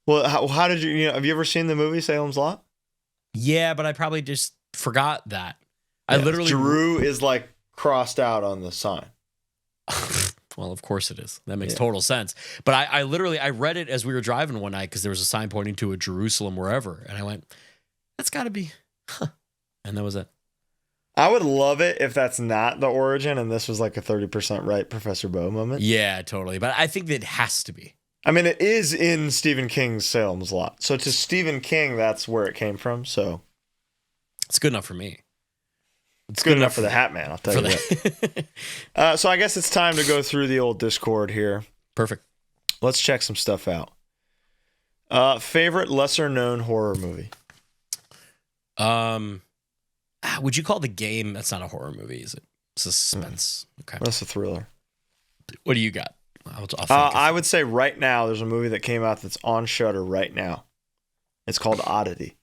Speaker 1: Well, how did you have you ever seen the movie Salem's Lot?
Speaker 2: Yeah, but I probably just forgot that.
Speaker 1: Yeah, I literally Jeru is like crossed out on the sign.
Speaker 2: Well, of course it is. That makes total sense. But I literally read it as we were driving one night because there was a sign pointing to a Jerusalem wherever. And I went, that's got to be. And that was it.
Speaker 1: I would love it if that's not the origin and this was like a 30% right Professor Bo moment.
Speaker 2: Yeah, totally. But I think that it has to be.
Speaker 1: I mean, it is in Stephen King's Salem's Lot. So to Stephen King, that's where it came from. So
Speaker 2: it's good enough for me.
Speaker 1: It's good enough for the Hat Man, I'll tell you what. So I guess it's time to go through the old Discord here.
Speaker 2: Perfect.
Speaker 1: Let's check some stuff out. Favorite lesser known horror movie?
Speaker 2: Would you call The Game? That's not a horror movie, is it? Suspense. Okay.
Speaker 1: That's a thriller.
Speaker 2: What do you got?
Speaker 1: I would say right now there's a movie that came out that's on Shudder right now. It's called Oddity.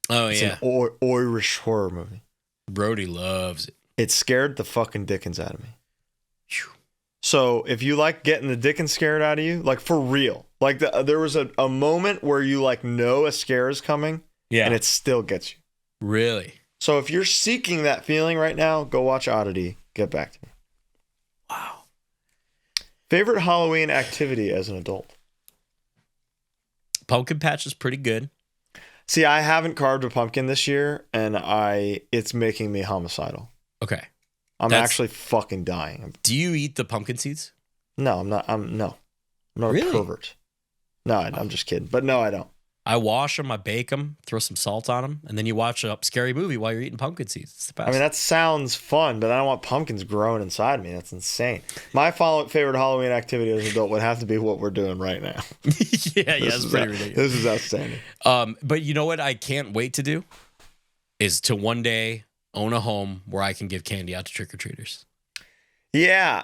Speaker 2: Oh,
Speaker 1: it's
Speaker 2: yeah.
Speaker 1: An Irish horror movie.
Speaker 2: Brody loves it.
Speaker 1: It scared the fucking dickens out of me. So if you like getting the dickens scared out of you, like for real, like there was a moment where you like know a scare is coming, and it still gets you.
Speaker 2: Really?
Speaker 1: So if you're seeking that feeling right now, go watch Oddity. Get back to me.
Speaker 2: Wow.
Speaker 1: Favorite Halloween activity as an adult?
Speaker 2: Pumpkin patch is pretty good.
Speaker 1: See, I haven't carved a pumpkin this year, and it's making me homicidal.
Speaker 2: Okay.
Speaker 1: I'm actually fucking dying.
Speaker 2: Do you eat the pumpkin seeds?
Speaker 1: No, I'm not. I'm not
Speaker 2: Really?
Speaker 1: a pervert. No, I'm just kidding. But no, I don't.
Speaker 2: I wash them, I bake them, throw some salt on them, and then you watch a scary movie while you're eating pumpkin seeds. It's the best.
Speaker 1: I mean, that sounds fun, but I don't want pumpkins growing inside me. That's insane. My favorite Halloween activity as an adult would have to be what we're doing right now.
Speaker 2: yeah, it's pretty ridiculous.
Speaker 1: This is outstanding.
Speaker 2: But you know what I can't wait to do? Is to one day own a home where I can give candy out to trick-or-treaters.
Speaker 1: Yeah.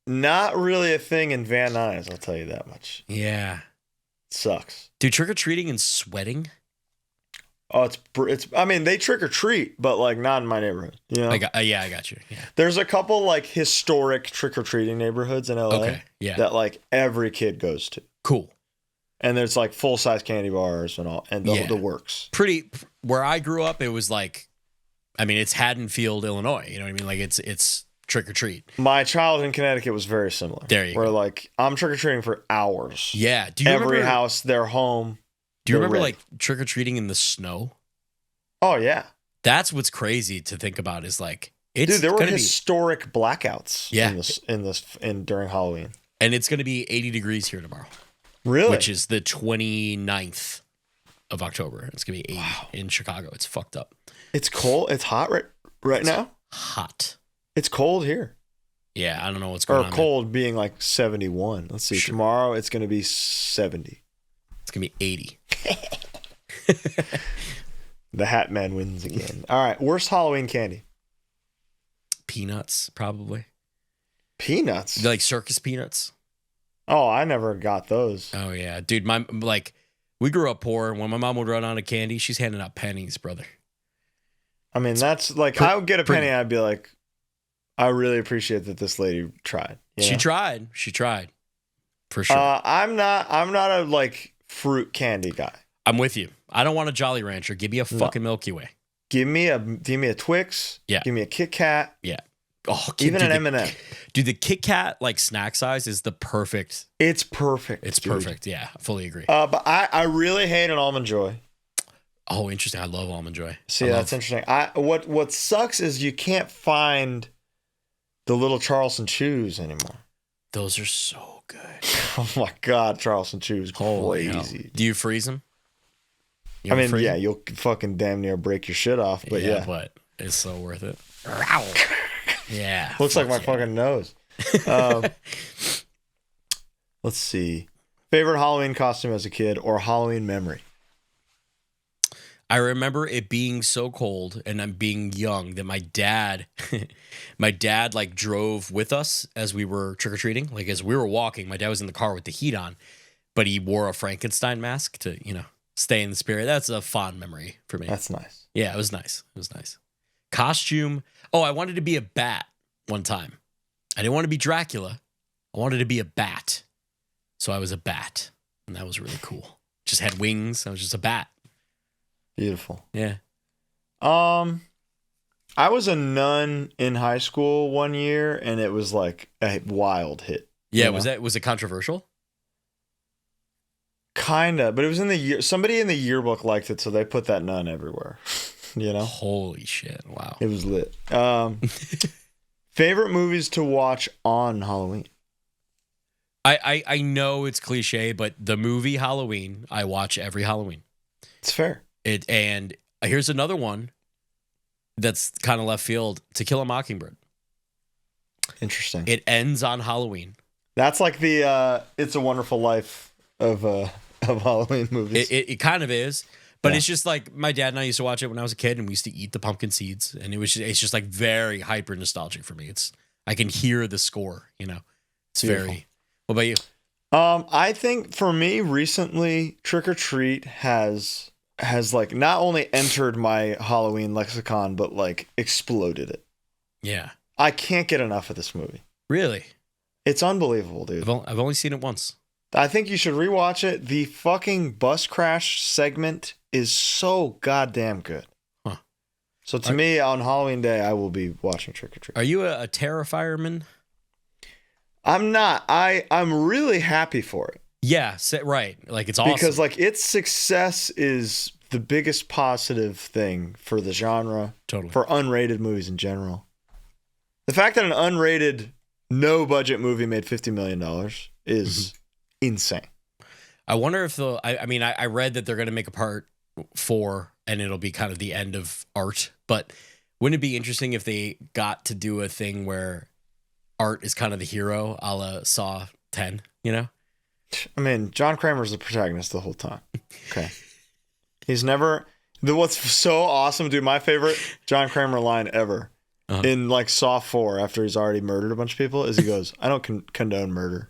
Speaker 1: Not really a thing in Van Nuys, I'll tell you that much.
Speaker 2: Yeah.
Speaker 1: It sucks.
Speaker 2: Dude, trick-or-treating and sweating?
Speaker 1: Oh, it's. I mean, they trick or treat, but like not in my neighborhood. You know?
Speaker 2: I got you. Yeah.
Speaker 1: There's a couple like historic trick or treating neighborhoods in LA.
Speaker 2: Okay. Yeah.
Speaker 1: That like every kid goes to.
Speaker 2: Cool.
Speaker 1: And there's like full size candy bars and all, and the works.
Speaker 2: Pretty. Where I grew up, it was like, I mean, it's Haddonfield, Illinois. You know what I mean? Like it's trick or treat.
Speaker 1: My childhood in Connecticut was very similar.
Speaker 2: There you go.
Speaker 1: Where like I'm trick or treating for hours.
Speaker 2: Yeah. Do you
Speaker 1: every
Speaker 2: remember,
Speaker 1: house, their home.
Speaker 2: Do you remember like trick or treating in the snow?
Speaker 1: Oh yeah.
Speaker 2: That's what's crazy to think about. Is like it's
Speaker 1: dude, there were historic blackouts.
Speaker 2: Yeah.
Speaker 1: During Halloween.
Speaker 2: And it's going to be 80 degrees here tomorrow.
Speaker 1: Really?
Speaker 2: Which is the 29th of October. It's going to be 80 in Chicago. It's fucked up.
Speaker 1: It's cold. It's hot right now.
Speaker 2: Hot.
Speaker 1: It's cold here.
Speaker 2: Yeah, I don't know what's going on.
Speaker 1: Or cold being like 71. Let's see. Sure. Tomorrow it's going to be 70.
Speaker 2: It's going to be 80.
Speaker 1: The Hat Man wins again. All right. Worst Halloween candy?
Speaker 2: Peanuts, probably.
Speaker 1: Peanuts?
Speaker 2: Like circus peanuts?
Speaker 1: Oh, I never got those.
Speaker 2: Oh, yeah. Dude, we grew up poor. When my mom would run out of candy, she's handing out pennies, brother.
Speaker 1: I mean, that's like, I would get a penny, I'd be like, I really appreciate that this lady tried.
Speaker 2: She tried. For sure.
Speaker 1: I'm not a like fruit candy guy.
Speaker 2: I'm with you. I don't want a Jolly Rancher. Give me a fucking Milky Way.
Speaker 1: Give me a Twix.
Speaker 2: Yeah.
Speaker 1: Give me a Kit Kat.
Speaker 2: Yeah. Oh,
Speaker 1: even an M&M.
Speaker 2: Dude, the Kit Kat like snack size is the perfect.
Speaker 1: It's perfect.
Speaker 2: It's perfect. Yeah, I fully agree.
Speaker 1: But I really hate an Almond Joy.
Speaker 2: Oh, interesting. I love Almond Joy.
Speaker 1: See, that's interesting. What sucks is you can't find the little Charleston Chews anymore.
Speaker 2: Those are so good.
Speaker 1: Oh my God, Charleston Chews, crazy.
Speaker 2: Do you freeze them?
Speaker 1: I mean, yeah, you'll fucking damn near break your shit off, but yeah.
Speaker 2: But it's so worth it. Yeah.
Speaker 1: Looks like my fucking nose. Let's see. Favorite Halloween costume as a kid or Halloween memory?
Speaker 2: I remember it being so cold and I'm being young that my dad like drove with us as we were trick-or-treating. Like as we were walking, my dad was in the car with the heat on, but he wore a Frankenstein mask to, stay in the spirit. That's a fond memory for me.
Speaker 1: That's nice.
Speaker 2: Yeah, it was nice. Costume. Oh, I wanted to be a bat one time. I didn't want to be Dracula. I wanted to be a bat. So I was a bat. And that was really cool. Just had wings. I was just a bat.
Speaker 1: Beautiful.
Speaker 2: Yeah.
Speaker 1: I was a nun in high school one year, and it was like a wild hit.
Speaker 2: Yeah, was it controversial?
Speaker 1: Kinda, but it was in the year. Somebody in the yearbook liked it, so they put that nun everywhere.
Speaker 2: Holy shit! Wow,
Speaker 1: it was lit. Favorite movies to watch on Halloween?
Speaker 2: I know it's cliche, but the movie Halloween I watch every Halloween.
Speaker 1: It's fair.
Speaker 2: And here's another one that's kind of left field: To Kill a Mockingbird.
Speaker 1: Interesting.
Speaker 2: It ends on Halloween.
Speaker 1: That's like the It's a Wonderful Life of Halloween movies.
Speaker 2: It kind of is, but it's just like my dad and I used to watch it when I was a kid, and we used to eat the pumpkin seeds, and it's just like very hyper nostalgic for me. I can hear the score, It's
Speaker 1: Beautiful.
Speaker 2: very. What about you?
Speaker 1: I think for me recently, Trick or Treat has like not only entered my Halloween lexicon, but like exploded it.
Speaker 2: Yeah.
Speaker 1: I can't get enough of this movie.
Speaker 2: Really?
Speaker 1: It's unbelievable, dude.
Speaker 2: I've only seen it once.
Speaker 1: I think you should rewatch it. The fucking bus crash segment is so goddamn good.
Speaker 2: Huh.
Speaker 1: So to me, on Halloween Day, I will be watching Trick or Treat.
Speaker 2: Are you a Terrifierman?
Speaker 1: I'm not. I'm really happy for it.
Speaker 2: Yeah, right. Like, it's awesome.
Speaker 1: Because, like, its success is the biggest positive thing for the genre.
Speaker 2: Totally.
Speaker 1: For unrated movies in general. The fact that an unrated, no-budget movie made $50 million is insane.
Speaker 2: I wonder if they'll... I read that they're going to make a part 4, and it'll be kind of the end of Art. But wouldn't it be interesting if they got to do a thing where Art is kind of the hero, a la Saw 10, you know?
Speaker 1: I mean, John Kramer's the protagonist the whole time. Okay. He's never... What's so awesome, dude, my favorite John Kramer line ever in, like, Saw 4, after he's already murdered a bunch of people, is he goes, I don't condone murder.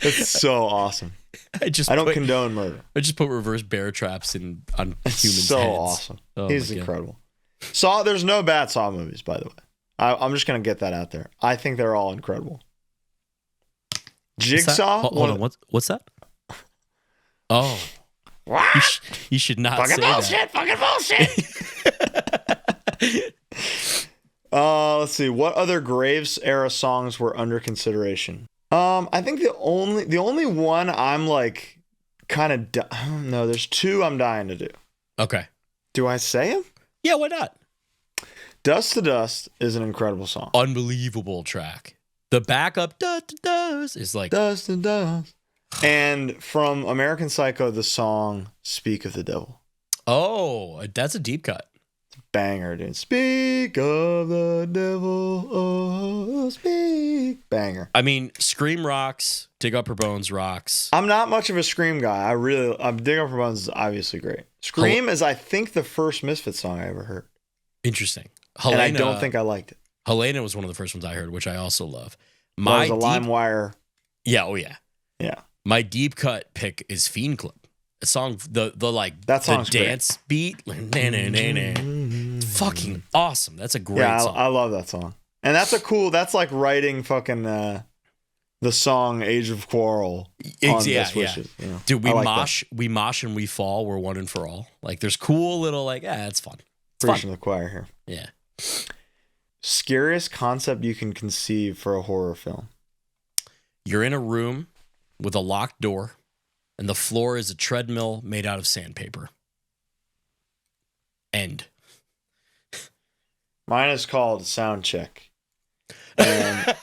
Speaker 1: It's so awesome. I don't condone murder.
Speaker 2: I just put reverse bear traps on humans' heads.
Speaker 1: So awesome.
Speaker 2: Oh,
Speaker 1: he's incredible. Saw, there's no bad Saw movies, by the way. I'm just going to get that out there. I think they're all incredible. Jigsaw?
Speaker 2: Hold on. What's that? Oh.
Speaker 3: What?
Speaker 2: You should not
Speaker 3: fucking
Speaker 2: say
Speaker 3: bullshit,
Speaker 2: that.
Speaker 3: Fucking bullshit.
Speaker 1: Let's see. What other Graves era songs were under consideration? I think the only one I'm like kind of I don't know. There's 2 I'm dying to do.
Speaker 2: Okay.
Speaker 1: Do I say them?
Speaker 2: Yeah, why not?
Speaker 1: Dust to Dust is an incredible song.
Speaker 2: Unbelievable track. The backup is like
Speaker 1: Dust to Dust. And from American Psycho, the song Speak of the Devil.
Speaker 2: Oh, that's a deep cut.
Speaker 1: Banger, dude. Speak of the devil, oh, speak. Banger.
Speaker 2: I mean, Scream rocks, Dig Up Her Bones rocks.
Speaker 1: I'm not much of a Scream guy. Dig Up Her Bones is obviously great. Scream is, I think, the first Misfits song I ever heard.
Speaker 2: Interesting.
Speaker 1: And I don't think I liked it.
Speaker 2: Helena was one of the first ones I heard, which I also love.
Speaker 1: That was a LimeWire.
Speaker 2: Yeah, oh yeah.
Speaker 1: Yeah.
Speaker 2: My deep cut pick is Fiend Club. A song, the dance beat, fucking awesome. That's a great song.
Speaker 1: I love that song. And that's like writing fucking the song Age of Quarrel.
Speaker 2: Wishes, you know? Dude, we
Speaker 1: mosh
Speaker 2: and we fall. We're one and for all. Like, there's cool little, like, it's fun. It's
Speaker 1: Preaching the choir here.
Speaker 2: Yeah.
Speaker 1: Scariest concept you can conceive for a horror film.
Speaker 2: You're in a room with a locked door, and the floor is a treadmill made out of sandpaper. End.
Speaker 1: Mine is called Sound Check. And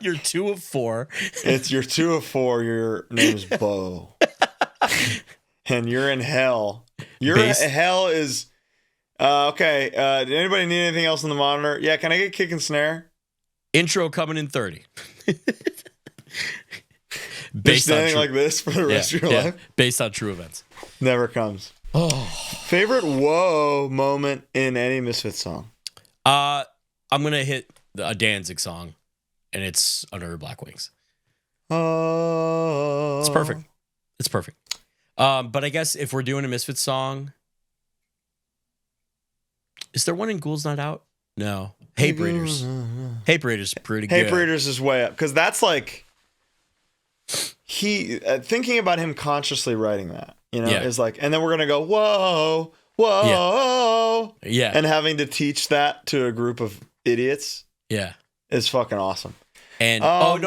Speaker 2: you're 2 of 4.
Speaker 1: It's you're 2 of 4. Your name's Bo. And you're in hell. Hell is... okay. Did anybody need anything else on the monitor? Yeah, can I get kick and snare?
Speaker 2: Intro coming in 30.
Speaker 1: Based standing like this for the rest of your life?
Speaker 2: Based on true events.
Speaker 1: Never comes. Oh. Favorite whoa moment in any Misfits song?
Speaker 2: I'm going to hit a Danzig song, and it's Under Her Black Wings.
Speaker 1: Oh.
Speaker 2: It's perfect. It's perfect. But I guess if we're doing a Misfits song, is there one in Ghouls Not Out? No. Hatebreeders. Hatebreeders is pretty good.
Speaker 1: Hatebreeders is way up. Because that's like... thinking about him consciously writing that, you know, is like, and then we're gonna go whoa, and having to teach that to a group of idiots, is fucking awesome.
Speaker 2: And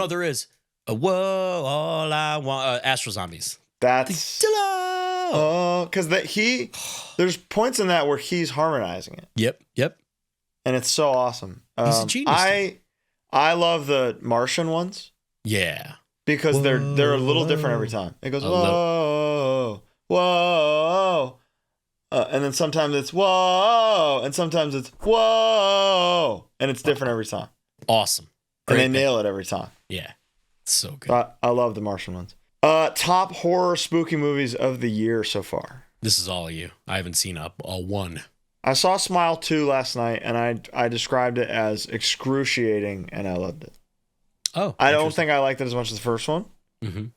Speaker 2: there is a whoa, all I want, Astro Zombies.
Speaker 1: That's because there's points in that where he's harmonizing it.
Speaker 2: Yep,
Speaker 1: and it's so awesome.
Speaker 2: He's a genius.
Speaker 1: I love the Martian ones.
Speaker 2: Yeah.
Speaker 1: Because they're a little different every time. It goes, whoa, whoa. And then sometimes it's whoa. And sometimes it's whoa. And it's different every time.
Speaker 2: Awesome.
Speaker 1: Great and they nail it every time.
Speaker 2: Yeah. It's so good.
Speaker 1: I love the Martian ones. Top horror spooky movies of the year so far.
Speaker 2: This is all you. I haven't seen a one.
Speaker 1: I saw Smile 2 last night, and I described it as excruciating, and I loved it.
Speaker 2: Oh,
Speaker 1: I don't think I liked it as much as the first one.
Speaker 2: Mm-hmm.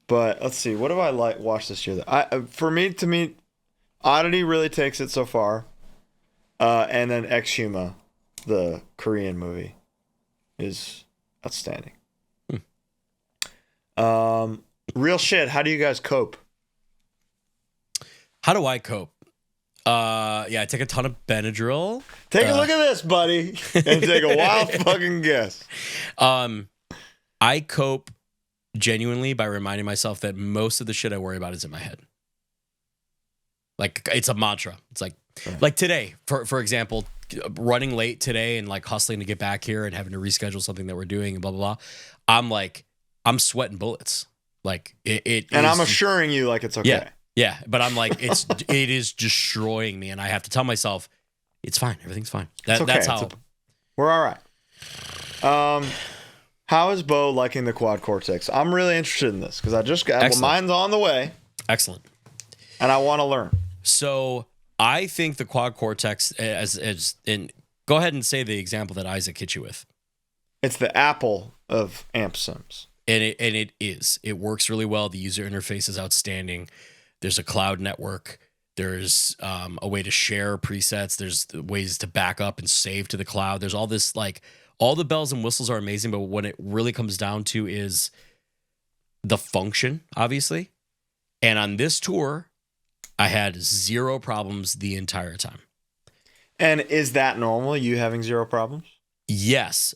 Speaker 1: But let's see. What have I watched this year? To me, Oddity really takes it so far. And then Exhuma, the Korean movie, is outstanding. Real shit. How do you guys cope?
Speaker 2: How do I cope? Yeah, I take a ton of Benadryl.
Speaker 1: Take a look at this, buddy, and take a wild fucking guess.
Speaker 2: I cope genuinely by reminding myself that most of the shit I worry about is in my head. Like, it's a mantra. It's like, like today, for example, running late today and like hustling to get back here and having to reschedule something that we're doing and blah, blah, blah. I'm sweating bullets. Like
Speaker 1: and I'm assuring you like it's okay.
Speaker 2: Yeah. But I'm like, it is destroying me. And I have to tell myself, it's fine. Everything's fine.
Speaker 1: Okay.
Speaker 2: That's how
Speaker 1: we're all right. How is Bo liking the quad Cortex? I'm really interested in this because I just got mine's on the way.
Speaker 2: Excellent.
Speaker 1: And I want to learn.
Speaker 2: So I think the quad Cortex and go ahead and say the example that Isaac hit you with.
Speaker 1: It's the Apple of amp sims.
Speaker 2: And it is. It works really well. The user interface is outstanding. There's a cloud network. There's a way to share presets. There's ways to back up and save to the cloud. There's all this, like, all the bells and whistles are amazing, but what it really comes down to is the function, obviously. And on this tour, I had 0 problems the entire time.
Speaker 1: And is that normal, you having 0 problems?
Speaker 2: Yes.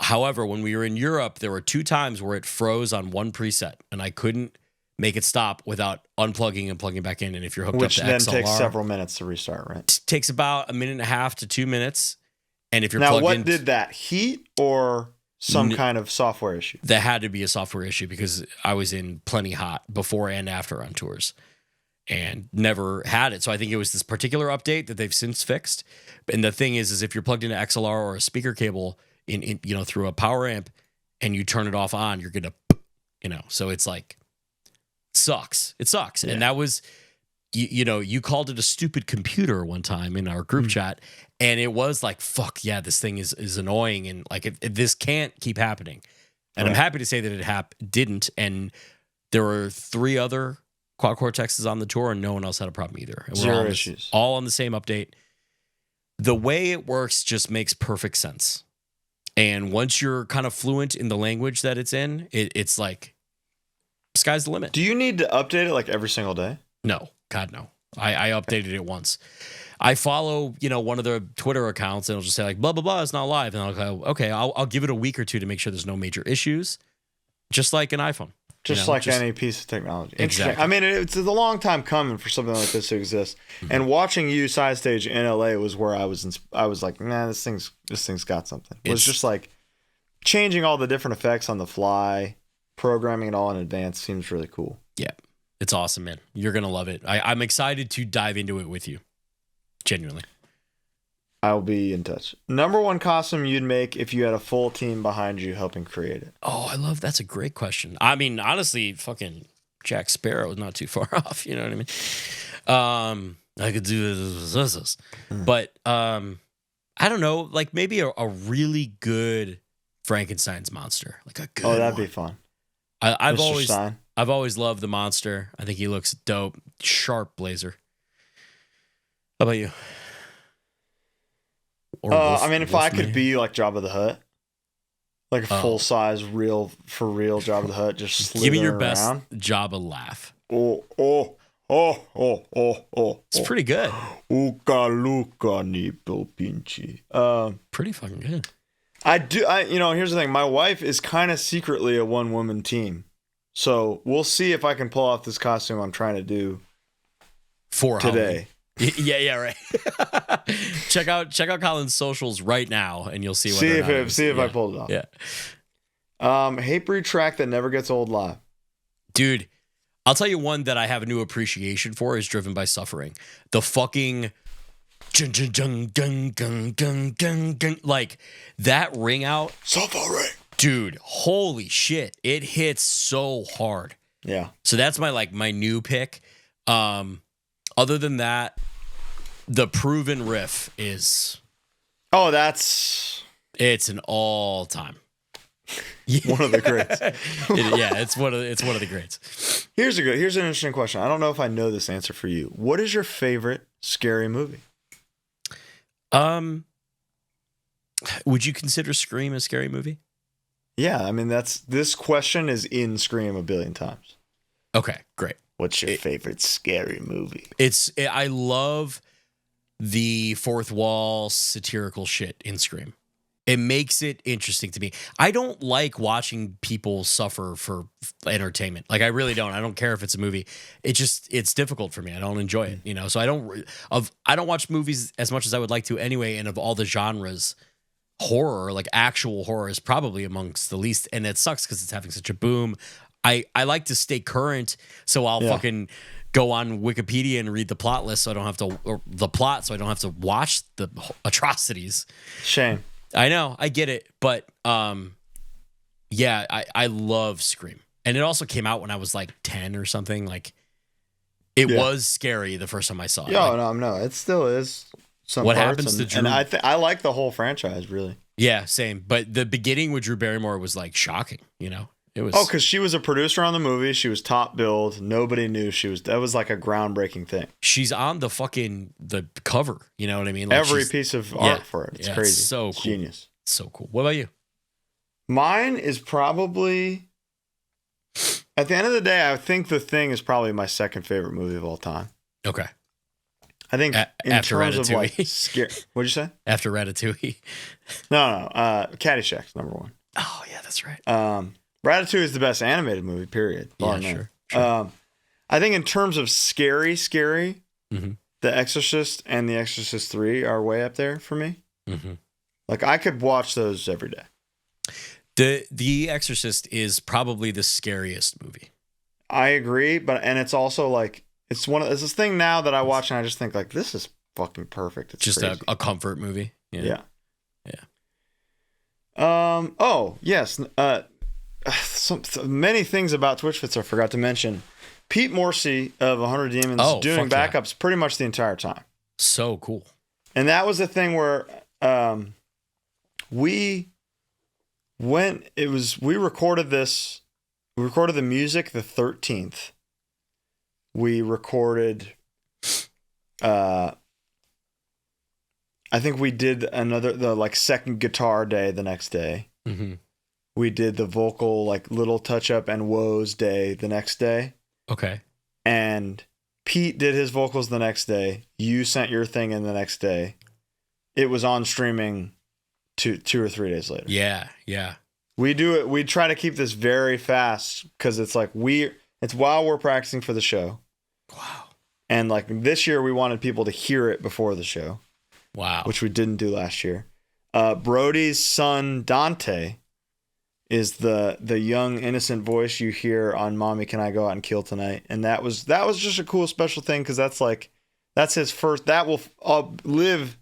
Speaker 2: However, when we were in Europe, there were 2 times where it froze on one preset, and I couldn't make it stop without unplugging and plugging back in. And if you're hooked up to XLR,
Speaker 1: which then takes several minutes to restart, right?
Speaker 2: Takes about 1.5 to 2 minutes. And if you're
Speaker 1: now,
Speaker 2: plugged
Speaker 1: what
Speaker 2: in,
Speaker 1: did that heat or some kind of software issue?
Speaker 2: That had to be a software issue because I was in plenty hot before and after on tours and never had it. So I think it was this particular update that they've since fixed. And the thing is if you're plugged into XLR or a speaker cable in through a power amp and you turn it off on, you're gonna, so it's like sucks. It sucks. Yeah. And that was, you called it a stupid computer one time in our group chat. And it was like, fuck yeah, this thing is annoying. And like, this can't keep happening. And I'm happy to say that it didn't. And there were 3 other quad Cortexes on the tour and no one else had a problem either. And
Speaker 1: 0 issues.
Speaker 2: All on the same update. The way it works just makes perfect sense. And once you're kind of fluent in the language that it's in, it's like, sky's the limit.
Speaker 1: Do you need to update it like every single day?
Speaker 2: No. God, no. I updated it once. I follow, one of the Twitter accounts and it'll just say like, blah, blah, blah, it's not live. And I'll go, okay, I'll give it a week or 2 to make sure there's no major issues. Just like an iPhone.
Speaker 1: Just any piece of technology.
Speaker 2: Exactly.
Speaker 1: I mean, it's a long time coming for something like this to exist. And watching you side stage in LA was where I was like, nah, this thing's got something. It was just like changing all the different effects on the fly, programming it all in advance seems really cool.
Speaker 2: Yeah. It's awesome, man. You're going to love it. I'm excited to dive into it with you. Genuinely.
Speaker 1: I'll be in touch. Number 1 costume you'd make if you had a full team behind you helping create it.
Speaker 2: Oh, that's a great question. I mean, honestly, fucking Jack Sparrow is not too far off. You know what I mean? I could do this. But I don't know, like maybe a really good Frankenstein's monster. Like a good
Speaker 1: that'd be fun.
Speaker 2: I've always loved the monster. I think he looks dope. Sharp blazer. How about you?
Speaker 1: I mean, if I could be like Jabba the Hutt, like a full size, for real Jabba the Hutt, just slithering
Speaker 2: give me your
Speaker 1: around.
Speaker 2: Best Jabba laugh.
Speaker 1: Oh.
Speaker 2: It's pretty good.
Speaker 1: Uka luka nipo pinchi.
Speaker 2: Pretty fucking good.
Speaker 1: Here's the thing. My wife is kind of secretly a 1-woman team. So we'll see if I can pull off this costume I'm trying to do
Speaker 2: for
Speaker 1: today.
Speaker 2: Halloween. Yeah, right. check out Colin's socials right now, and you'll see if
Speaker 1: I pulled it off.
Speaker 2: Yeah.
Speaker 1: Hatebreed track that never gets old live.
Speaker 2: Dude, I'll tell you one that I have a new appreciation for is Driven by Suffering. The fucking like that ring out.
Speaker 1: Suffering.
Speaker 2: Dude, holy shit. It hits so hard.
Speaker 1: Yeah.
Speaker 2: So that's my new pick. Other than that, the proven riff is...
Speaker 1: Oh,
Speaker 2: it's an all-time.
Speaker 1: One of the greats.
Speaker 2: It's one of the greats.
Speaker 1: Here's an interesting question. I don't know if I know this answer for you. What is your favorite scary movie?
Speaker 2: Would you consider Scream a scary movie?
Speaker 1: Yeah, I mean this question is in Scream a billion times.
Speaker 2: Okay, great.
Speaker 1: What's your favorite scary movie?
Speaker 2: I love the fourth wall satirical shit in Scream. It makes it interesting to me. I don't like watching people suffer for entertainment. Like I really don't. I don't care if it's a movie. It's difficult for me. I don't enjoy it, you know. So I don't watch movies as much as I would like to anyway. And of all the genres, horror, like actual horror, is probably amongst the least. And it sucks because it's having such a boom. I like to stay current, so I'll fucking go on Wikipedia and read the plot list, so I don't have to, or the plot, so I don't have to watch the atrocities.
Speaker 1: Shame.
Speaker 2: I know, I get it, but yeah, I love Scream, and it also came out when I was like 10 or something. Like, it was scary the first time I saw it.
Speaker 1: Yeah,
Speaker 2: like,
Speaker 1: no, it still is. Some
Speaker 2: what
Speaker 1: parts,
Speaker 2: happens to Drew?
Speaker 1: And I like the whole franchise, really.
Speaker 2: Yeah, same. But the beginning with Drew Barrymore was like shocking. You know, it was.
Speaker 1: Oh, because she was a producer on the movie. She was top billed. Nobody knew she was. That was like a groundbreaking thing.
Speaker 2: She's on the cover. You know what I mean? Like
Speaker 1: every piece of art for it. It's crazy.
Speaker 2: It's so
Speaker 1: it's
Speaker 2: cool.
Speaker 1: Genius.
Speaker 2: So cool. What about you?
Speaker 1: Mine is probably, at the end of the day, I think The Thing is probably my second favorite movie of all time.
Speaker 2: Okay.
Speaker 1: I think in
Speaker 2: after
Speaker 1: terms
Speaker 2: Ratatouille.
Speaker 1: of like scare. What'd you say?
Speaker 2: After Ratatouille.
Speaker 1: No. Caddyshack's number one.
Speaker 2: Oh yeah, that's right.
Speaker 1: Ratatouille is the best animated movie. Period.
Speaker 2: Yeah, sure.
Speaker 1: I think in terms of scary,
Speaker 2: mm-hmm.
Speaker 1: The Exorcist and The Exorcist 3 are way up there for me.
Speaker 2: Mm-hmm.
Speaker 1: Like I could watch those every day.
Speaker 2: The Exorcist is probably the scariest movie.
Speaker 1: I agree, and it's also like it's this thing now that I watch and I just think like this is fucking perfect. It's
Speaker 2: just
Speaker 1: crazy.
Speaker 2: a comfort movie.
Speaker 1: Yeah. Oh yes. Many things about Twitchfits I forgot to mention. Pete Morsi of 100 Demons doing backups pretty much the entire time.
Speaker 2: So cool.
Speaker 1: And that was the thing where we recorded this. We recorded the music the 13th. We recorded I think we did the second guitar day the next day.
Speaker 2: Mm-hmm.
Speaker 1: We did the vocal little touch up and woes day the next day.
Speaker 2: Okay.
Speaker 1: And Pete did his vocals the next day. You sent your thing in the next day. It was on streaming 2 or 3 days later.
Speaker 2: Yeah.
Speaker 1: We do it. We try to keep this very fast because it's it's while we're practicing for the show.
Speaker 2: Wow.
Speaker 1: And this year we wanted people to hear it before the show.
Speaker 2: Wow.
Speaker 1: Which we didn't do last year. Brody's son Dante is the young innocent voice you hear on Mommy Can I Go Out and Kill Tonight. And that was just a cool special thing because that's his first, that will live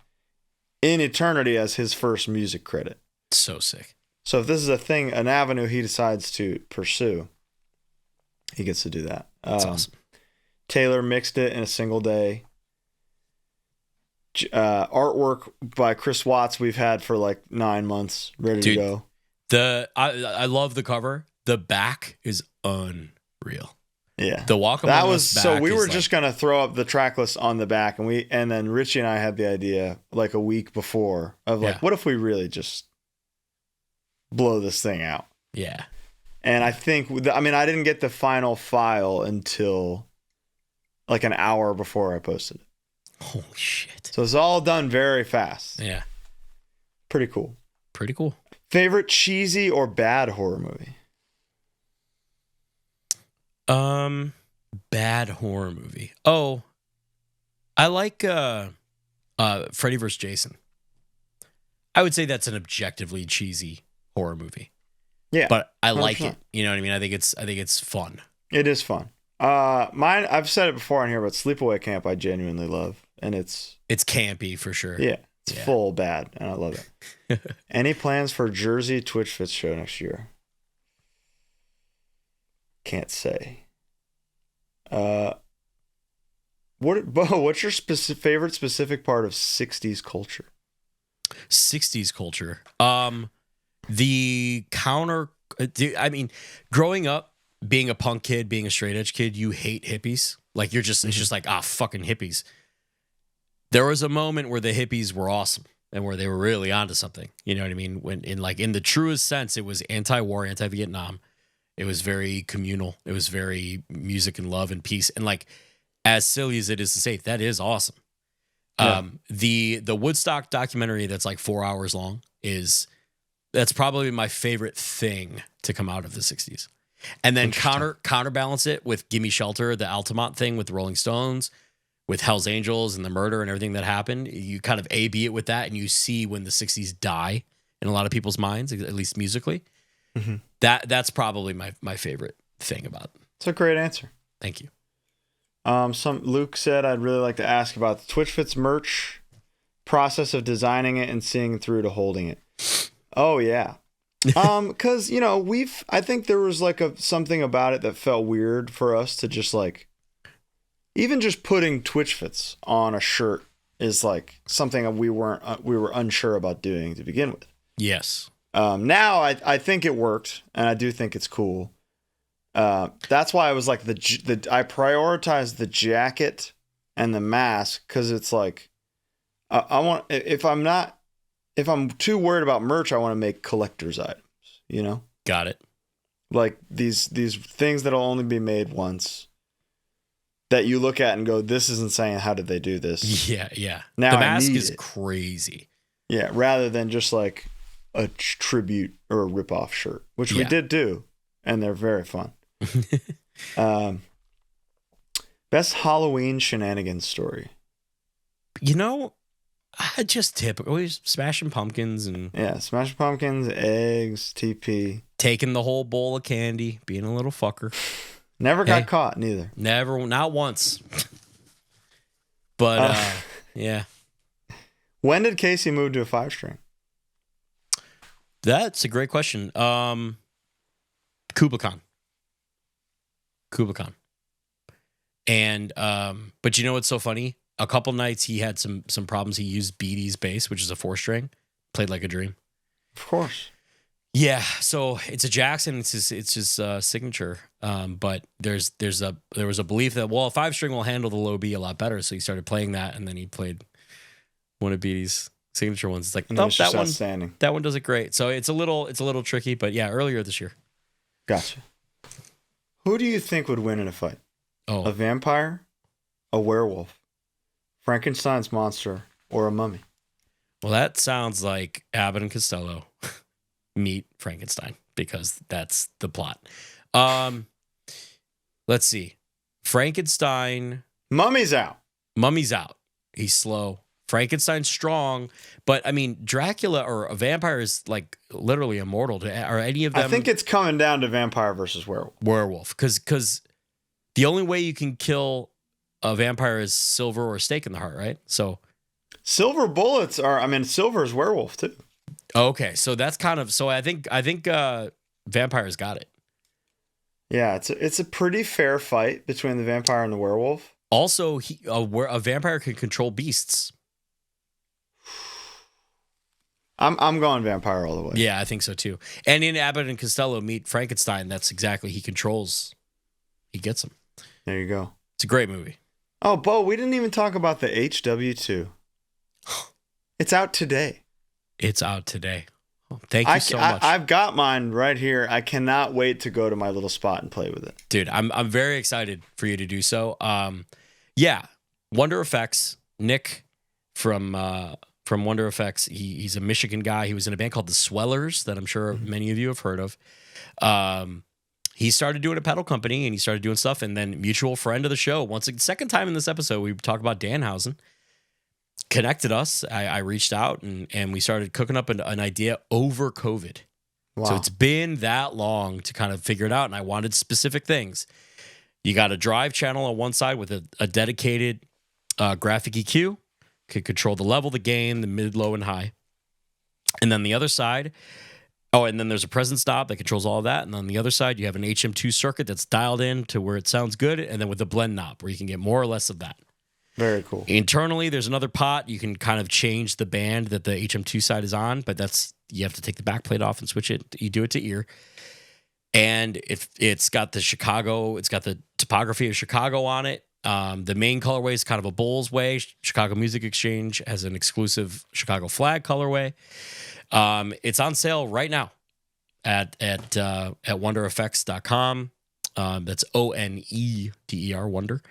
Speaker 1: in eternity as his first music credit.
Speaker 2: So sick.
Speaker 1: So if this is an avenue he decides to pursue, he gets to do that.
Speaker 2: That's awesome.
Speaker 1: Taylor mixed it in a single day. Artwork by Chris Watts we've had for 9 months ready to go.
Speaker 2: I love the cover. The back is unreal.
Speaker 1: Yeah.
Speaker 2: The Walk Among Us back.
Speaker 1: So we were just gonna throw up the track list on the back, and then Richie and I had the idea a week before of what if we really just blow this thing out?
Speaker 2: Yeah.
Speaker 1: And I think I didn't get the final file until an hour before I posted it.
Speaker 2: Holy shit.
Speaker 1: So it's all done very fast.
Speaker 2: Yeah.
Speaker 1: Pretty cool.
Speaker 2: Favorite
Speaker 1: cheesy or bad horror movie?
Speaker 2: Bad horror movie. Oh, I like Freddy vs. Jason. I would say that's an objectively cheesy horror movie.
Speaker 1: Yeah.
Speaker 2: But I
Speaker 1: 100%.
Speaker 2: like it. You know what I mean? I think it's fun.
Speaker 1: It is fun. Mine, I've said it before on here, but Sleepaway Camp I genuinely love. And it's
Speaker 2: campy for sure.
Speaker 1: Yeah. It's full bad, and I love it. Any plans for Jersey Twitchfits show next year? Can't say. What's your favorite specific part of 60s culture?
Speaker 2: 60s culture. The counter. Growing up, being a punk kid, being a straight edge kid, you hate hippies. It's just fucking hippies. There was a moment where the hippies were awesome and where they were really onto something. You know what I mean? When in the truest sense, it was anti-war, anti-Vietnam. It was very communal. It was very music and love and peace. And like, as silly as it is to say, that is awesome.
Speaker 1: Yeah.
Speaker 2: The Woodstock documentary that's like 4 hours long that's probably my favorite thing to come out of the 60s. And then counterbalance it with Gimme Shelter, the Altamont thing with the Rolling Stones, with Hell's Angels and the murder and everything that happened. You kind of A/B it with that, and you see when the 60s die in a lot of people's minds, at least musically.
Speaker 1: Mm-hmm.
Speaker 2: That's probably my favorite thing about it.
Speaker 1: It's a great answer.
Speaker 2: Thank you.
Speaker 1: Luke said, I'd really like to ask about the Twitchfits merch process of designing it and seeing through to holding it. Oh yeah. Cause I think there was like something about it that felt weird for us to just like, even just putting Twitchfits on a shirt is like something we were unsure about doing to begin with.
Speaker 2: Yes.
Speaker 1: Now I think it worked, and I do think it's cool. That's why I was like I prioritized the jacket and the mask, because it's like I want, if I'm too worried about merch, I want to make collector's items.
Speaker 2: Got it.
Speaker 1: Like these things that'll only be made once, that you look at and go, this is insane. How did they do this?
Speaker 2: Yeah.
Speaker 1: Now
Speaker 2: the mask
Speaker 1: I need
Speaker 2: is
Speaker 1: it.
Speaker 2: Crazy.
Speaker 1: Yeah, rather than just like a tribute or a rip-off shirt, which we did do, and they're very fun. Best Halloween shenanigans story.
Speaker 2: I just typically smashing pumpkins and
Speaker 1: Smashing Pumpkins, eggs, TP.
Speaker 2: taking the whole bowl of candy, being a little fucker.
Speaker 1: Never got caught neither.
Speaker 2: Never, not once. But yeah.
Speaker 1: When did Casey move to a 5-string?
Speaker 2: That's a great question. KublaCon. And but you know what's so funny? A couple nights he had some problems. He used Beatty's bass, which is a 4-string, played like a dream.
Speaker 1: Of course.
Speaker 2: Yeah, so it's a Jackson. It's his signature. But there was a belief that, well, a 5-string will handle the low B a lot better. So he started playing that, and then he played one of Beatty's signature ones. It's like, nope, that one does it great. So it's a little tricky, but yeah, earlier this year.
Speaker 1: Gotcha. Who do you think would win in a fight?
Speaker 2: Oh,
Speaker 1: A vampire, a werewolf, Frankenstein's monster, or a mummy?
Speaker 2: well, that sounds like Abbott and Costello meet Frankenstein, because that's the plot. Let's see. Frankenstein.
Speaker 1: Mummy's out.
Speaker 2: Mummy's out. He's slow. Frankenstein's strong. But, I mean, Dracula or a vampire is, like, literally immortal. Are any of them...
Speaker 1: I think it's coming down to vampire versus werewolf.
Speaker 2: Werewolf. Because the only way you can kill a vampire is silver or stake in the heart, right? So...
Speaker 1: Silver bullets silver is werewolf, too.
Speaker 2: Okay, so that's kind of... So I think vampires got it.
Speaker 1: Yeah, it's a pretty fair fight between the vampire and the werewolf.
Speaker 2: Also, a vampire can control beasts.
Speaker 1: I'm going vampire all the way.
Speaker 2: Yeah, I think so too. And in Abbott and Costello meet Frankenstein, that's exactly, he gets him.
Speaker 1: There you go.
Speaker 2: It's a great movie.
Speaker 1: Oh, Bo, we didn't even talk about the HW2. It's out today.
Speaker 2: It's out today. Oh, thank you so much.
Speaker 1: I've got mine right here. I cannot wait to go to my little spot and play with it.
Speaker 2: Dude, I'm very excited for you to do so. Yeah, Wonder Effects, Nick from Wonder Effects. He's a Michigan guy. He was in a band called the Swellers that I'm sure many of you have heard of. He started doing a pedal company, and he started doing stuff. And then mutual friend of the show, second time in this episode, we talk about Danhausen, connected us. I reached out and we started cooking up an idea over COVID.
Speaker 1: Wow.
Speaker 2: So it's been that long to kind of figure it out. And I wanted specific things. You got a drive channel on one side with a dedicated graphic EQ. Could control the level, the gain, the mid, low, and high. And then the other side, and then there's a presence knob that controls all of that. And on the other side, you have an HM2 circuit that's dialed in to where it sounds good. And then with a blend knob where you can get more or less of that.
Speaker 1: Very cool.
Speaker 2: Internally, there's another pot. You can kind of change the band that the HM2 side is on, but you have to take the back plate off and switch it. You do it to ear. And it's got the topography of Chicago on it. The main colorway is kind of a Bulls way. Chicago Music Exchange has an exclusive Chicago flag colorway. It's on sale right now. at wondereffects.com. That's ONEDER Wonder.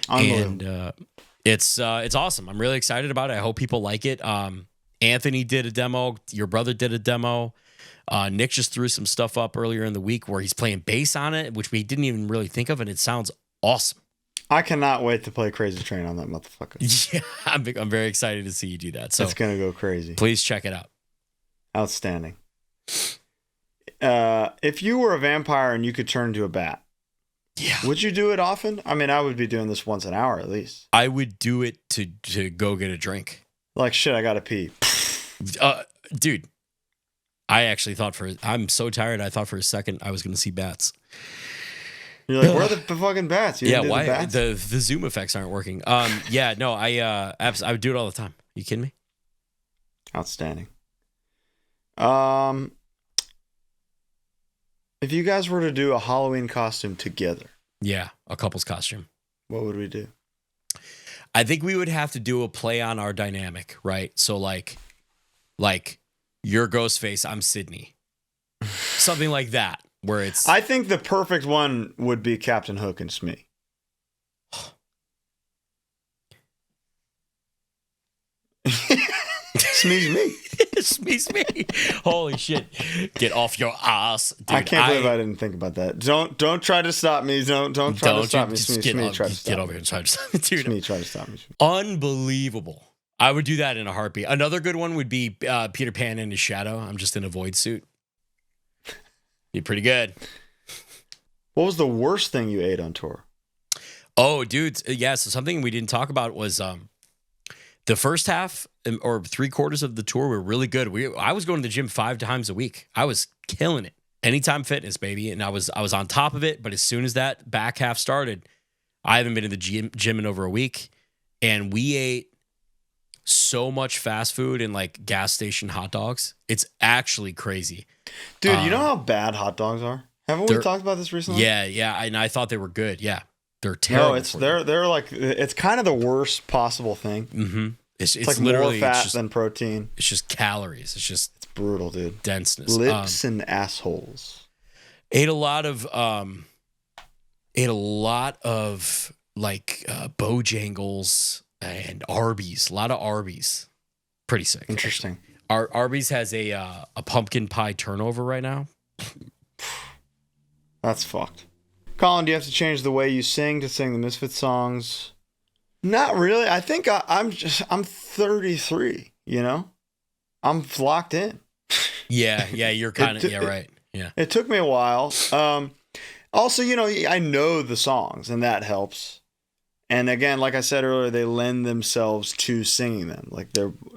Speaker 2: And it's awesome. I'm really excited about it. I hope people like it. Anthony did a demo. Your brother did a demo. Nick just threw some stuff up earlier in the week where he's playing bass on it, which we didn't even really think of, and it sounds awesome.
Speaker 1: I cannot wait to play Crazy Train on that motherfucker.
Speaker 2: Yeah, I'm very excited to see you do that. So
Speaker 1: it's gonna go crazy.
Speaker 2: Please check it out.
Speaker 1: Outstanding. If you were a vampire and you could turn into a bat, would you do it often? I mean, I would be doing this once an hour at least.
Speaker 2: I would do it to go get a drink.
Speaker 1: Like, shit, I gotta pee.
Speaker 2: Dude, I actually thought I'm so tired. I thought for a second I was going to see bats.
Speaker 1: You're like, where are the fucking bats?
Speaker 2: Why the zoom effects aren't working? No, I would do it all the time. You kidding me?
Speaker 1: Outstanding. If you guys were to do a Halloween costume together,
Speaker 2: a couple's costume,
Speaker 1: what would we do?
Speaker 2: I think we would have to do a play on our dynamic, right? So like you're Ghostface, I'm Sydney, something like that. Where it's,
Speaker 1: I think the perfect one would be Captain Hook and Smee. Smee's me.
Speaker 2: Smee's me. Holy shit! Get off your ass, dude.
Speaker 1: I can't believe I didn't think about that. Don't try to stop me. Don't try to stop me. Smee, try to stop me.
Speaker 2: Get over here and try to stop me, dude.
Speaker 1: Smee, try to stop me.
Speaker 2: Unbelievable. I would do that in a heartbeat. Another good one would be Peter Pan in his shadow. I'm just in a void suit. Be pretty good.
Speaker 1: What was the worst thing you ate on tour?
Speaker 2: Oh, dude. Yeah, so something we didn't talk about was the first half or 3/4 of the tour were really good. I was going to the gym 5 times a week. I was killing it. Anytime Fitness, baby. And I was on top of it. But as soon as that back half started, I haven't been in the gym in over a week. And we ate so much fast food and like gas station hot dogs. It's actually crazy.
Speaker 1: Dude, you know how bad hot dogs are? Haven't we talked about this recently?
Speaker 2: Yeah. And I thought they were good. Yeah. They're terrible.
Speaker 1: No, they're like, it's kind of the worst possible thing.
Speaker 2: Mm-hmm. It's
Speaker 1: like
Speaker 2: literally
Speaker 1: more fat than protein.
Speaker 2: It's just calories. It's
Speaker 1: brutal, dude.
Speaker 2: Denseness.
Speaker 1: Lips and assholes.
Speaker 2: Ate a lot of like Bojangles and Arby's. A lot of Arby's. Pretty sick.
Speaker 1: Interesting.
Speaker 2: Arby's has a pumpkin pie turnover right now.
Speaker 1: That's fucked. Colin, do you have to change the way you sing to sing the Misfits songs? Not really. I think I'm 33, you know? I'm locked in.
Speaker 2: Yeah, you're kind of, right. Yeah.
Speaker 1: It took me a while. Also, you know, I know the songs and that helps. And again, like I said earlier, they lend themselves to singing them. Like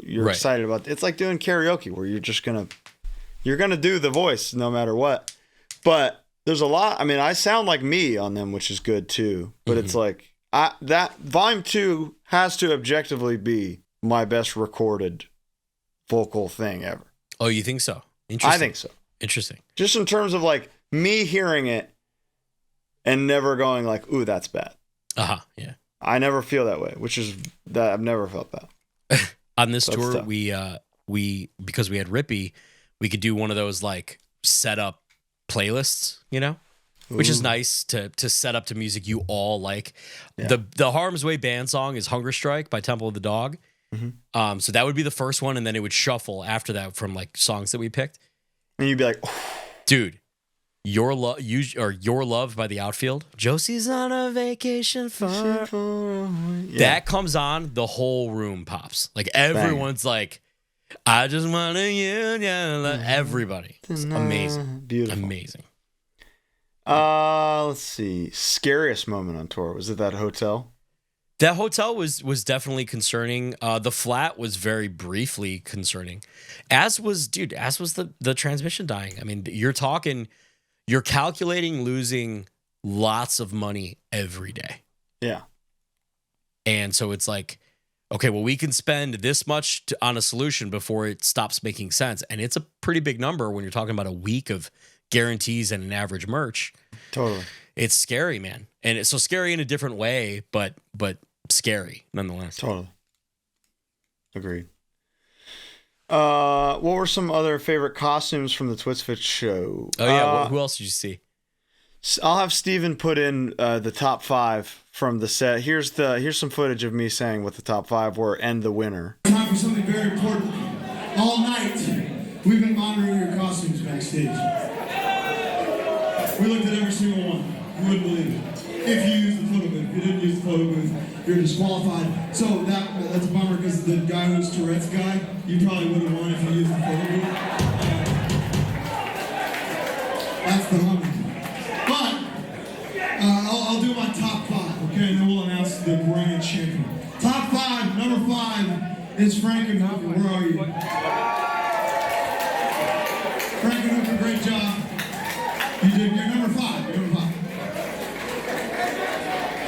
Speaker 1: you're excited about it. It's like doing karaoke where you're going to do the voice no matter what. But there's a lot. I mean, I sound like me on them, which is good too. But it's like that volume 2 has to objectively be my best recorded vocal thing ever.
Speaker 2: Oh, you think so? Interesting.
Speaker 1: I think so.
Speaker 2: Interesting.
Speaker 1: Just in terms of like me hearing it and never going like, ooh, that's bad.
Speaker 2: Yeah.
Speaker 1: I never feel that way, which is that I've never felt that.
Speaker 2: On this tour, we because we had Rippy, we could do one of those like set up playlists, you know, which is nice to set up to music you all like. Yeah. The Harm's Way band song is Hunger Strike by Temple of the Dog. Mm-hmm. So that would be the first one, and then it would shuffle after that from like songs that we picked.
Speaker 1: And you'd be like, oh.
Speaker 2: Dude, Your Love by The Outfield. Josie's on a vacation that comes on, the whole room pops. Like everyone's like, I just want to everybody. It's amazing.
Speaker 1: Beautiful.
Speaker 2: Amazing.
Speaker 1: Let's see. Scariest moment on tour. Was it that hotel?
Speaker 2: That hotel was definitely concerning. The flat was very briefly concerning. As was the transmission dying. I mean, you're calculating losing lots of money every day.
Speaker 1: Yeah.
Speaker 2: And so it's like, okay, well, we can spend this much on a solution before it stops making sense. And it's a pretty big number when you're talking about a week of guarantees and an average merch.
Speaker 1: Totally.
Speaker 2: It's scary, man. And it's so scary in a different way, but scary nonetheless.
Speaker 1: Totally. Agreed. What were some other favorite costumes from the Twitchfits show?
Speaker 2: Oh yeah, who else did you see?
Speaker 1: I'll have Steven put in the top 5 from the set. Here's some footage of me saying what the top 5 were and the winner.
Speaker 4: Time for something very important. All night, we've been monitoring your costumes backstage. We looked at every single one. You wouldn't believe it. If you used the photo booth. If you didn't use the photo booth, you're disqualified. So that's a bummer because the guy who's Tourette's guy, you probably would have won if you used the photo booth. That's the hummer. But I'll do my top 5, okay? And then we'll announce the grand champion. Top 5, number 5 is Frank and Hooker. Where are you? Frank and Hooker, great job. You're number 5. You're number 5.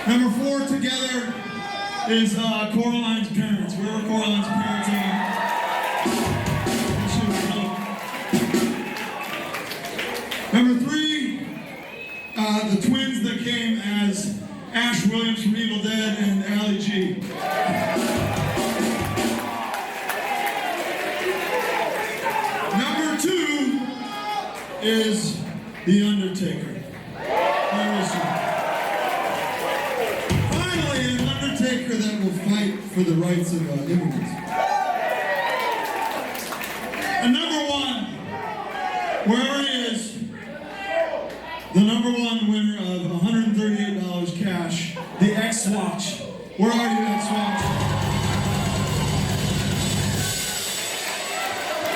Speaker 4: Number 4 together is Coraline's parents. Where are Coraline's parents at? Number 3, the twins that came as Ash Williams from Evil Dead and Ali G. Number 2 is The Undertaker. Where is he? Finally, an Undertaker that will fight for the rights of immigrants. And number 1, wherever he is, the number 1 winner of $138 cash, the X-Watch. Where are you, X-Watch?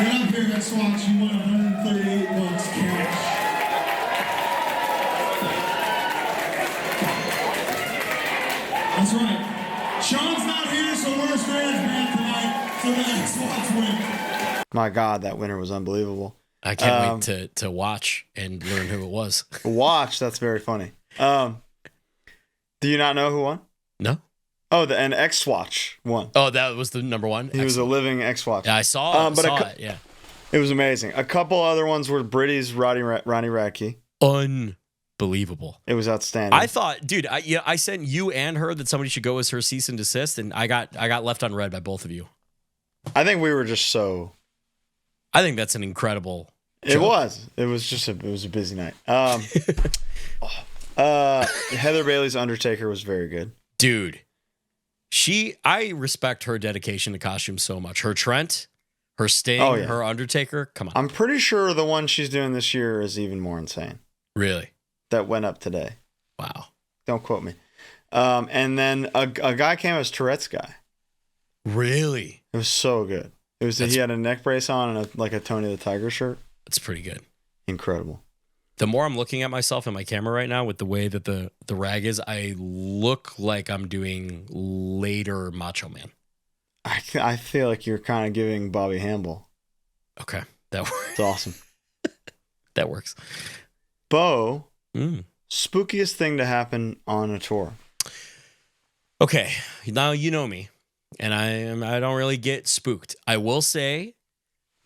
Speaker 4: Get up here, X-Watch. You won $138 cash. That's right. Sean's not here, so we're a straight edge band tonight, so the X-Watch win.
Speaker 1: My God, that winner was unbelievable.
Speaker 2: I can't wait to watch and learn who it was.
Speaker 1: Watch, that's very funny. Do you not know who won?
Speaker 2: No.
Speaker 1: Oh, an X-Watch won.
Speaker 2: Oh, that was the number 1?
Speaker 1: He was a living X-Watch.
Speaker 2: Yeah, I saw it, yeah.
Speaker 1: It was amazing. A couple other ones were Britty's Ronnie Radke.
Speaker 2: Unbelievable.
Speaker 1: It was outstanding.
Speaker 2: I thought, dude, I sent you and her that somebody should go as her cease and desist, and I got left unread by both of you.
Speaker 1: I think we were just so...
Speaker 2: I think that's an incredible
Speaker 1: It
Speaker 2: joke.
Speaker 1: was. It was just a busy night. Heather Bailey's Undertaker was very good.
Speaker 2: Dude. I respect her dedication to costume so much. Her Trent, her Sting, her Undertaker. Come on.
Speaker 1: I'm pretty sure the one she's doing this year is even more insane.
Speaker 2: Really?
Speaker 1: That went up today.
Speaker 2: Wow.
Speaker 1: Don't quote me. And then a guy came as Tourette's guy.
Speaker 2: Really?
Speaker 1: It was so good. It was he had a neck brace on and a Tony the Tiger shirt.
Speaker 2: That's pretty good.
Speaker 1: Incredible.
Speaker 2: The more I'm looking at myself in my camera right now with the way that the rag is, I look like I'm doing later Macho Man.
Speaker 1: I feel like you're kind of giving Bobby Hamble.
Speaker 2: Okay. That works.
Speaker 1: It's awesome.
Speaker 2: That works.
Speaker 1: Bo, spookiest thing to happen on a tour.
Speaker 2: Okay. Now you know me. And I don't really get spooked. I will say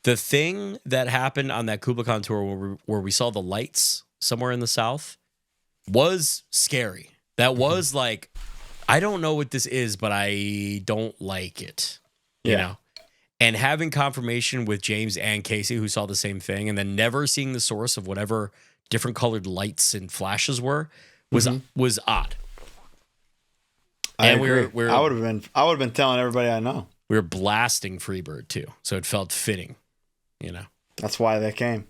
Speaker 2: the thing that happened on that KublaCon tour where we saw the lights somewhere in the South was scary. That was like, I don't know what this is, but I don't like it. You know? And having confirmation with James and Casey, who saw the same thing, and then never seeing the source of whatever different colored lights and flashes were was odd.
Speaker 1: I agree. I would have been telling everybody I know.
Speaker 2: We were blasting Freebird too, so it felt fitting, you know.
Speaker 1: That's why they came.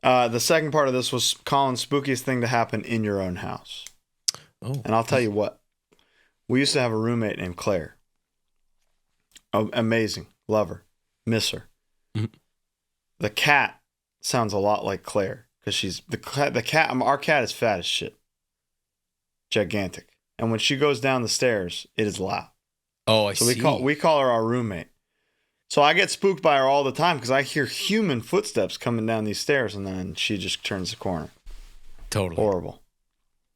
Speaker 1: The second part of this was Colin's spookiest thing to happen in your own house. Oh, and I'll tell you what, we used to have a roommate named Claire. Amazing, love her, miss her. The cat sounds a lot like Claire because she's the cat. Our cat is fat as shit, gigantic. And when she goes down the stairs, it is loud.
Speaker 2: Oh, I see.
Speaker 1: So we call her our roommate. So I get spooked by her all the time because I hear human footsteps coming down these stairs, and then she just turns the corner.
Speaker 2: Totally
Speaker 1: horrible.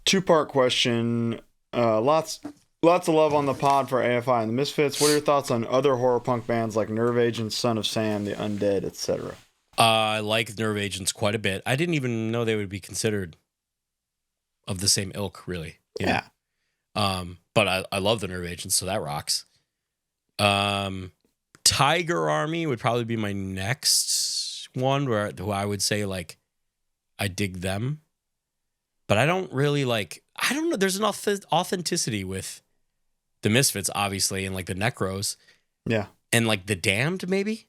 Speaker 1: 2-part question. Lots of love on the pod for AFI and the Misfits. What are your thoughts on other horror punk bands like Nerve Agents, Son of Sam, The Undead, etc.?
Speaker 2: I like Nerve Agents quite a bit. I didn't even know they would be considered of the same ilk, really. You know? But I love the Nerve Agents, so that rocks. Tiger Army would probably be my next one who I would say like I dig them. But I don't really like, I don't know. There's an authenticity with the Misfits, obviously, and like the Necros.
Speaker 1: Yeah.
Speaker 2: And like the Damned, maybe.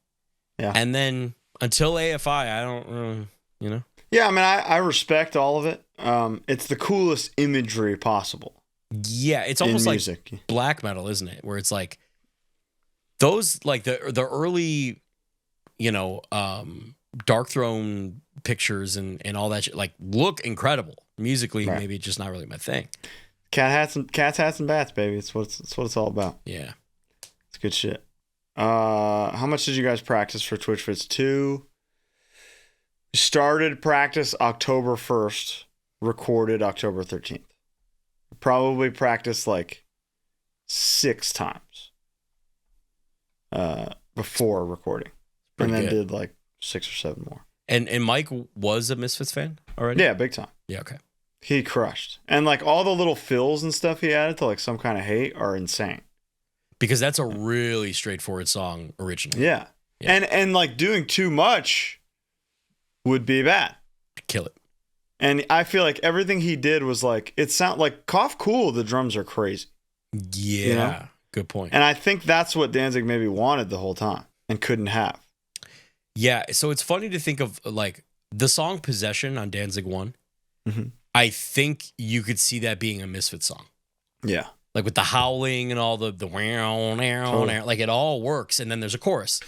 Speaker 1: Yeah.
Speaker 2: And then until AFI, I don't really, you know.
Speaker 1: Yeah, I mean, I respect all of it. It's the coolest imagery possible.
Speaker 2: Yeah, it's almost like
Speaker 1: music.
Speaker 2: black metal, isn't it? Where it's like those, like the early, you know, Dark Throne pictures and all that shit, like look incredible musically.
Speaker 1: Right.
Speaker 2: Maybe just not really my thing.
Speaker 1: Cats, hats, and bats, baby. It's what it's all about.
Speaker 2: Yeah,
Speaker 1: it's good shit. How much did you guys practice for Twitchfits 2? Started practice October 1st, recorded October 13th. Probably practiced like 6 times before recording.
Speaker 2: Pretty
Speaker 1: and then
Speaker 2: good.
Speaker 1: did like 6 or 7 more.
Speaker 2: And Mike was a Misfits fan already?
Speaker 1: Yeah, big time.
Speaker 2: Yeah, okay.
Speaker 1: He crushed. And like all the little fills and stuff he added to like Some Kind of Hate are insane.
Speaker 2: Because that's a really straightforward song originally.
Speaker 1: Yeah. And like doing too much would be bad.
Speaker 2: Kill it.
Speaker 1: And I feel like everything he did was like, it sound like Cough Cool, the drums are crazy.
Speaker 2: Yeah.
Speaker 1: You know?
Speaker 2: Good point.
Speaker 1: And I think that's what Danzig maybe wanted the whole time and couldn't have.
Speaker 2: Yeah. So it's funny to think of like the song Possession on Danzig 1.
Speaker 1: Mm-hmm.
Speaker 2: I think you could see that being a Misfits song.
Speaker 1: Yeah.
Speaker 2: Like with the howling and all the wow, like it all works. And then there's a chorus.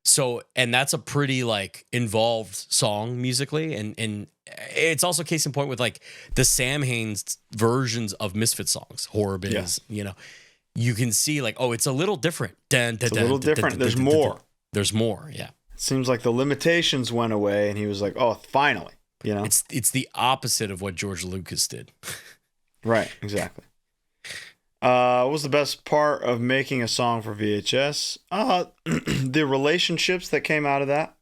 Speaker 2: So, and that's a pretty like involved song musically. And it's also case in point with like the Sam Haines versions of Misfits songs, Horror Biz, you know, you can see like, oh, it's a little different. It's
Speaker 1: a little different. There's more.
Speaker 2: There's more. Yeah.
Speaker 1: It seems like the limitations went away and he was like, oh, finally, you know,
Speaker 2: it's the opposite of what George Lucas did.
Speaker 1: Right. Exactly. What was the best part of making a song for VHS? The relationships that came out of that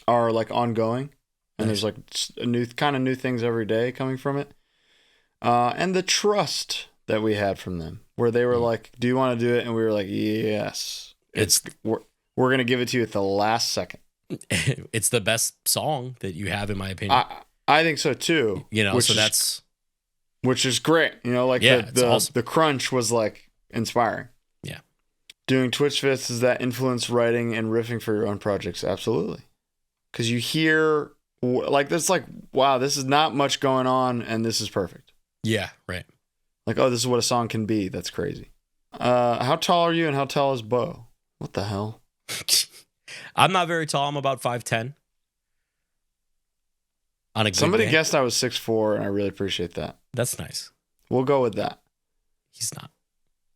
Speaker 1: are like ongoing, and there's like new things every day coming from it. And the trust that we had from them, where they were like, "Do you want to do it?" And we were like, "Yes." We're gonna give it to you at the last second.
Speaker 2: It's the best song that you have, in my opinion.
Speaker 1: I think so too.
Speaker 2: You know,
Speaker 1: which is great. You know, like
Speaker 2: awesome.
Speaker 1: the crunch was like inspiring.
Speaker 2: Yeah.
Speaker 1: Doing Twitchfits, does that influence writing and riffing for your own projects? Absolutely. Because you hear, like, this, like, wow, this is not much going on and this is perfect.
Speaker 2: Yeah, right.
Speaker 1: Like, oh, this is what a song can be. That's crazy. How tall are you and how tall is Bo? What the hell?
Speaker 2: I'm not very tall. I'm about 5'10".
Speaker 1: Somebody guessed I was 6'4", and I really appreciate that.
Speaker 2: That's nice.
Speaker 1: We'll go with that.
Speaker 2: He's not.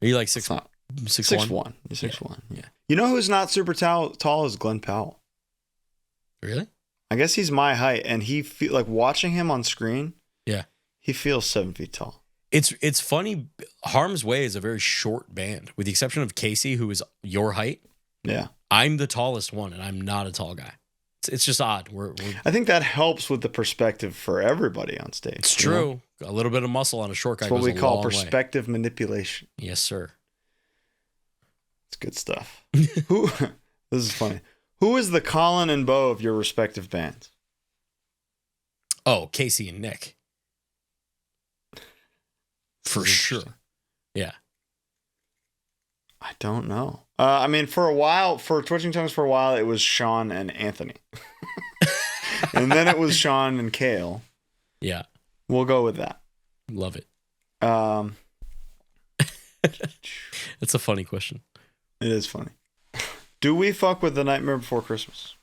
Speaker 2: Are you like 6'1"?
Speaker 1: 6'1". You're 6'1".
Speaker 2: Yeah.
Speaker 1: You know who's not super tall is Glenn Powell.
Speaker 2: Really?
Speaker 1: I guess he's my height, and like watching him on screen.
Speaker 2: Yeah.
Speaker 1: He feels 7 feet tall.
Speaker 2: It's funny. Harm's Way is a very short band, with the exception of Casey, who is your height.
Speaker 1: Yeah.
Speaker 2: I'm the tallest one, and I'm not a tall guy. It's just odd.
Speaker 1: I think that helps with the perspective for everybody on stage.
Speaker 2: It's true. Know? A little bit of muscle on a short guy.
Speaker 1: It's what
Speaker 2: goes
Speaker 1: we call perspective
Speaker 2: way.
Speaker 1: Manipulation.
Speaker 2: Yes, sir.
Speaker 1: It's good stuff. This is funny. Who is the Colin and Bo of your respective bands?
Speaker 2: Oh, Casey and Nick. For sure. Yeah.
Speaker 1: I don't know. I mean, for Twitching Tongues for a while, it was Sean and Anthony. And then it was Sean and Kale.
Speaker 2: Yeah.
Speaker 1: We'll go with that.
Speaker 2: Love it. That's a funny question.
Speaker 1: It is funny. Do we fuck with The Nightmare Before Christmas?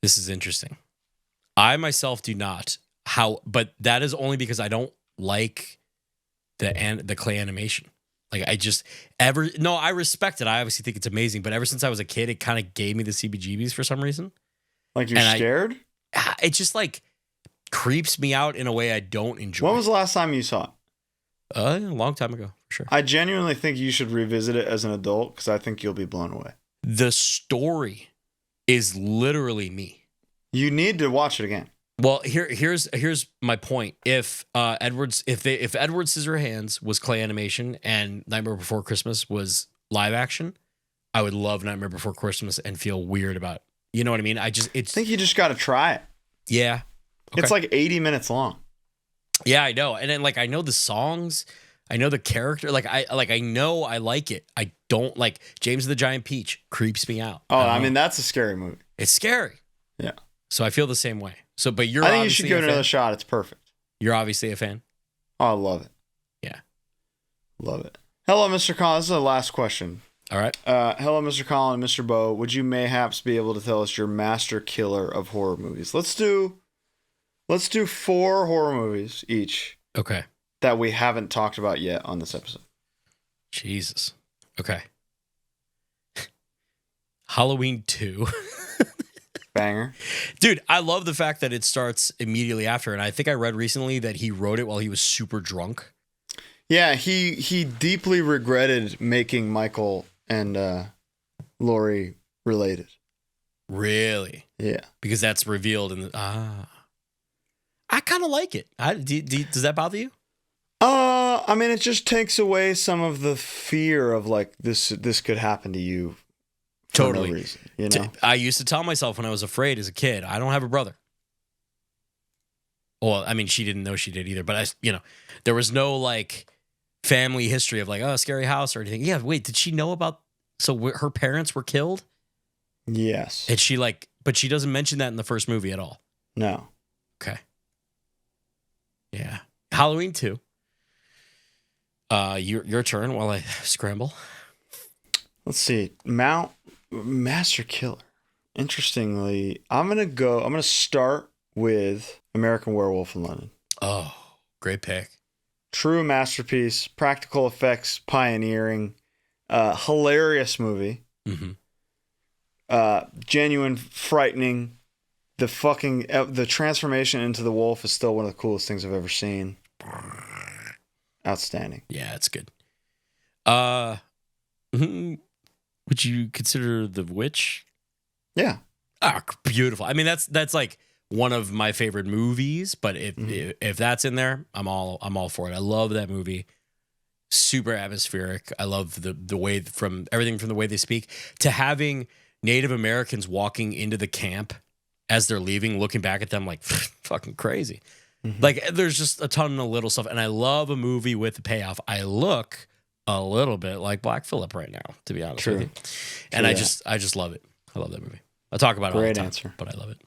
Speaker 2: This is interesting. I myself do not. But that is only because I don't like the clay animation. Like I respect it. I obviously think it's amazing, but ever since I was a kid, it kind of gave me the CBGBs for some reason.
Speaker 1: Like you're scared?
Speaker 2: It just like creeps me out in a way I don't enjoy.
Speaker 1: When was the last time you saw it?
Speaker 2: A long time ago, for sure.
Speaker 1: I genuinely think you should revisit it as an adult because I think you'll be blown away.
Speaker 2: The story is literally me.
Speaker 1: You need to watch it again.
Speaker 2: Well, here's my point. If Edward Scissorhands was clay animation and Nightmare Before Christmas was live action, I would love Nightmare Before Christmas and feel weird about, you know what I mean? I
Speaker 1: think you just got to try it.
Speaker 2: Yeah. Okay.
Speaker 1: It's like 80 minutes long.
Speaker 2: Yeah, I know. And then like I know the songs, I know the character, I know I like it. I don't like James and the Giant Peach creeps me out.
Speaker 1: Oh, I mean that's a scary movie.
Speaker 2: It's scary.
Speaker 1: Yeah.
Speaker 2: So I feel the same way. So but
Speaker 1: I think you should give it another shot. It's perfect.
Speaker 2: You're obviously a fan.
Speaker 1: Oh, I love it.
Speaker 2: Yeah.
Speaker 1: Love it. Hello, Mr. Colin. This is the last question.
Speaker 2: All right.
Speaker 1: Hello, Mr. Colin and Mr. Bo. Would you mayhaps be able to tell us your master killer of horror movies? Let's do 4 horror movies each.
Speaker 2: Okay.
Speaker 1: That we haven't talked about yet on this episode.
Speaker 2: Jesus. Okay. Halloween 2.
Speaker 1: Banger.
Speaker 2: Dude, I love the fact that it starts immediately after. And I think I read recently that he wrote it while he was super drunk.
Speaker 1: Yeah, he deeply regretted making Michael and Laurie related.
Speaker 2: Really?
Speaker 1: Yeah.
Speaker 2: Because that's revealed in the... I kind of like it. Does that bother you?
Speaker 1: I mean, it just takes away some of the fear of like this could happen to you.
Speaker 2: Totally.
Speaker 1: No reason, you know?
Speaker 2: I used to tell myself when I was afraid as a kid, I don't have a brother. Well, I mean, she didn't know she did either, but there was no like family history of like, oh, scary house or anything. Yeah, wait, did she know about? So her parents were killed?
Speaker 1: Yes.
Speaker 2: And she but she doesn't mention that in the first movie at all.
Speaker 1: No.
Speaker 2: Okay. Yeah. Halloween 2. Your turn while I scramble.
Speaker 1: Let's see. Master Killer. Interestingly, I'm gonna start with American Werewolf in London.
Speaker 2: Oh, great pick.
Speaker 1: True masterpiece, practical effects, pioneering, hilarious movie.
Speaker 2: Mm-hmm.
Speaker 1: Genuine, frightening. The transformation into the wolf is still one of the coolest things I've ever seen. Outstanding.
Speaker 2: Yeah, it's good. Would you consider The Witch?
Speaker 1: Yeah.
Speaker 2: Beautiful. I mean, that's like one of my favorite movies, but if that's in there, I'm all for it. I love that movie. Super atmospheric. I love the way from everything from the way they speak to having Native Americans walking into the camp as they're leaving, looking back at them like fucking crazy. Mm-hmm. Like there's just a ton of little stuff. And I love a movie with a payoff. I look a little bit like Black Phillip right now, to be honest with you. And I just love it. I love that movie. I talk about it all the time, but I love it.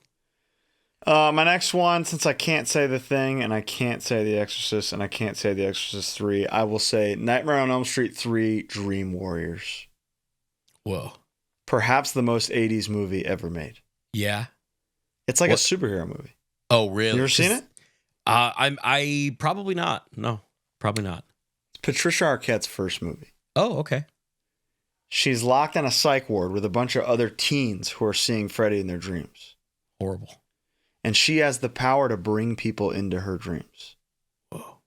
Speaker 1: My next one, since I can't say The Thing and I can't say The Exorcist and I can't say The Exorcist 3, I will say Nightmare on Elm Street 3, Dream Warriors.
Speaker 2: Whoa.
Speaker 1: Perhaps the most 80s movie ever made.
Speaker 2: Yeah.
Speaker 1: It's like a superhero movie.
Speaker 2: Oh, really?
Speaker 1: You ever seen it?
Speaker 2: I probably not. No, probably not.
Speaker 1: It's Patricia Arquette's first movie.
Speaker 2: Oh, okay.
Speaker 1: She's locked in a psych ward with a bunch of other teens who are seeing Freddy in their dreams.
Speaker 2: Horrible.
Speaker 1: And she has the power to bring people into her dreams.
Speaker 2: Whoa.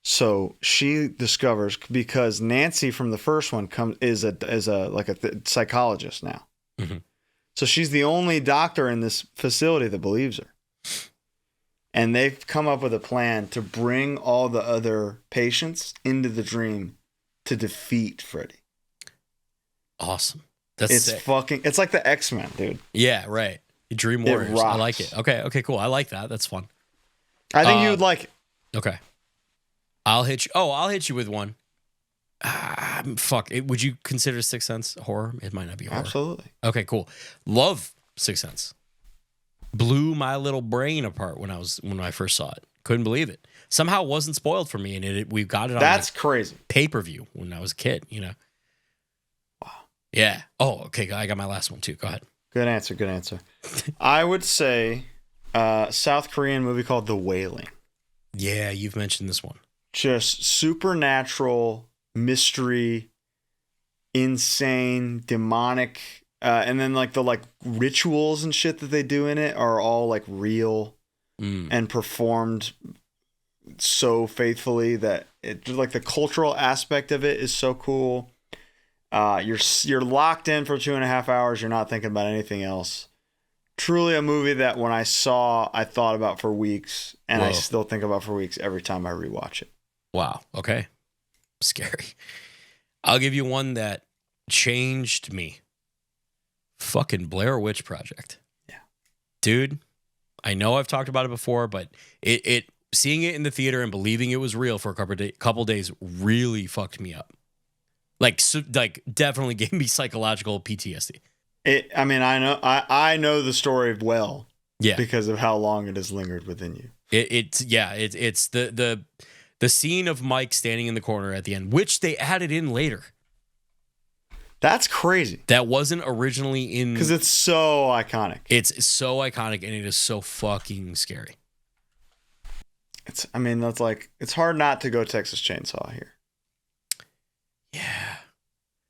Speaker 1: So she discovers, because Nancy from the first one is a psychologist now.
Speaker 2: Mm-hmm.
Speaker 1: So she's the only doctor in this facility that believes her. And they've come up with a plan to bring all the other patients into the dream to defeat Freddy.
Speaker 2: Awesome. That's
Speaker 1: it's
Speaker 2: sick.
Speaker 1: It's like the X-Men, dude.
Speaker 2: Yeah, right. Dream Warriors. I like it. Okay, cool. I like that. That's fun.
Speaker 1: I think you would like it.
Speaker 2: Okay. I'll hit you with one. Would you consider Sixth Sense horror? It might not be horror.
Speaker 1: Absolutely.
Speaker 2: Okay, cool. Love Sixth Sense. Blew my little brain apart when I first saw it. Couldn't believe it. Somehow it wasn't spoiled for me, and we got it on
Speaker 1: That's crazy.
Speaker 2: pay-per-view when I was a kid, Wow. Yeah. Oh, okay. I got my last one too. Go ahead.
Speaker 1: Good answer. I would say South Korean movie called The Wailing.
Speaker 2: Yeah, you've mentioned this one.
Speaker 1: Just supernatural, mystery, insane, demonic, and then the rituals and shit that they do in it are all like real and performed so faithfully that it just like the cultural aspect of it is so cool. You're locked in for 2.5 hours. You're not thinking about anything else. Truly a movie that when I saw, I thought about for weeks, and I still think about for weeks every time I rewatch it.
Speaker 2: Wow. Okay. Scary. I'll give you one that changed me. Fucking Blair Witch Project.
Speaker 1: Yeah.
Speaker 2: Dude, I know I've talked about it before, but it seeing it in the theater and believing it was real for a couple days really fucked me up. Like definitely gave me psychological PTSD.
Speaker 1: I know the story well.
Speaker 2: Yeah.
Speaker 1: Because of how long it has lingered within you.
Speaker 2: It's the scene of Mike standing in the corner at the end, which they added in later.
Speaker 1: That's crazy.
Speaker 2: That wasn't originally in,
Speaker 1: because it's so iconic.
Speaker 2: It's so iconic and it is so fucking scary.
Speaker 1: It's hard not to go Texas Chainsaw here.
Speaker 2: Yeah.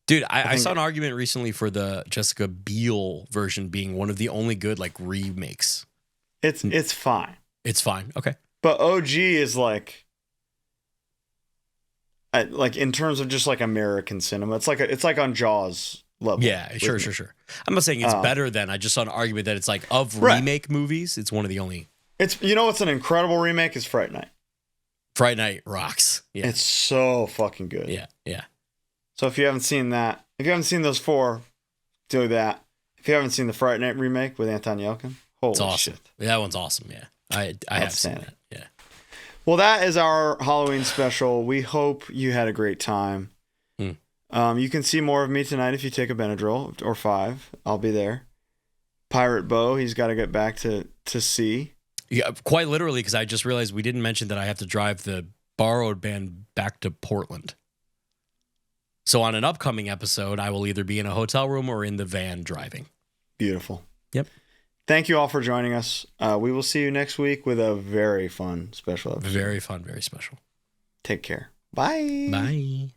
Speaker 2: Dude, I saw an argument recently for the Jessica Biel version being one of the only good like remakes.
Speaker 1: It's fine.
Speaker 2: It's fine. Okay.
Speaker 1: But OG is like in terms of just like American cinema, it's like on Jaws level.
Speaker 2: Yeah, sure. I'm not saying it's better than. I just saw an argument that it's like of remake movies, it's one of the only.
Speaker 1: It's what's an incredible remake is Fright Night.
Speaker 2: Fright Night rocks. Yeah.
Speaker 1: It's so fucking good.
Speaker 2: Yeah.
Speaker 1: So if you haven't seen that, if you haven't seen those four, do that. If you haven't seen the Fright Night remake with Anton Yelchin, holy
Speaker 2: it's awesome.
Speaker 1: shit.
Speaker 2: That one's awesome, yeah. I have seen that. Yeah.
Speaker 1: Well, that is our Halloween special. We hope you had a great time. You can see more of me tonight if you take a Benadryl or 5. I'll be there. Pirate Bo, he's got to get back to sea.
Speaker 2: Yeah, quite literally, because I just realized we didn't mention that I have to drive the borrowed band back to Portland. So on an upcoming episode, I will either be in a hotel room or in the van driving.
Speaker 1: Beautiful.
Speaker 2: Yep.
Speaker 1: Thank you all for joining us. We will see you next week with a very fun special episode.
Speaker 2: Very fun, very special.
Speaker 1: Take care. Bye.
Speaker 2: Bye.